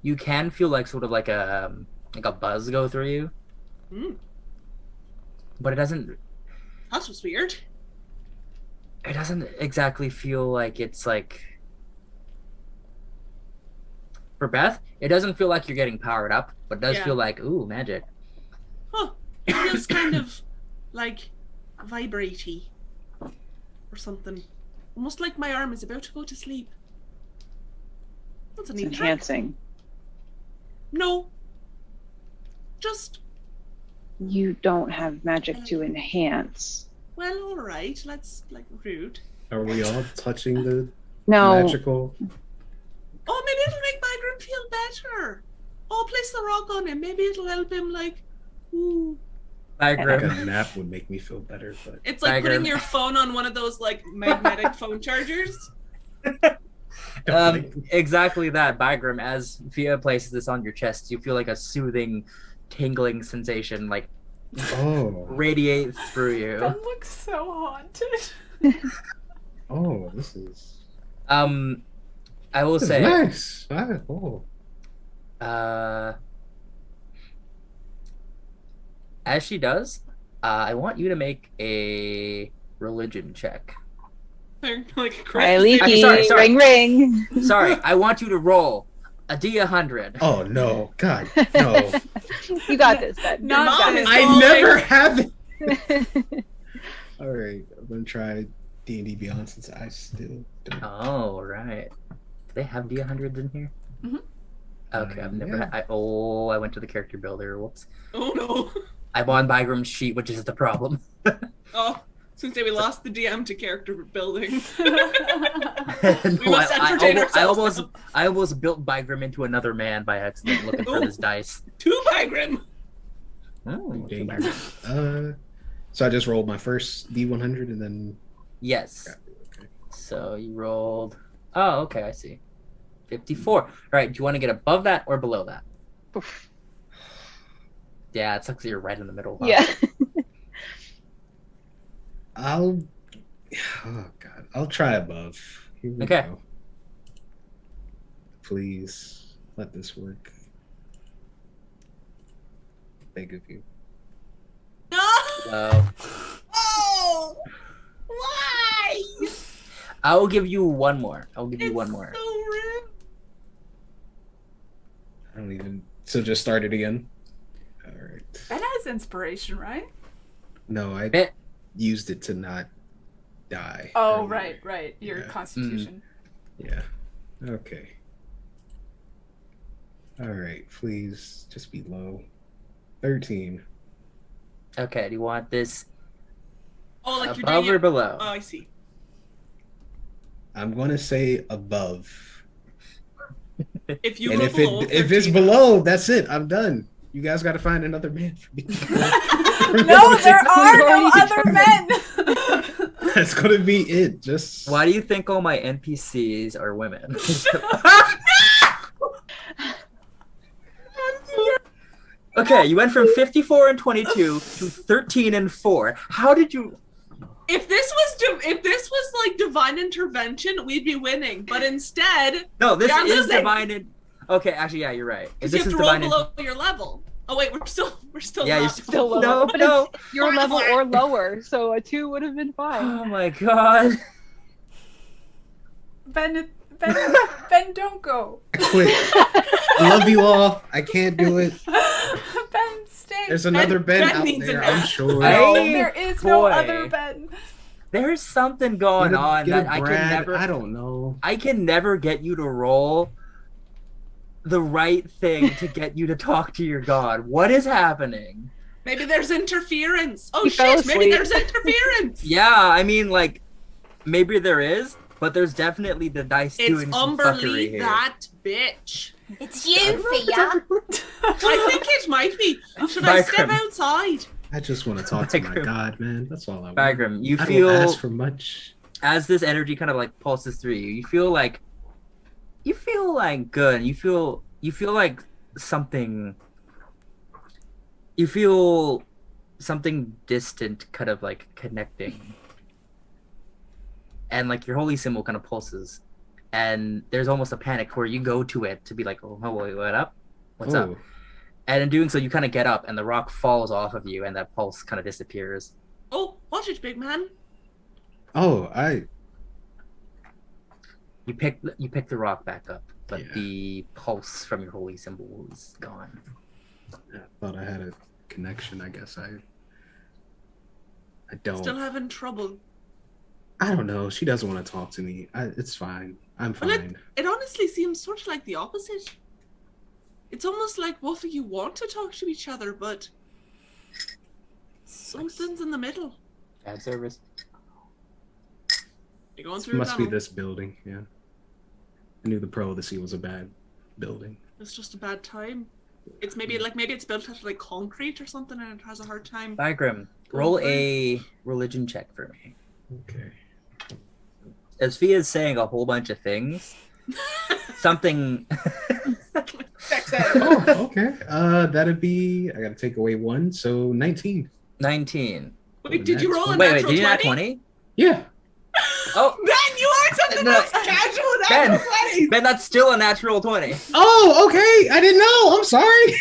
you can feel like sort of like a buzz go through you, but it doesn't. That was weird. It doesn't exactly feel like it's like. For Beth, it doesn't feel like you're getting powered up, but it does Yeah. feel like ooh magic. Huh. It feels kind of like vibratey or something. Almost like my arm is about to go to sleep. That's a It's neat trick. enhancing. No. Just, You don't have magic to enhance. well, alright. Let's, like, rude. Are we all touching the No. magical? Oh, maybe it'll make Bagram feel better. Oh, place the rock on him. Maybe it'll help him, like, ooh. Like Bagram. a nap would make me feel better, but It's like putting Bagram. your phone on one of those, like, magnetic phone chargers. Exactly that, Bagram. As Fia places this on your chest, you feel like a soothing, tingling sensation like oh, radiate through you. Ben looks so haunted. oh, this is I will this is say, nice. Oh, as she does, I want you to make a religion check. They're like Hi, crazy. Leaky. Sorry. Ring, ring. Sorry, I want you to roll a D100. oh no, God, no! You got this, Ben. Not mom this. is- I Oh, never have it. All right, I'm gonna try D&D Beyond since I still don't. Oh, right. Do they have D100s in here? Mhm. Okay, I've never. Yeah. I went to the character builder. Whoops. Oh no. I'm on Bygram's sheet, which is the problem. Oh, since we lost the DM to character building. No, must entertain ourselves now. I almost built Bygram into another man by accident looking for Ooh. this dice. To Bagram. Oh, Dangerous. So I just rolled my first D100 and then. yes. Okay. So you rolled. Oh, okay, I see. 54. All right, do you want to get above that or below that? Oof. Yeah, it sucks that you're right in the middle. Huh? Yeah. Oh God, I'll try above. Here we Okay. go. Please let this work. Beg of you. No. So Oh. Why? I'll give you one more. I'll give you It's one more. so rude. I don't even. So just start it again. All right. Ben has inspiration, right? No, I Bit. used it to not die. Oh, earlier. right. Your Yeah. constitution. Yeah. Okay. All right. Please just be low. 13. Okay, do you want this Oh, like you're above doing or it. below? Oh, I see. I'm gonna say above. If you And go if below, if it's 13, below, that's it. I'm done. You guys got to find another man for me. No, there are no other men. That's gonna be it. Just Why do you think all my NPCs are women? Okay, you went from 54 and 22 to 13 and 4. How did you? if this was like divine intervention, we'd be winning. But instead, No, this Yeah, I'm is losing. divine. Okay, actually, yeah, you're right. because This you have is to roll divine. below your level. Oh wait, we're still Yeah, you're not. Still low. No, But no. it's your level or lower, so a 2 would have been fine. Oh my god. Ben, don't go. quit. I love you all. I can't do it. Ben, stay. There's another Ben, Ben out needs a there. nap. I'm sure. Hey, No, there is no boy. other Ben. There's something going on Get a that I can Brad. never. I don't know. I can never get you to roll the right thing to get you to talk to your god. What is happening? Maybe there's interference. Oh He fell shit! Maybe asleep. there's interference. Yeah, I mean, like, maybe there is, but there's definitely the dice It's doing some fuckery Umberly, here. that bitch. It's you, Fia. I think it might be. Should I step Bagram. outside? I just want to talk to my Bagram. god, man. That's all I want. Bagram, you I don't feel ask for much. as this energy kind of like pulses through you, you feel like good. You feel like something. You feel something distant, kind of like connecting, and like your holy symbol kind of pulses, and there's almost a panic where you go to it to be like, oh, wait, what up? What's up? Oh, And in doing so, you kind of get up, and the rock falls off of you, and that pulse kind of disappears. Oh, watch it, big man. oh, You pick the rock back up, but Yeah. the pulse from your holy symbol is gone. I thought I had a connection. I guess I don't. Still having trouble. I don't know. She doesn't want to talk to me. It's fine. I'm Well, fine. it honestly seems sort of like the opposite. It's almost like both of you want to talk to each other, but something's in the middle. Bad service. You're going It through must a be tunnel. this building. Yeah. I knew the Pro of the Sea was a bad building. It's just a bad time. It's maybe it's built out of like concrete or something, and it has a hard time. Bagram, roll a religion check for me. Okay. As Fia's saying a whole bunch of things, something. Checks out. Oh, okay. That'd be. I gotta take away one, so 19. 19. Wait, did you roll a Wait, natural did you not 20? 20? Yeah. Oh, Ben, you are something No. else casual with Ben. natural 20s. man, that's still a natural 20. Oh, okay. I didn't know. I'm sorry.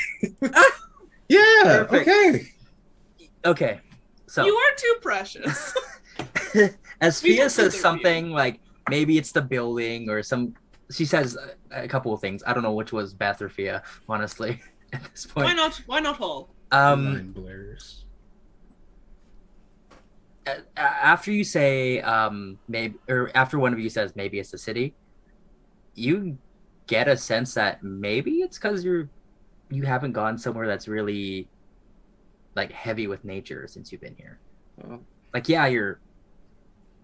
Yeah. Perfect. Okay. Okay, so You are too precious. as We Fia don't says deserve something like maybe it's the building or some, she says a couple of things. I don't know which was Beth or Fia, honestly, at this point. Why not? Why not all? Line blurs. After you say maybe, or after one of you says maybe it's the city, you get a sense that maybe it's because you haven't gone somewhere that's really like heavy with nature since you've been here. Oh. Like, yeah, you're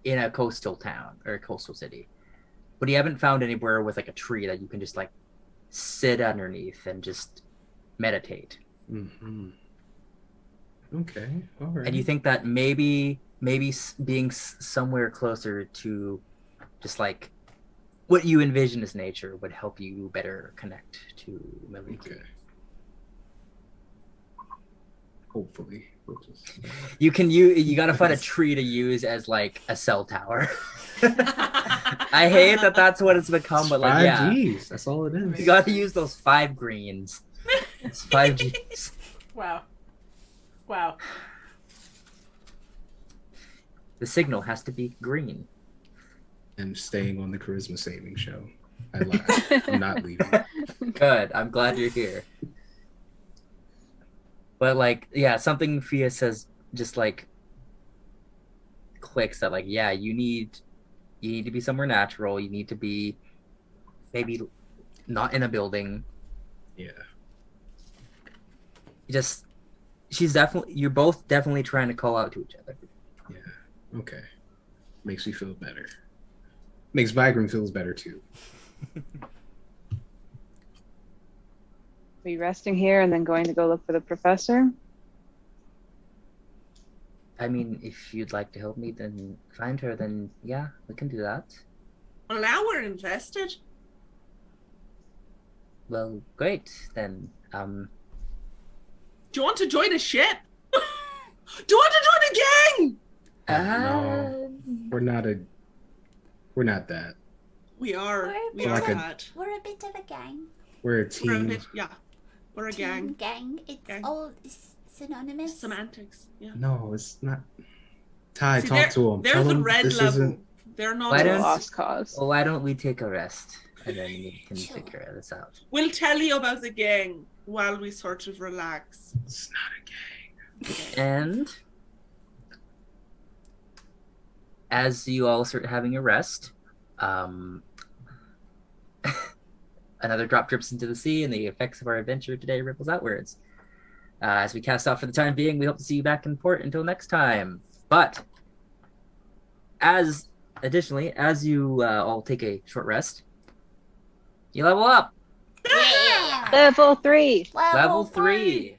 in a coastal town or a coastal city, but you haven't found anywhere with like a tree that you can just like sit underneath and just meditate. Mm-hmm. Okay. All right. And you think that maybe being somewhere closer to just like what you envision as nature would help you better connect to Maliki. Okay. Hopefully. We'll just... You gotta find a tree to use as like a cell tower. I hate that that's what it's become, but like, yeah, 5Gs. That's all it is. you gotta use those 5 greens. It's 5Gs. Wow. Wow. The signal has to be green. And staying on the charisma saving show. I lied. I'm not leaving. Good. I'm glad you're here. But like, yeah, something Fia says just like clicks that like, yeah, you need to be somewhere natural. You need to be maybe not in a building. Yeah. You're both definitely trying to call out to each other. Yeah. Okay. Makes me feel better. Makes Vigram feels better too. Are you resting here and then going to go look for the professor? I mean, if you'd like to help me then find her, then yeah, we can do that. Well, now we're invested. Well, great then. Do you want to join a ship? Do you want to join a gang? No. We're not that. We are. We We're are like a- that. We're a bit of a gang. We're a We're a team. bit, yeah. We're a gang. Gang. It's Gang. all synonymous. Semantics. Yeah. No, it's not. Ty, See, talk to him. They're Tell the him red this level. isn't. They're not. Why The don't- lost cause. Well, why don't we take a rest and then we can Sure. figure this out. We'll tell you about the gang while we sort of relax. It's not a gang. Okay. And as you all start having a rest, another drop drips into the sea, and the effects of our adventure today ripples outwards. As we cast off for the time being, we hope to see you back in port until next time. But as additionally, as you all take a short rest, you level up. Yeah. Level 3. Level 3.